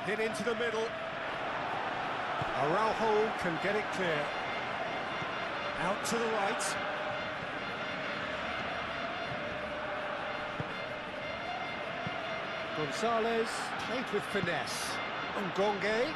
Hit into the middle. Araujo can get it clear. Out to the right. Gonzalez played with finesse. Ngonge.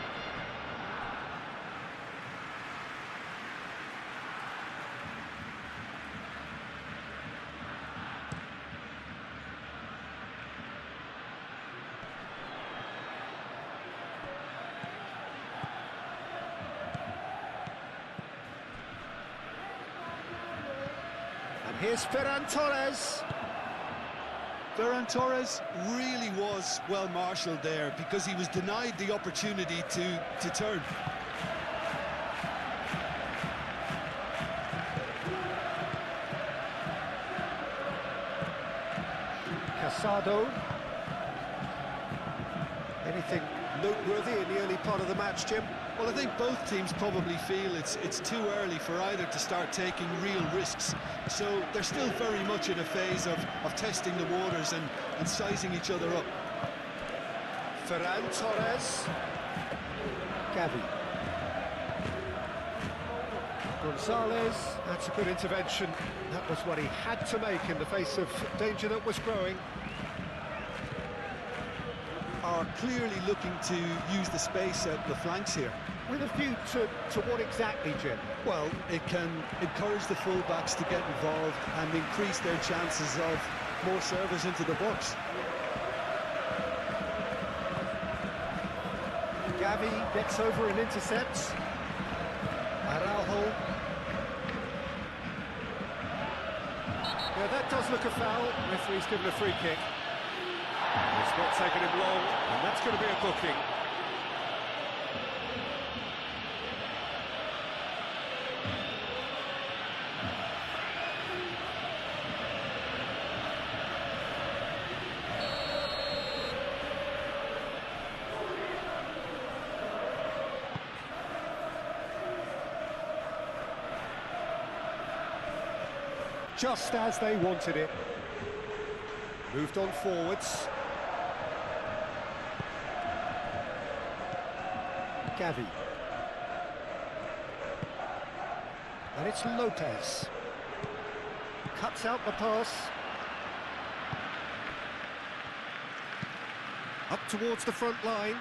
Here's Ferran Torres. Ferran Torres really was well marshalled there because he was denied the opportunity to turn. Casado. Anything noteworthy in the early part of the match, Jim? Well, I think both teams probably feel it's too early for either to start taking real risks. So they're still very much in a phase of testing the waters and sizing each other up. Ferran Torres. Gavi. Gonzalez. That's a good intervention. That was what he had to make in the face of danger that was growing. Are clearly looking to use the space at the flanks here. With a view to what exactly, Jim? Well, it can encourage the full-backs to get involved and increase their chances of more service into the box. Gavi gets over and intercepts. Araujo. Yeah, that does look a foul. Referee's given a free kick. It's not taken him long, and that's going to be a booking. Just as they wanted it. Moved on forwards. Gavi. And it's Lopez. Cuts out the pass. Up towards the front line.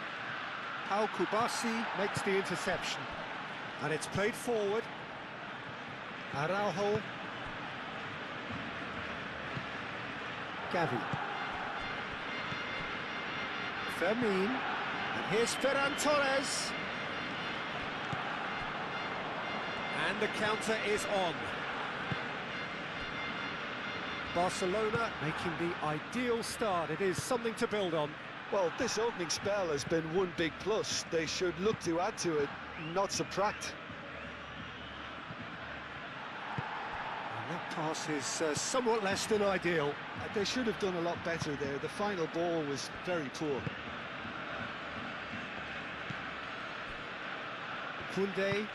Pau Kubasi makes the interception. And it's played forward. Araujo. Gavi. Fermin. And here's Ferran Torres. And the counter is on. Barcelona making the ideal start. It is something to build on. Well, this opening spell has been one big plus. They should look to add to it, not subtract. And that pass is somewhat less than ideal. They should have done a lot better there. The final ball was very poor. Koundé.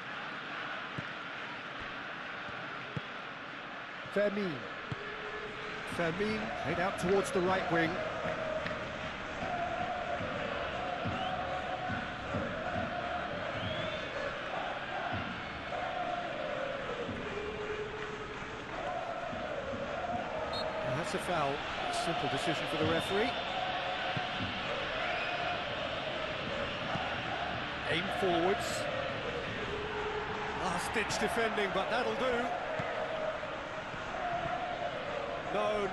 Fermin. Fermin head out towards the right wing. And that's a foul. A simple decision for the referee. Aim forwards. Last-ditch defending, but that'll do.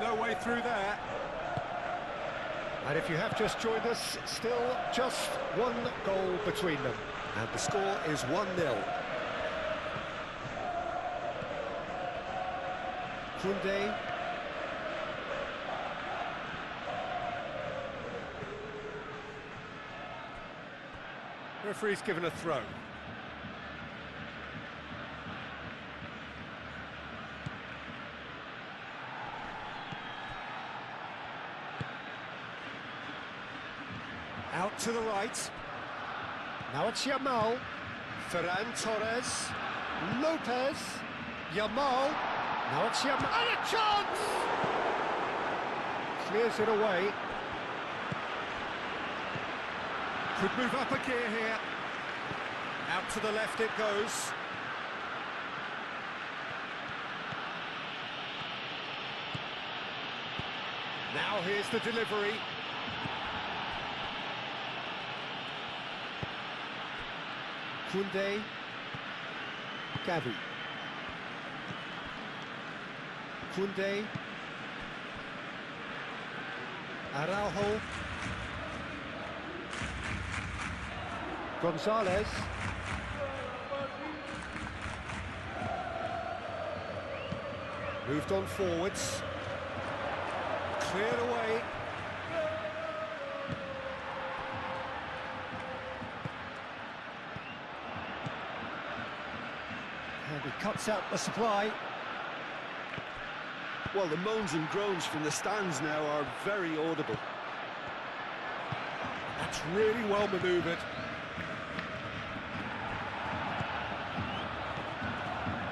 No way through there. And if you have just joined us, still just one goal between them. And the score is 1-0. Koundé. Referee's given a throw. Out to the right. Now it's Yamal. Ferran Torres. Lopez. Yamal. Now it's Yamal. And a chance! Clears it away. Could move up a gear here. Out to the left it goes. Now here's the delivery. Koundé. Gavi. Koundé. Araujo. Gonzalez. Moved on forwards. Cleared away. And he cuts out the supply. Well, the moans and groans from the stands now are very audible. That's really well manoeuvred.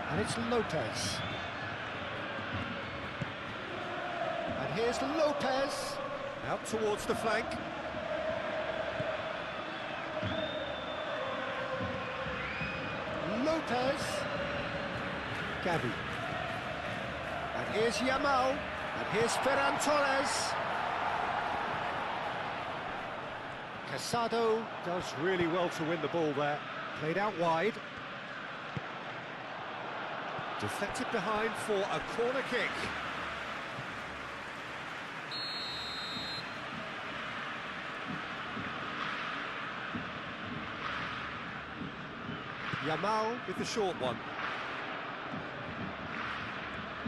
And it's Lopez. And here's Lopez. Out towards the flank. Lopez. Gavi. And here's Yamal. And here's Ferran Torres. Casado does really well to win the ball there. Played out wide. Deflected behind for a corner kick. Yamal with the short one.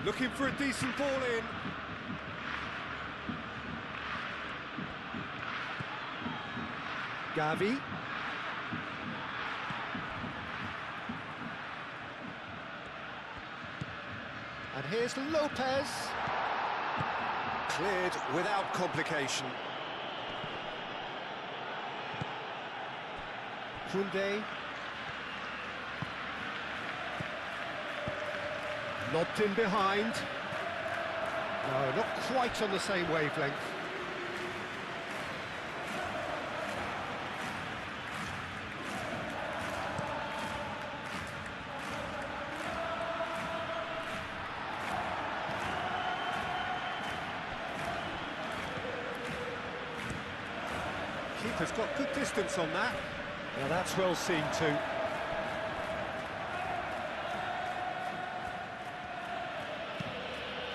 Looking for a decent ball in. Gavi. And here's Lopez. Cleared without complication. Koundé. Lobbed in behind. No, not quite on the same wavelength. Keeper's got good distance on that. Now that's well seen too.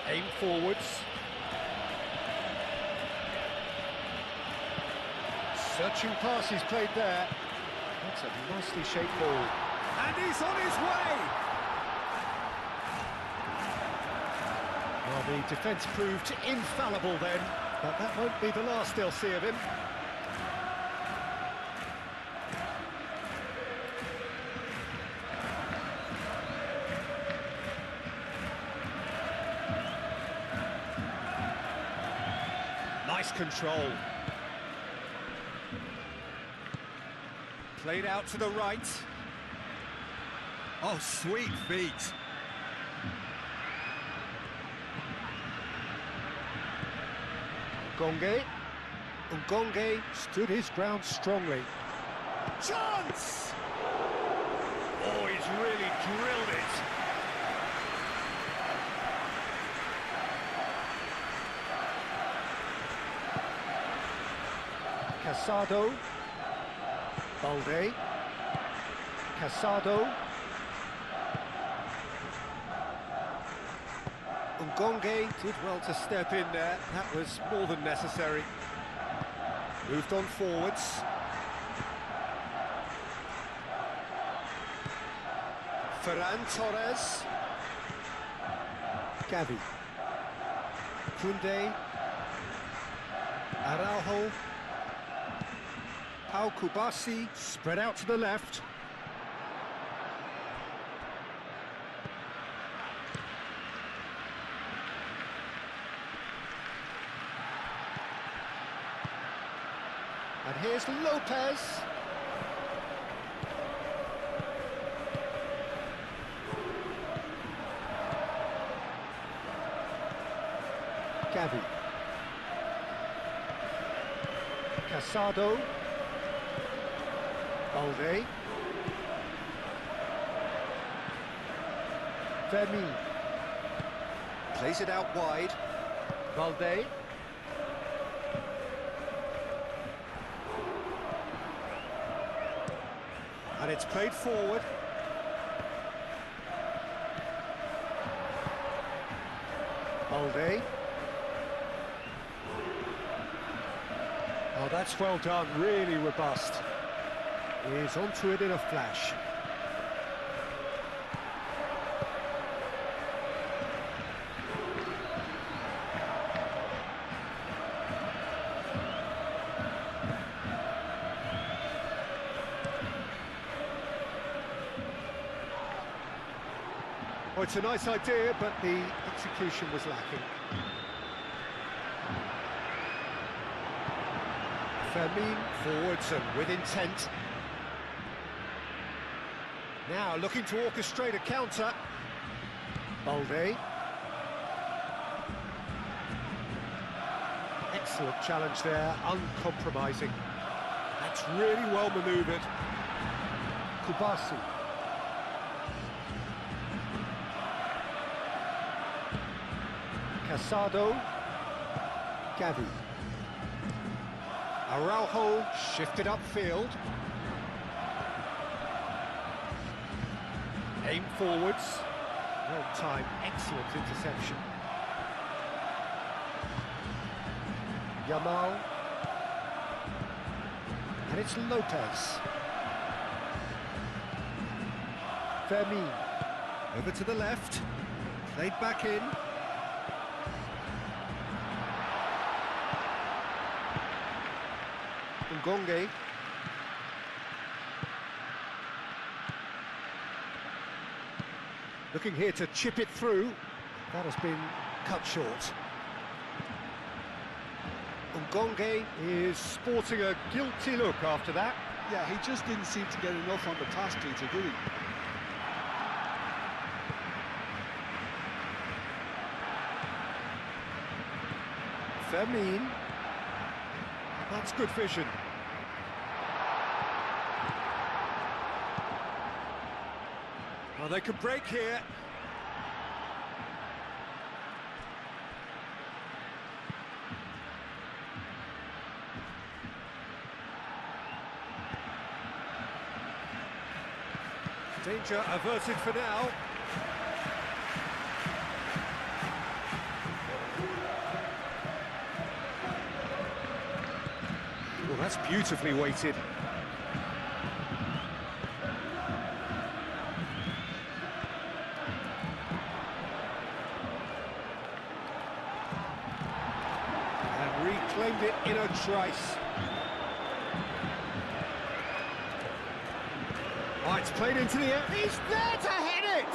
Aim forwards. Searching pass he's played there. That's a nicely shaped ball. And he's on his way! Well, the defence proved infallible then, but that won't be the last they'll see of him. Nice control. Played out to the right. Oh, sweet feet. Ngonge stood his ground strongly. Chance! Oh, he's really drilled it. Casado. Balde. Casado. Ngonge did well to step in there. That was more than necessary. Moved on forwards. Ferran Torres. Gavi. Koundé. Araujo. Pau Kubasi spread out to the left. And here's Lopez. Gavi. Casado. Balde. Fermin. Plays it out wide. Balde. And it's played forward. Balde. Oh, that's well done, really robust. He's onto it in a flash. Well, it's a nice idea, but the execution was lacking. Fermin forwards and with intent. Now looking to orchestrate a counter. Balde. Excellent challenge there, uncompromising. That's really well manoeuvred. Kubasi. Casado. Gavi. Araujo shifted upfield. Aim forwards. Well time, excellent interception. Yamal. And it's Lopez. Fermin. Over to the left. Played back in. Ngonge. Looking here to chip it through. That has been cut short. Ngonge is sporting a guilty look after that. Yeah, he just didn't seem to get enough on the pass, Peter, did he? Fermin. That's good vision. Oh, they could break here. Danger averted for now. Well, that's beautifully weighted. And reclaimed it in a trice. Oh, it's played into the air. He's there to head it!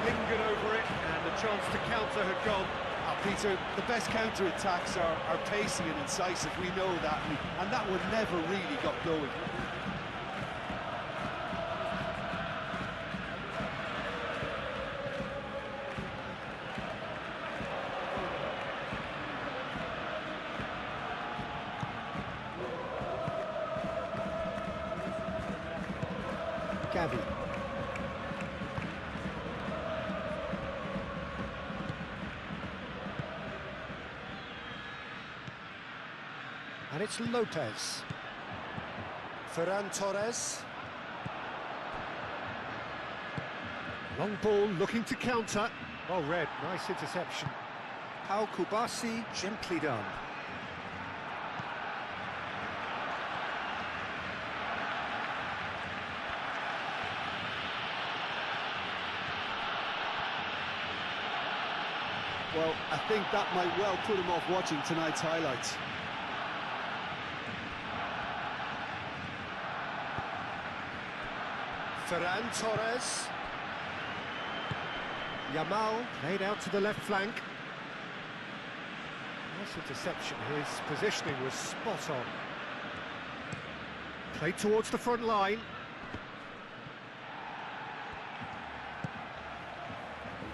Lingered over it, and the chance to counter had gone. Peter, the best counter-attacks are pacey and incisive, we know that, and that one never really got going. Gavi. And it's Lopez. Ferran Torres. Long ball looking to counter. Well read, nice interception. Pau Kubasi, gently done. Well, I think that might well put him off watching tonight's highlights. Ferran Torres. Yamal laid out to the left flank. Nice interception, his positioning was spot on. Played towards the front line.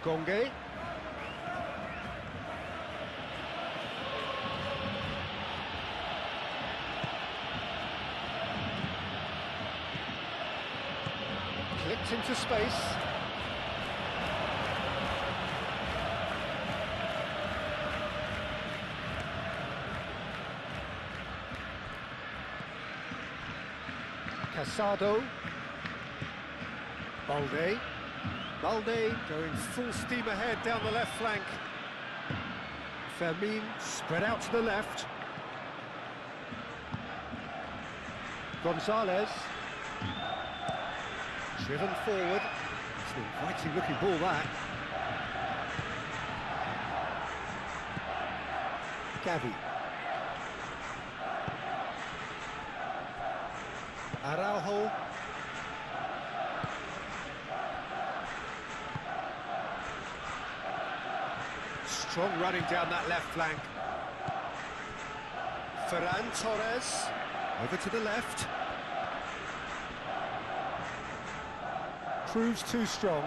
Ngonge. Clipped into space. Casado. Balde. Balde going full steam ahead down the left flank. Fermin spread out to the left. Gonzalez. Driven forward. It's an inviting looking ball, that. Gavi. Araujo. Strong running down that left flank. Ferran Torres. Over to the left. Proves too strong.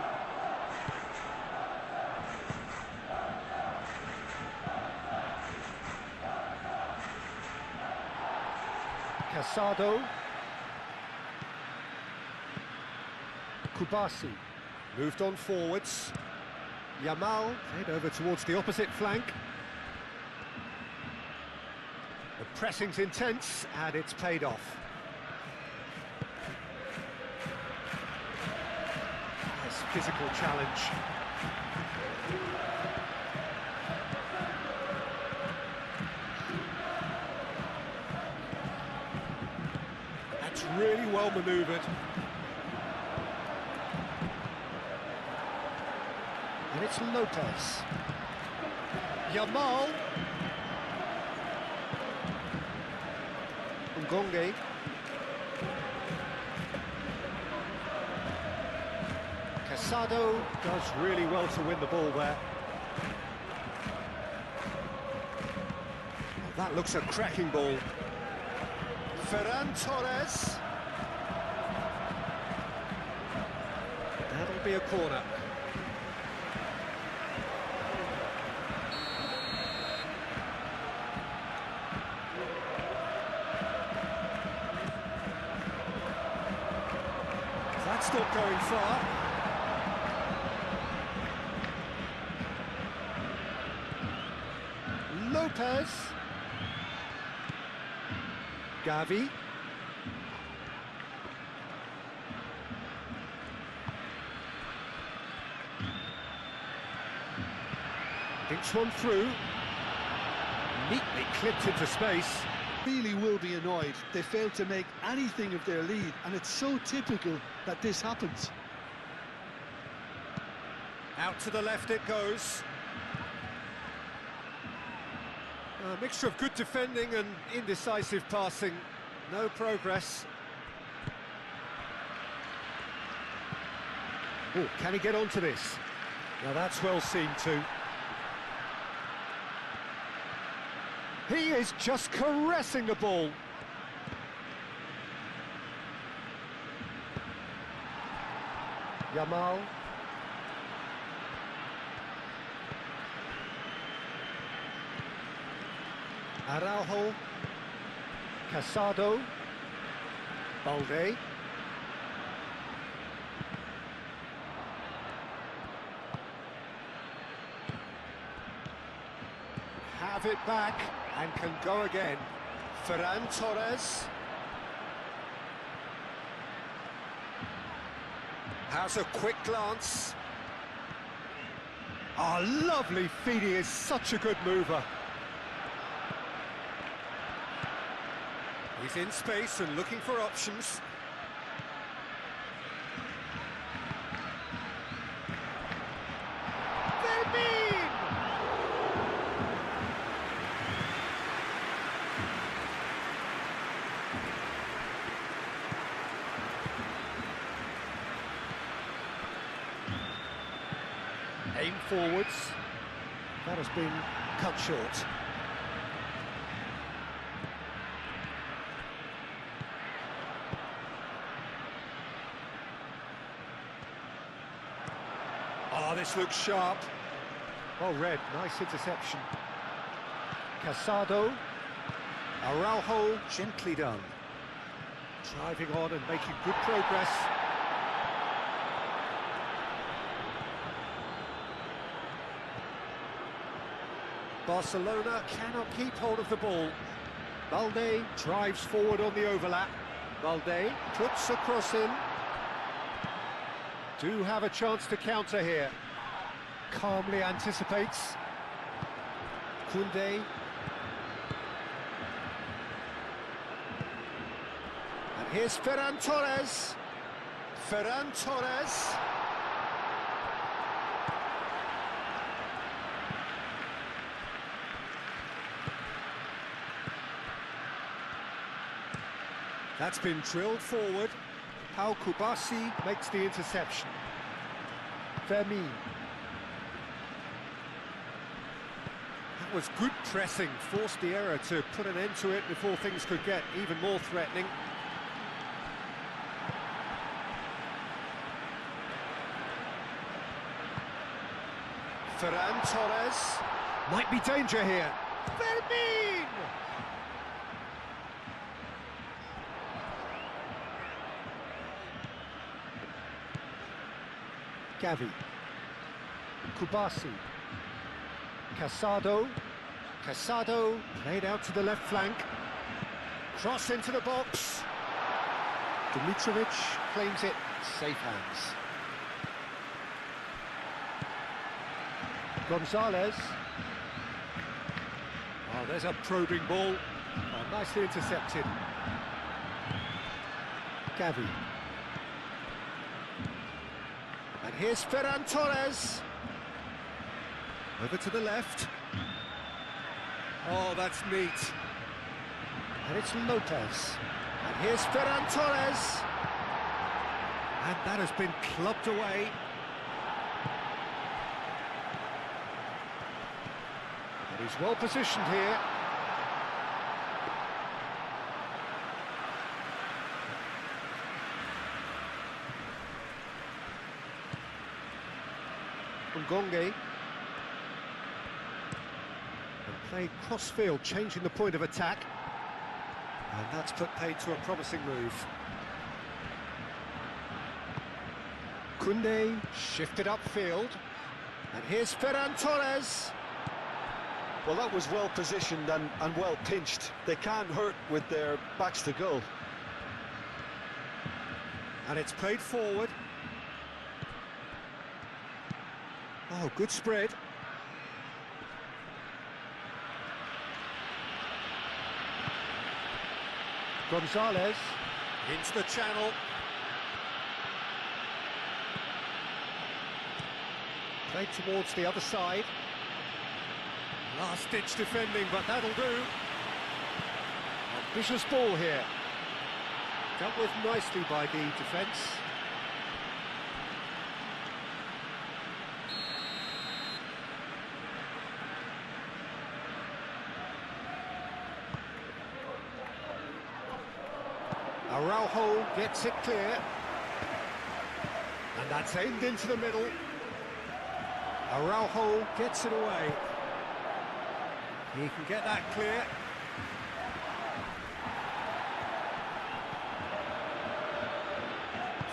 Casado. Kubasi moved on forwards. Yamal, played over towards the opposite flank. The pressing's intense, and it's paid off. Nice physical challenge. That's really well manoeuvred. And it's Lopez. Yamal. Ngonge. Casado does really well to win the ball there. Well, that looks a cracking ball. Ferran Torres. That'll be a corner. That's not going far. Lopez. Gavi. Dinks one through. Neatly clipped into space. Really will be annoyed. They failed to make anything of their lead, and it's so typical that this happens. Out to the left it goes. A mixture of good defending and indecisive passing. No progress. Oh, can he get onto this? Now that's well seen too. He is just caressing the ball. Yamal. Araujo. Casado. Balde. Have it back and can go again. Ferran Torres. Has a quick glance. Oh, lovely feet, he is such a good mover. He's in space and looking for options. Aim forwards. That has been cut short. Oh, this looks sharp. Oh, red, nice interception. Casado. Araujo, gently done. Driving on and making good progress. Barcelona cannot keep hold of the ball. Balde drives forward on the overlap. Balde puts a cross in. Do have a chance to counter here. Calmly anticipates. Koundé. And here's Ferran Torres. Ferran Torres. That's been drilled forward. Pau Kubasi makes the interception. Fermin. That was good pressing, forced the error to put an end to it before things could get even more threatening. Ferran Torres. Might be danger here. Fermin! Gavi. Kubasi. Casado. Casado played out to the left flank. Cross into the box. Dimitrovic claims it. Safe hands. Gonzalez. Oh, there's a probing ball. Oh, nicely intercepted. Gavi. And here's Ferran Torres. Over to the left. Oh, that's neat. And it's Lopez. And here's Ferran Torres. And that has been clubbed away. But he's well positioned here. Ngonge. And played cross-field, changing the point of attack. And that's put paid to a promising move. Koundé shifted upfield. And here's Ferran Torres. Well, that was well positioned and well pinched. They can't hurt with their backs to goal. And it's played forward. Oh, good spread. Gonzalez into the channel. Played towards the other side. Last-ditch defending, but that'll do. Ambitious ball here. Dealt with nicely by the defence. Araujo gets it clear. And that's aimed into the middle. Araujo gets it away. He can get that clear.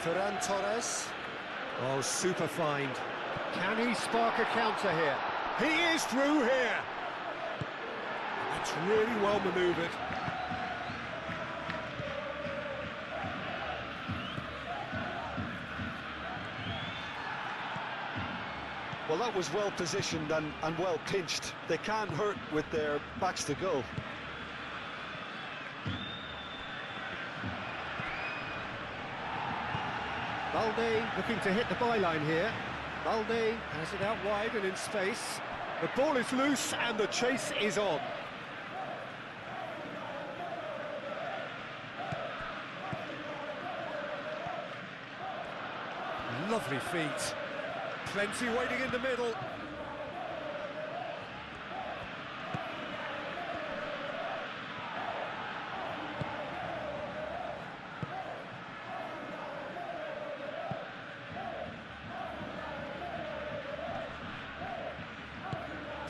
Ferran Torres. Oh, super find. Can he spark a counter here? He is through here. That's really well manoeuvred. Well, that was well positioned and well pinched. They can't hurt with their backs to goal. Balde looking to hit the byline here. Balde has it out wide and in space. The ball is loose and the chase is on. Lovely feet. Plenty waiting in the middle.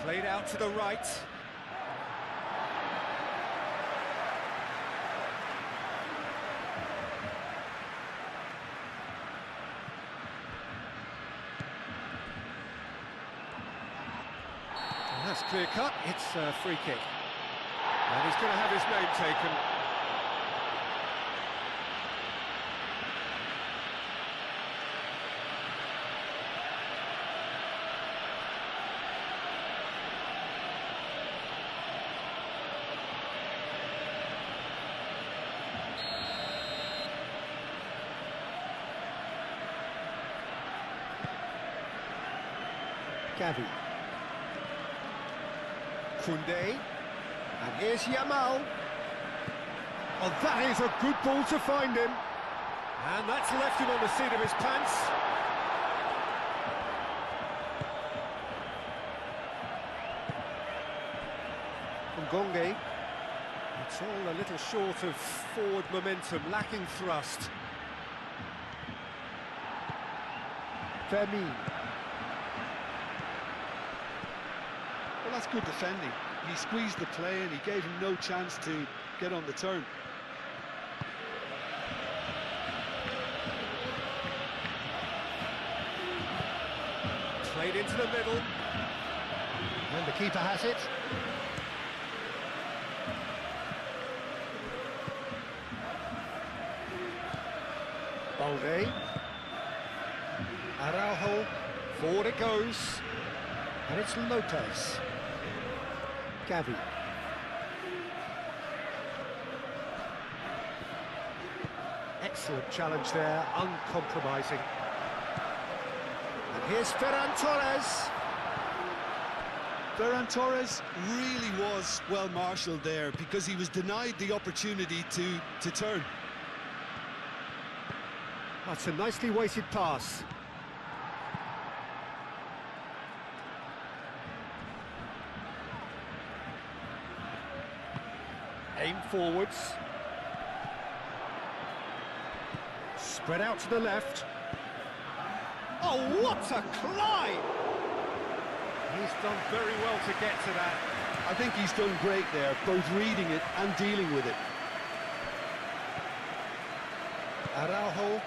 Played out to the right. That's clear cut, it's a free kick. And he's going to have his name taken. Gavi. Koundé, and here's Yamal. Oh, that is a good ball to find him. And that's left him on the seat of his pants. Ngonge. It's all a little short of forward momentum, lacking thrust. Fermin. Well, that's good defending. He squeezed the play and he gave him no chance to get on the turn. Played into the middle. And the keeper has it. Balde. Araujo. Forward it goes. And it's Lopez. Gavi. Excellent challenge there, uncompromising. And here's Ferran Torres. Ferran Torres really was well marshalled there because he was denied the opportunity to turn. That's a nicely weighted pass. Aim forwards. Spread out to the left. Oh, what a climb! He's done very well to get to that. I think he's done great there, both reading it and dealing with it. Araujo.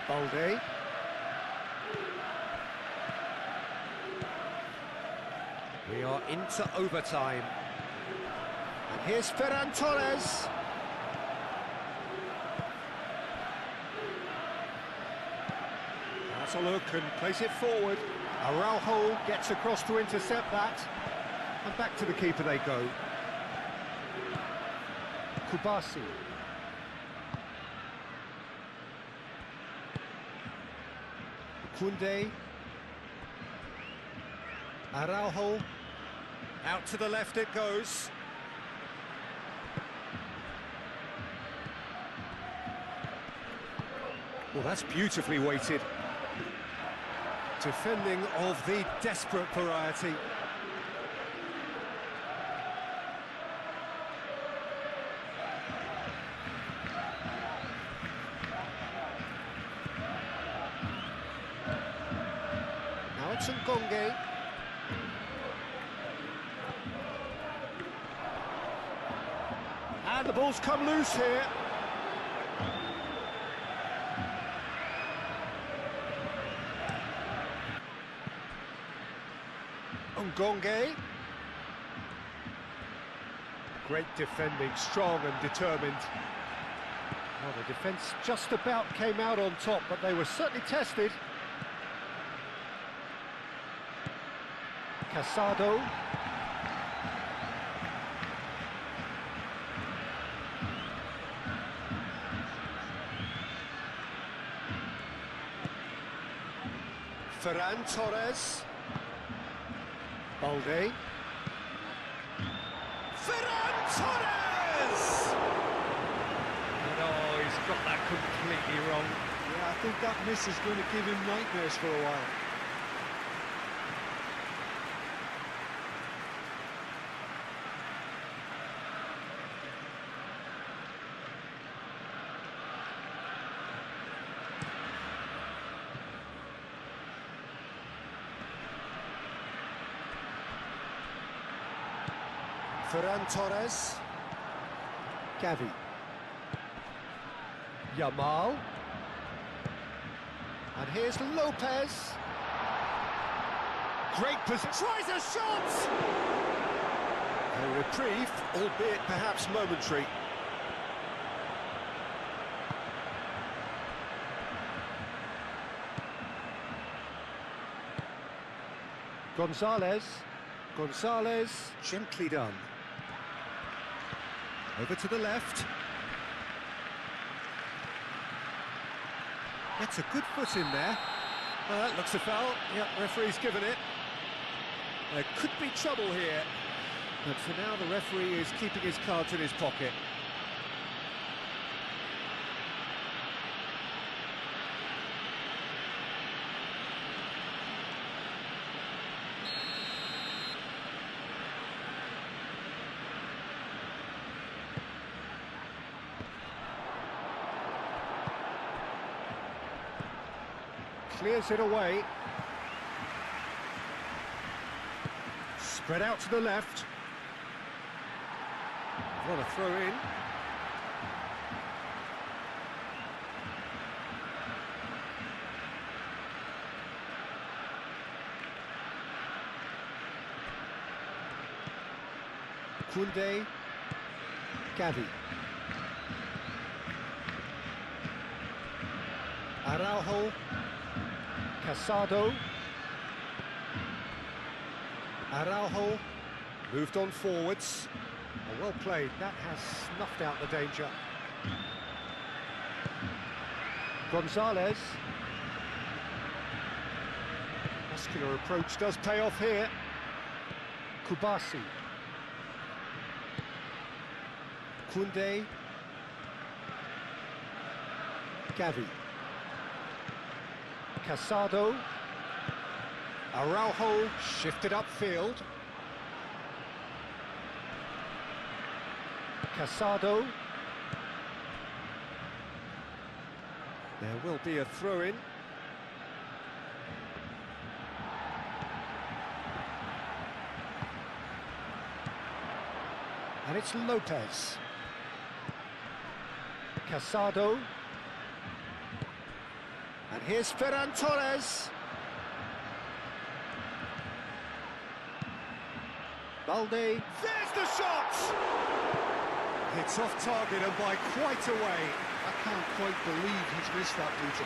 Balde. We are into overtime. And here's Ferran Torres. That's a look and plays it forward. Araujo gets across to intercept that. And back to the keeper they go. Kubasi. Kunde. Araujo. Out to the left it goes. Well, that's beautifully weighted. Defending of the desperate variety. Now it's Ngonge. And the ball's come loose here. Ngonge. Great defending, strong and determined. Well, the defence just about came out on top, but they were certainly tested. Casado. Ferran Torres. Balde. Ferran Torres! And oh, he's got that completely wrong. Yeah, I think that miss is going to give him nightmares for a while. Ferran Torres. Gavi. Yamal. And here's Lopez. Great position. Tries a shot! A reprieve, albeit perhaps momentary. Gonzalez. Gonzalez, gently done. Over to the left. That's a good foot in there. Oh, that looks a foul. Yep, referee's given it. There could be trouble here. But for now, the referee is keeping his cards in his pocket. Clears it away. Spread out to the left. What a throw in. Koundé, Gavi. Araujo, Casado. Araujo moved on forwards. Oh, well played, that has snuffed out the danger. Gonzalez. Muscular approach does pay off here. Kubasi. Koundé. Gavi. Casado. Araujo shifted upfield. Casado. There will be a throw-in. And it's Lopez. Casado. And here's Ferran Torres. Balde. There's the shot! It's off target and by quite a way. I can't quite believe he's missed that, Peter.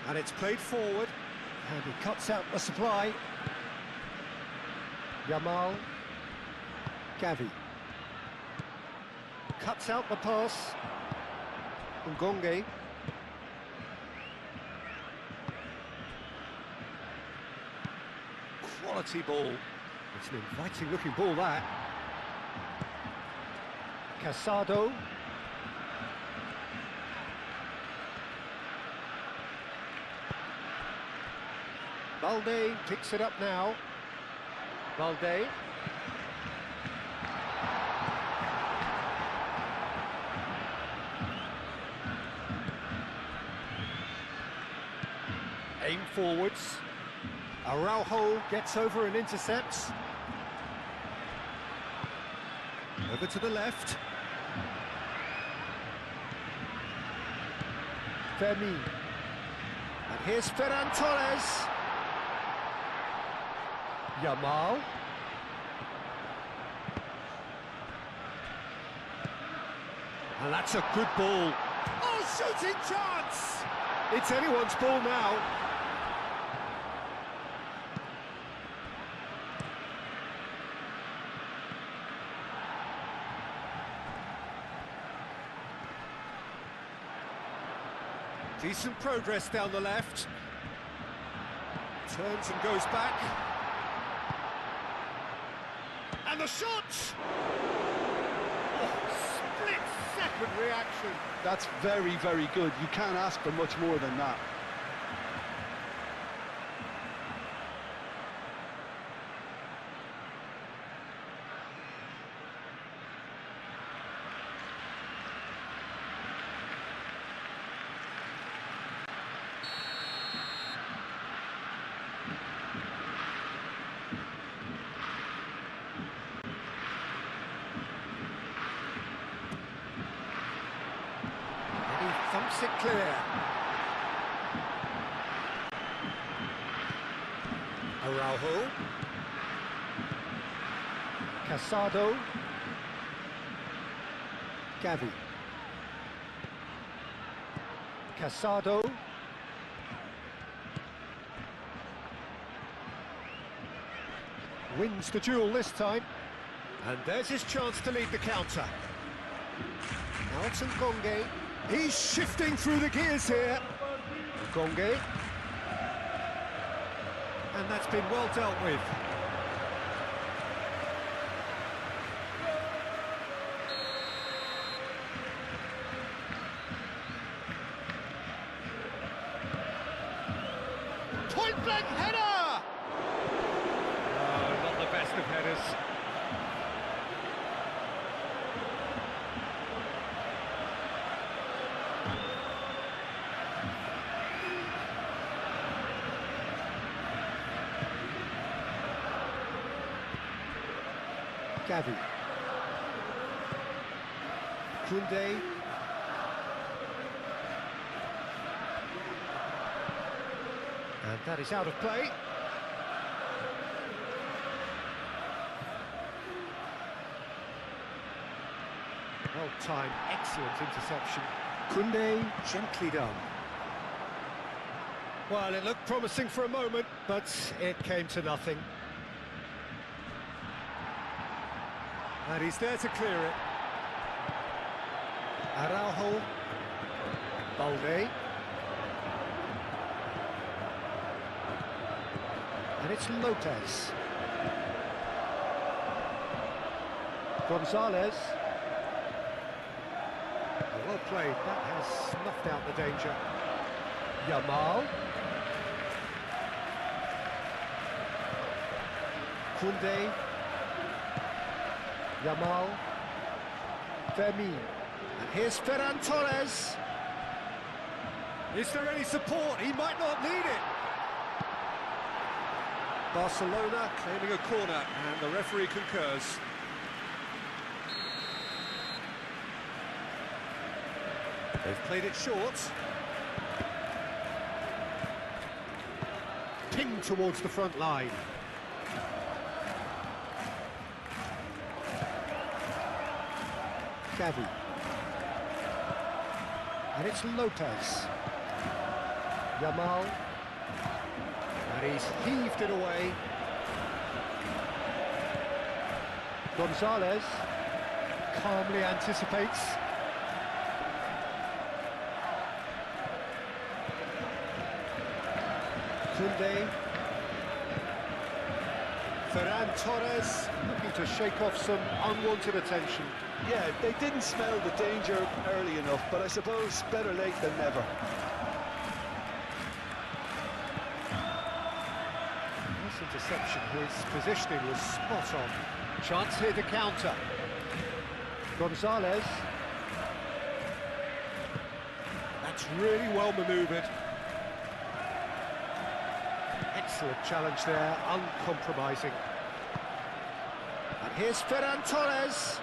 And it's played forward, and he cuts out the supply. Yamal, Gavi. Cuts out the pass. Ngonge. Quality ball. It's an inviting looking ball, that. Casado. Balde picks it up now. Balde. Aim forwards. Araujo gets over and intercepts. Over to the left. Fermin. And here's Ferran Torres. Yamal. And that's a good ball. Oh, shooting chance! It's anyone's ball now. Decent progress down the left. Turns and goes back. And the shot! Oh, split-second reaction. That's very, very good. You can't ask for much more than that. Thumps it clear. Araujo. Casado. Gavi. Casado. Wins the duel this time. And there's his chance to lead the counter. Now it's Ngonge. He's shifting through the gears here. Ngonge. And that's been well dealt with. Point blank header! Oh, not the best of headers. Gavi. Koundé. And that is out of play. Well-timed, excellent interception. Koundé, gently done. Well, it looked promising for a moment, but it came to nothing. And he's there to clear it. Araujo. Balde. And it's Lopez. Gonzalez. Well played, that has snuffed out the danger. Yamal. Koundé. Yamal. Fermin. And here's Ferran Torres. Is there any support? He might not need it. Barcelona claiming a corner, and the referee concurs. They've played it short. Pinged towards the front line. Gavi. And it's Lopez. Yamal. And he's heaved it away. Gonzalez calmly anticipates. Koundé. Ferran Torres looking to shake off some unwanted attention. Yeah, they didn't smell the danger early enough, but I suppose better late than never. Nice interception, his positioning was spot on. Chance here to counter. Gonzalez. That's really well manoeuvred. Excellent challenge there, uncompromising. And here's Ferran Torres.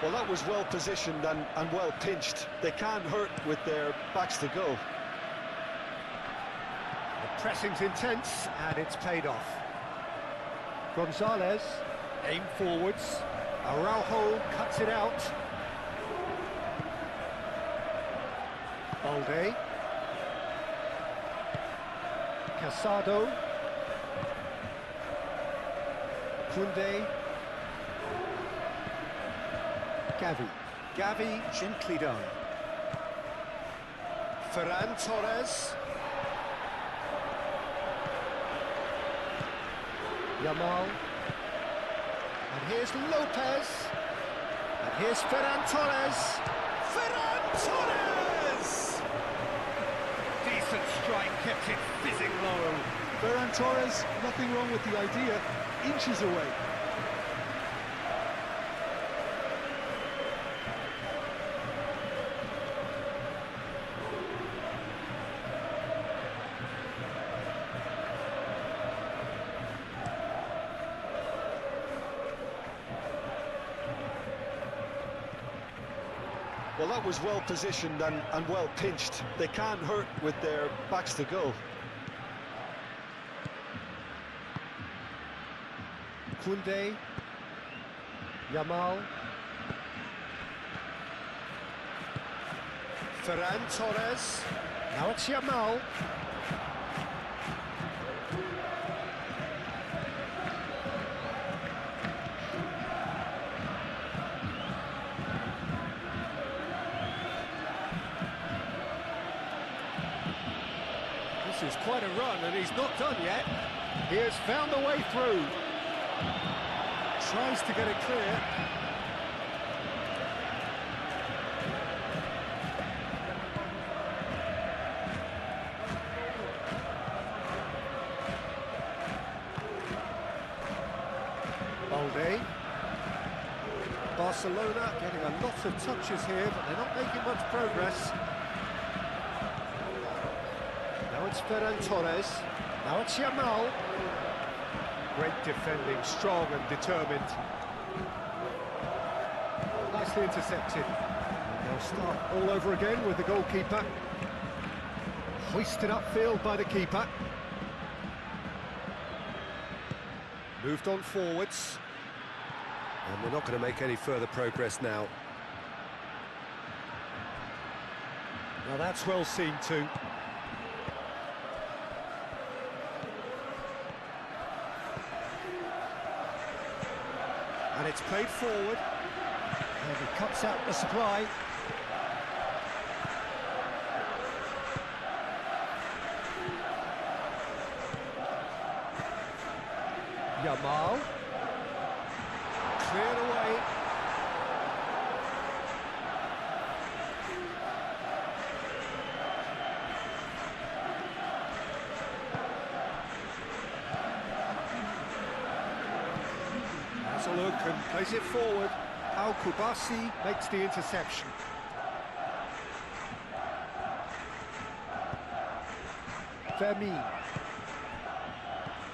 Well, that was well positioned and well pinched. They can't hurt with their backs to go. The pressing's intense, and it's paid off. Gonzalez, aim forwards. Araujo cuts it out. Balde. Casado. Koundé. Gavi. Gavi, gently done. Ferran Torres. Yamal. And here's Lopez. And here's Ferran Torres. Ferran Torres! Decent strike, kept it fizzing low. Ferran Torres, nothing wrong with the idea, inches away. Well, that was well positioned and well pinched. They can't hurt with their backs to go. Koundé. Yamal. Ferran Torres. Now it's Yamal. This is quite a run, and he's not done yet. He has found a way through. Tries to get it clear. Balde. Barcelona getting a lot of touches here, but they're not making much progress. Now it's Ferran Torres. Now it's Yamal. Great defending, strong and determined. Nicely intercepted. They'll start all over again with the goalkeeper. Hoisted upfield by the keeper. Moved on forwards. And they're not going to make any further progress now. Now that's well seen too. And it's played forward. And he cuts out the supply. Yamal. Cleared away. Has a look and plays it forward. Al-Kubasi makes the interception. Vermeer.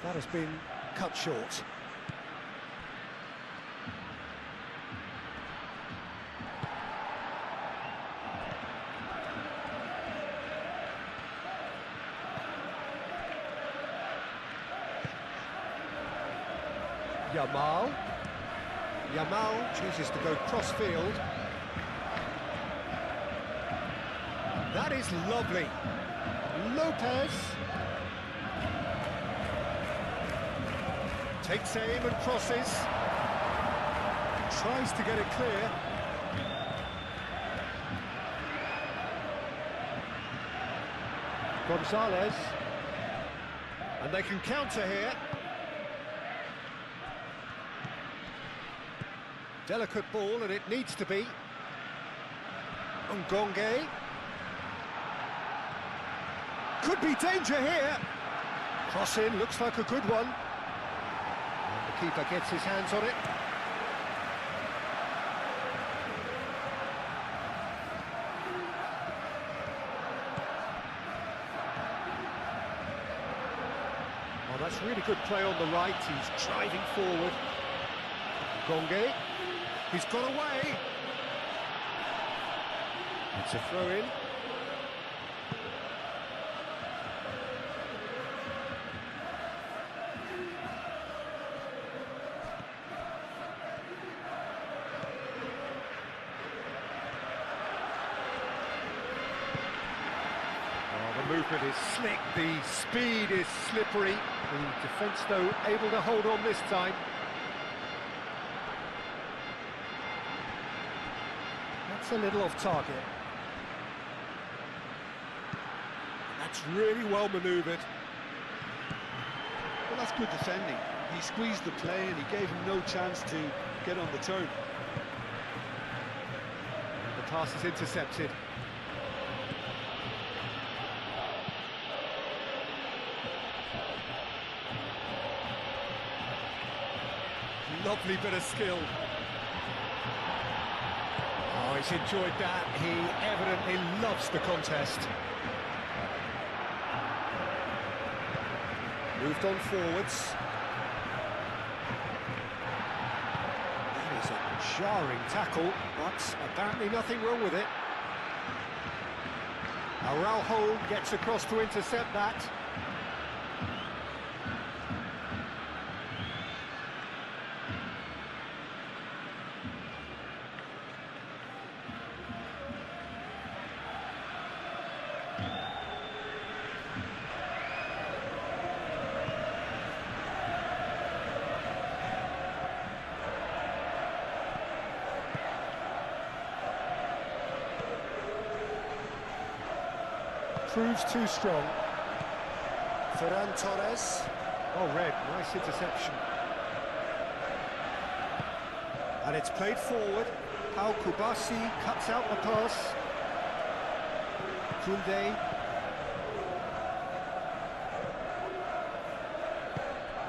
That has been cut short. Yamal chooses to go cross-field. That is lovely. Lopez takes aim and crosses. Tries to get it clear. Gonzalez. And they can counter here. Delicate ball, and it needs to be. Ngonge. Could be danger here. Cross in, looks like a good one. And the keeper gets his hands on it. Oh, that's really good play on the right. He's driving forward. Ngonge. He's got away. It's a throw-in. The movement is slick, the speed is slippery. The defence, though, able to hold on this time. That's a little off target. That's really well manoeuvred. Well, that's good defending. He squeezed the play and he gave him no chance to get on the turn. The pass is intercepted. Lovely bit of skill. Oh, he's enjoyed that. He evidently loves the contest. Moved on forwards. That is a jarring tackle, but apparently nothing wrong with it. Araujo gets across to intercept that. Proves too strong. Ferran Torres. Oh, red, nice interception. And it's played forward. Al-Kubasi cuts out the pass. Koundé.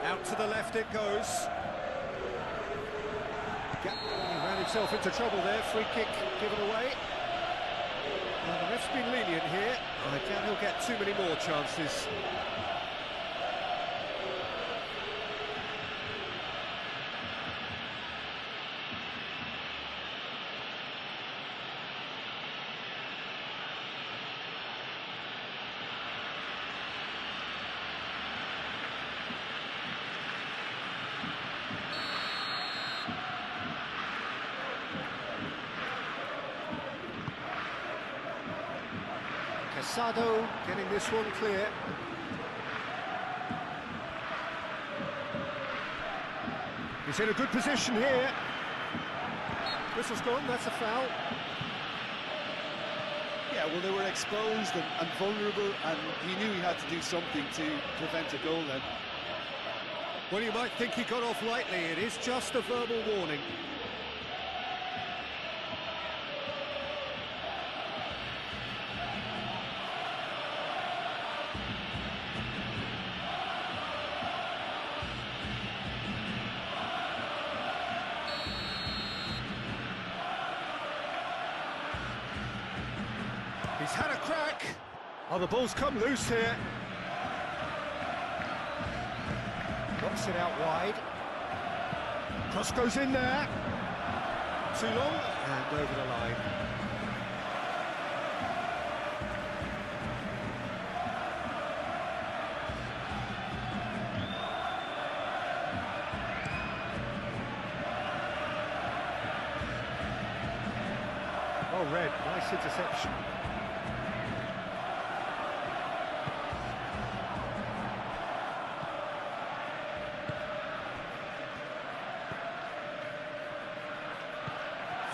Out to the left it goes. He ran himself into trouble there. Free kick given away. Well, the ref's been lenient here. I doubt he'll get too many more chances. Casado getting this one clear. He's in a good position here. Whistle's gone, that's a foul. Yeah, well, they were exposed and vulnerable, and he knew he had to do something to prevent a goal then. Well, you might think he got off lightly. It is just a verbal warning. He's had a crack. Oh, the ball's come loose here. Knocks it out wide. Cross goes in there. Too long and over the line. Oh, red. Nice interception.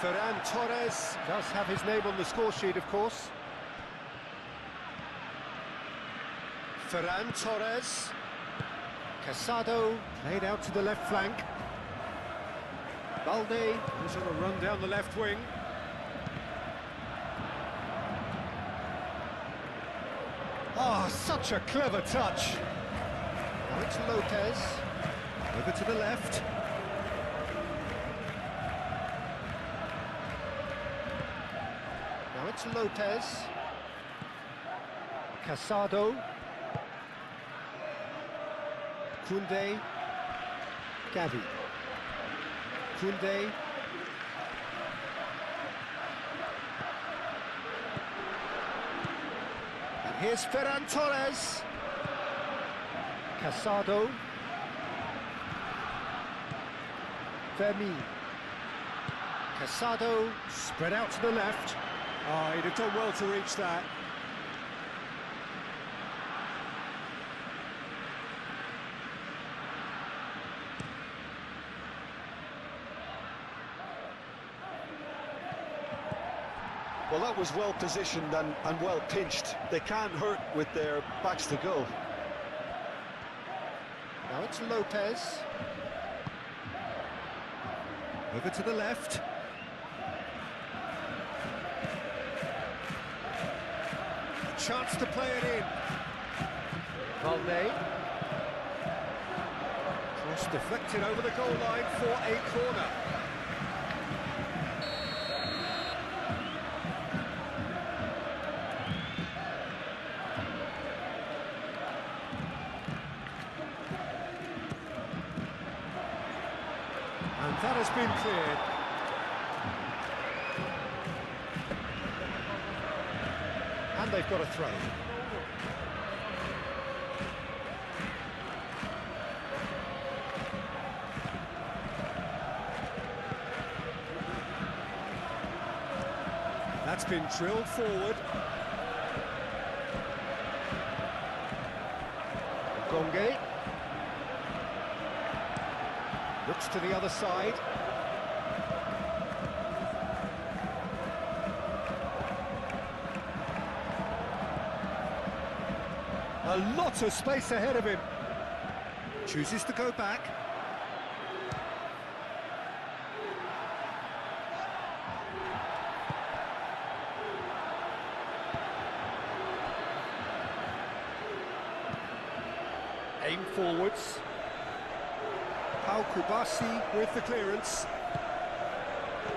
Ferran Torres does have his name on the score sheet, of course. Ferran Torres. Casado played out to the left flank. Balde is on a run down the left wing. Oh, such a clever touch. Now it's Lopez. Over to the left. Now it's Lopez. Casado. Koundé. Gavi. Koundé. And here's Ferran Torres. Casado. Fermi. Casado. Spread out to the left. Oh, he'd have done well to reach that. Well, that was well positioned and well pinched. They can't hurt with their backs to goal. Now it's Lopez. Over to the left. A chance to play it in. Balde. Cross deflected over the goal line for a corner. And that has been cleared. And they've got a throw. That's been drilled forward. Gonge. Looks to the other side. A lot of space ahead of him. Chooses to go back. Aim forwards. Pau Kubasi with the clearance.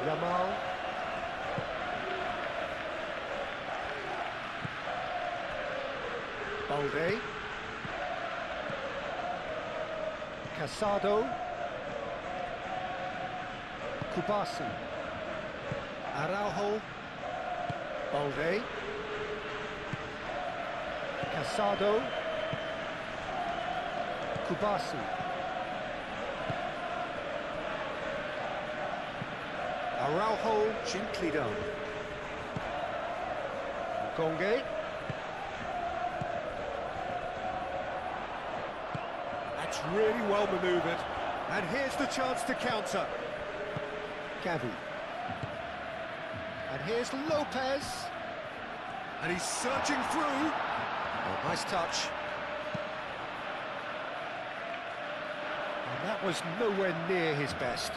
Yamal. Balde. Casado. Kubasi. Araujo. Balde. Casado. Kubasi. Araujo gently down. Gonge. really well manoeuvred. And here's the chance to counter. Gavi. And here's Lopez. And he's surging through. Oh, nice touch. And that was nowhere near his best.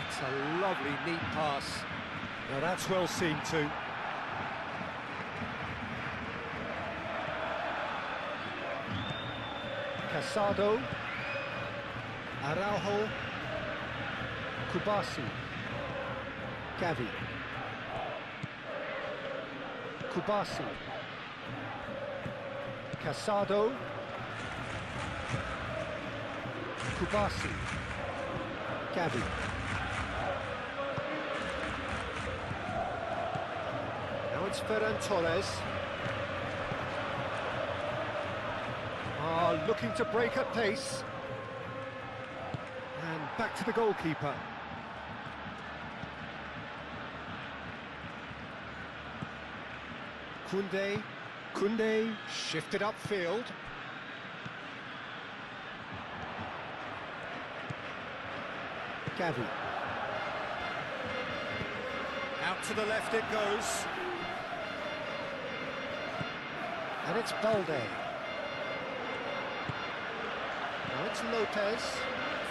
It's a lovely, neat pass. Now that's well seen too. Casado, Araujo, Kubasi, Gavi, Kubasi, Casado, Kubasi, Gavi. Now it's Ferran Torres. Looking to break at pace. And back to the goalkeeper. Koundé shifted upfield. Gavi. Out to the left it goes. And it's Balde. Now it's Lopez.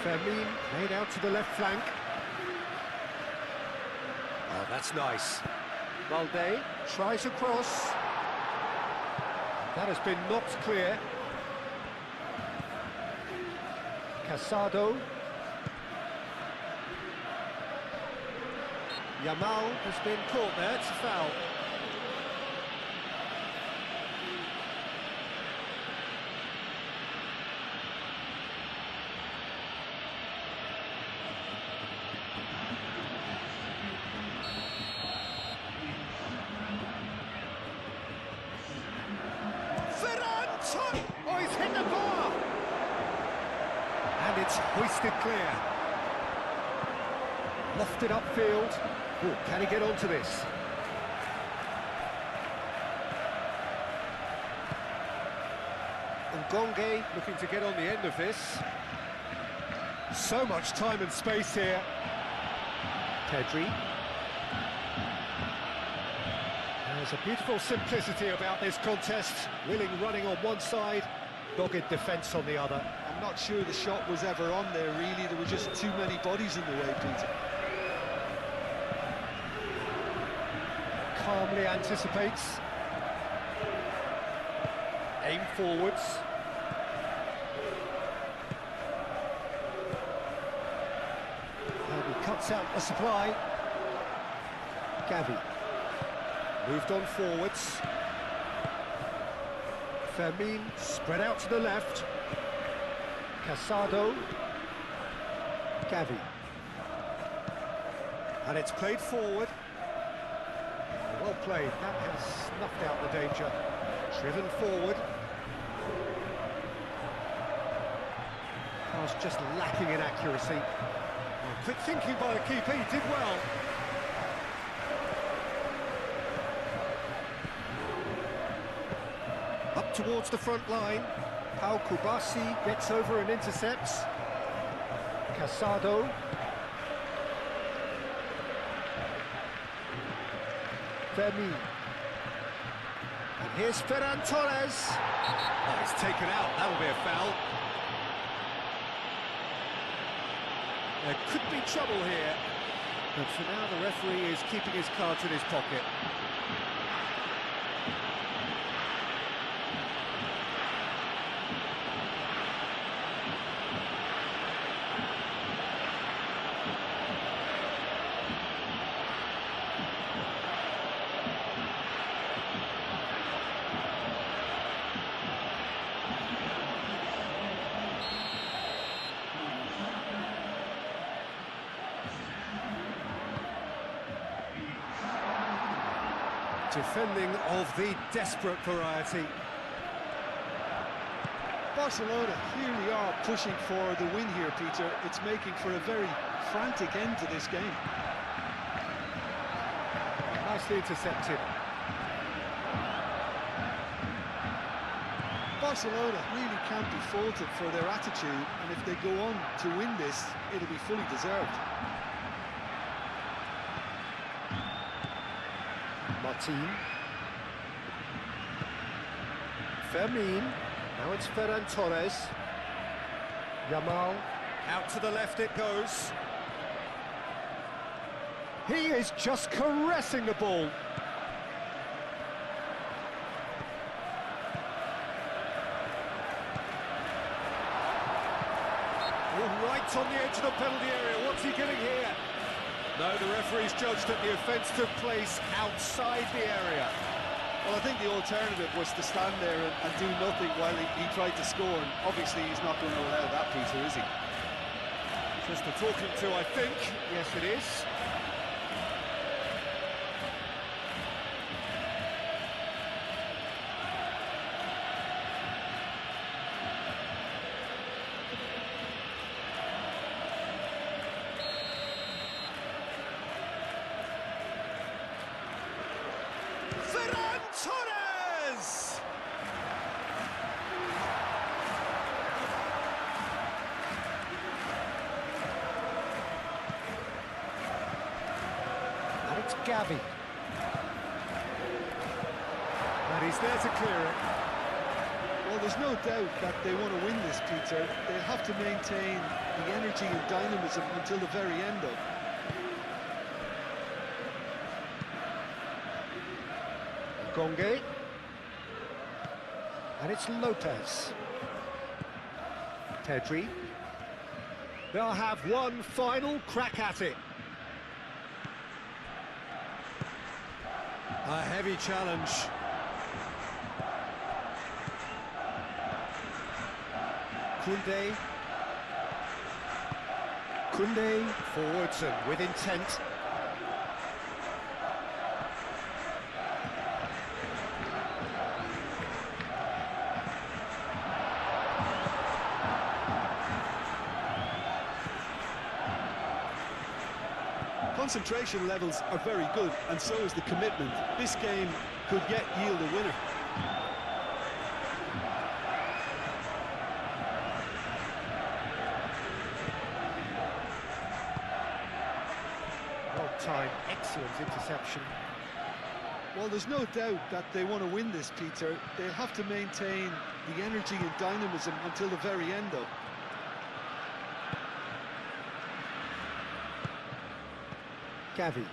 Fermin made out to the left flank. Oh, that's nice. Balde tries a cross. That has been knocked clear. Casado. Yamal has been caught there, it's a foul. Oh, he's hit the bar! And it's hoisted clear. Lofted upfield. Oh, can he get onto this? Ngonge looking to get on the end of this. So much time and space here. Pedri. There's a beautiful simplicity about this contest. Willing running on one side, dogged defence on the other. I'm not sure the shot was ever on there, really. There were just too many bodies in the way, Peter. Calmly anticipates. Aim forwards. And he cuts out the supply. Gavi. Moved on forwards. Fermin spread out to the left. Casado. Gavi. And it's played forward. Well played, that has snuffed out the danger. Driven forward. Pass just lacking in accuracy. Oh, quick thinking by the keeper, he did well. Up towards the front line. Pau Kubasi gets over and intercepts. Casado. Fermin. And here's Ferran Torres. Oh, it's taken out, that'll be a foul. There could be trouble here. But for now, the referee is keeping his cards in his pocket. Defending of the desperate variety. Barcelona clearly are pushing for the win here, Peter. It's making for a very frantic end to this game. Nicely intercepted. Barcelona really can't be faulted for their attitude, and if they go on to win this, it'll be fully deserved. Martin. Fermin. Now it's Ferran Torres. Yamal. Out to the left it goes. He is just caressing the ball. Right on the edge of the penalty area. What's he getting here? No, the referee's judged that the offence took place outside the area. Well, I think the alternative was to stand there and do nothing while he tried to score, and obviously he's not going to allow that, Peter, is he? Just a talking to, I think. Yes, it is. Ferran Torres! And it's Gavi. And he's there to clear it. Well, there's no doubt that they want to win this, Peter. They'll have to maintain the energy and dynamism until the very end, though. Gonge. And it's Lopez. Pedri. They'll have one final crack at it. A heavy challenge. Koundé. Koundé forwards and with intent. Concentration levels are very good, and so is the commitment. This game could yet yield a winner. Well timed, excellent interception. Well, there's no doubt that they want to win this, Peter. They'll have to maintain the energy and dynamism until the very end, though. Gavi.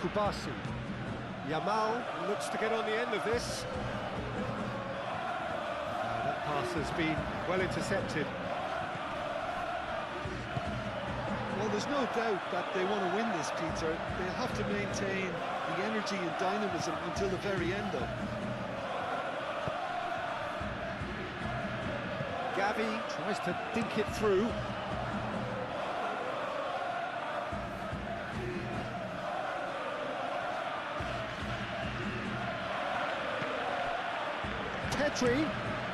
Kubasi. Yamal looks to get on the end of this. That pass has been well intercepted. Well, there's no doubt that they want to win this, Peter. They'll have to maintain the energy and dynamism until the very end, though. Gavi tries to dink it through.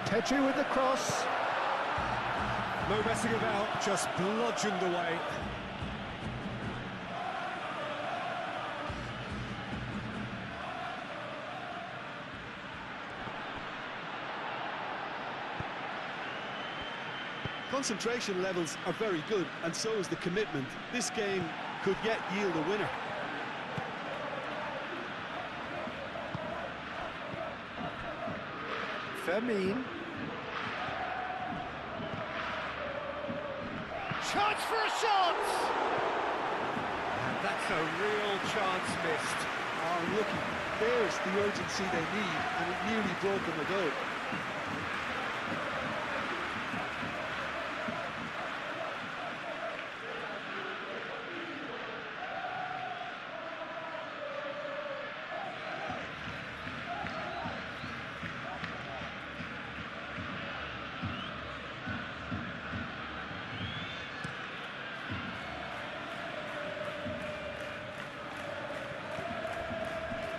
Pedri with the cross. No messing about, just bludgeoned away. Concentration levels are very good, and so is the commitment. This game could yet yield a winner. Fermin. Chance for a shot! And that's a real chance missed. Oh, look, there's the urgency they need, and it nearly brought them a goal.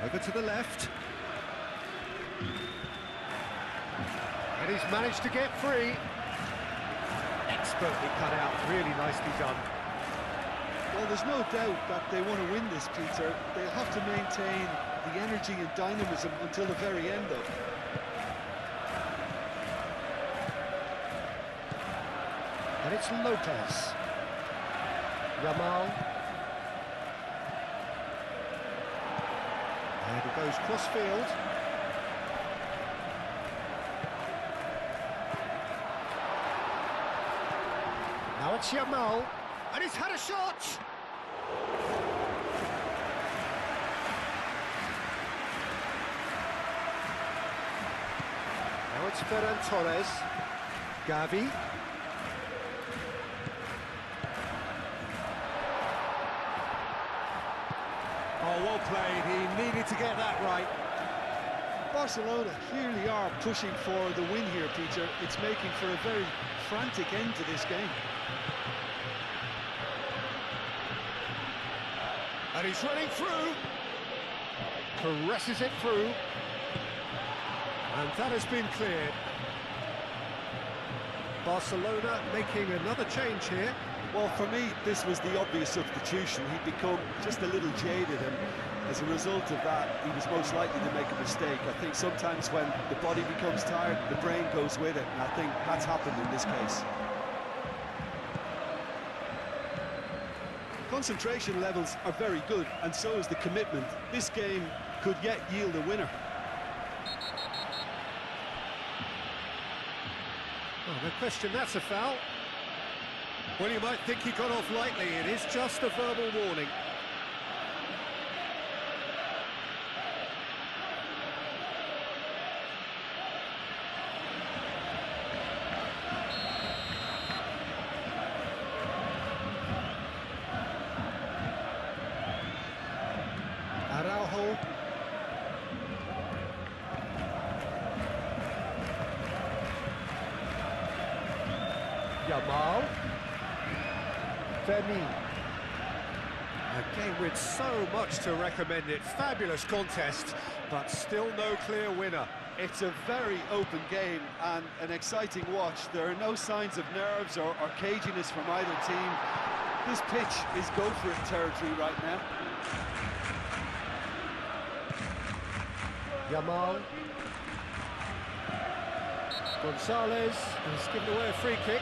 Over to the left. And he's managed to get free. Expertly cut out, really nicely done. Well, there's no doubt that they want to win this, Peter. They'll have to maintain the energy and dynamism until the very end, though. And it's Lopez. Yamal. And it goes cross-field. Now it's Yamal. And he's had a shot! Now it's Ferran Torres. Gavi. Oh, well played. He needed to get that right. Barcelona clearly are pushing for the win here, Peter. It's making for a very frantic end to this game. And he's running through. Caresses it through. And that has been cleared. Barcelona making another change here. Well, for me, this was the obvious substitution. He'd become just a little jaded, and as a result of that, he was most likely to make a mistake. I think sometimes when the body becomes tired, the brain goes with it, and I think that's happened in this case. Concentration levels are very good, and so is the commitment. This game could yet yield a winner. Oh, no question, that's a foul. Well, you might think he got off lightly. It is just a verbal warning. Araujo. Yamal. Femi. A game with so much to recommend it. Fabulous contest, but still no clear winner. It's a very open game and an exciting watch. There are no signs of nerves or caginess from either team. This pitch is go-for-it territory right now. Yamal. Gonzalez has given away a free kick.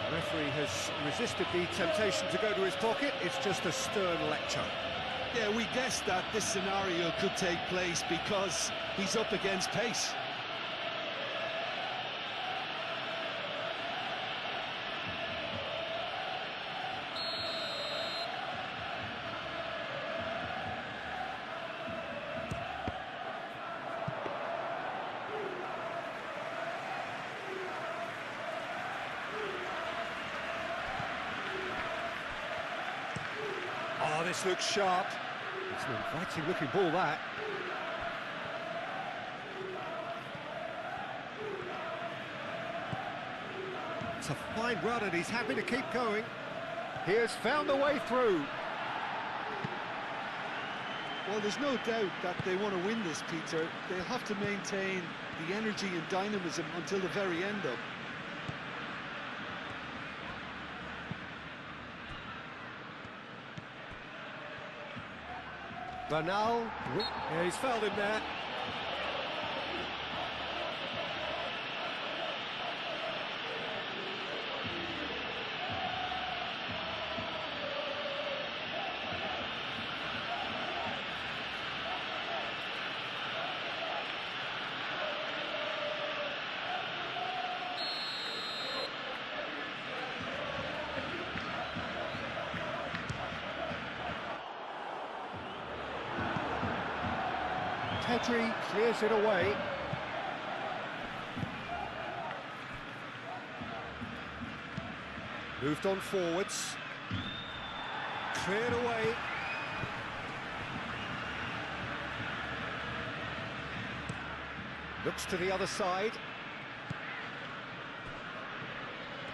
The referee has resisted the temptation to go to his pocket. It's just a stern lecture. Yeah, we guessed that this scenario could take place because he's up against pace. Oh, this looks sharp. It's an inviting looking ball, that. It's a fine run and he's happy to keep going. He has found a way through. Well, there's no doubt that they want to win this, Peter. They'll have to maintain the energy and dynamism until the very end, though. Bernal, yeah, he's fouled him there. Pedri clears it away. Moved on forwards. Cleared away. Looks to the other side.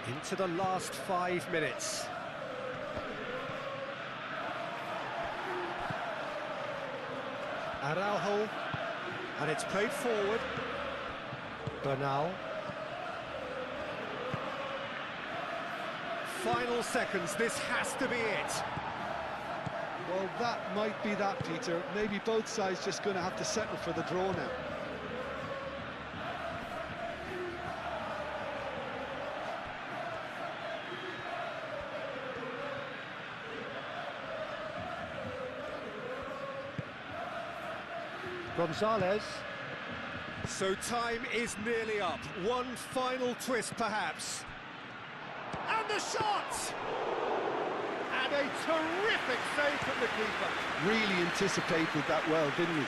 Into the last 5 minutes. Araujo, and it's played forward. Bernal. final seconds, this has to be it. Well, that might be that, Peter. Maybe both sides just going to have to settle for the draw now. Gonzalez. So time is nearly up. One final twist, perhaps. And the shot! And a terrific save from the keeper. Really anticipated that well, didn't he?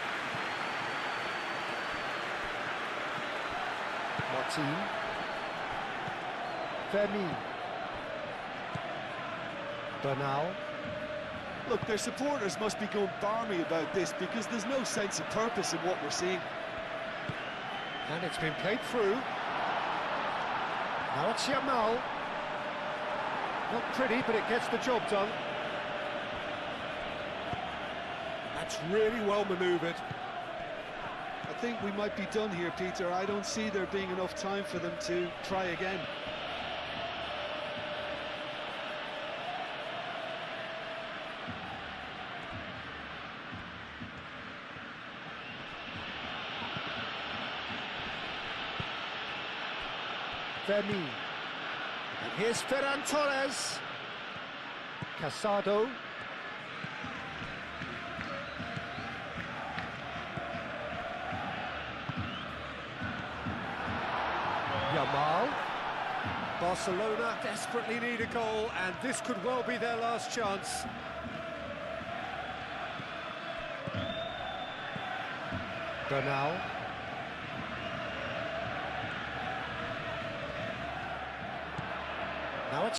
Martin. Fermin. Bernal. Look, their supporters must be going barmy about this because there's no sense of purpose in what we're seeing. And it's been played through. Now it's Yamal. Not pretty, but it gets the job done. That's really well manoeuvred. I think we might be done here, Peter. I don't see there being enough time for them to try again. Fermin. And here's Ferran Torres. Casado. Yamal. Barcelona desperately need a goal, and this could well be their last chance. Bernal. Now it's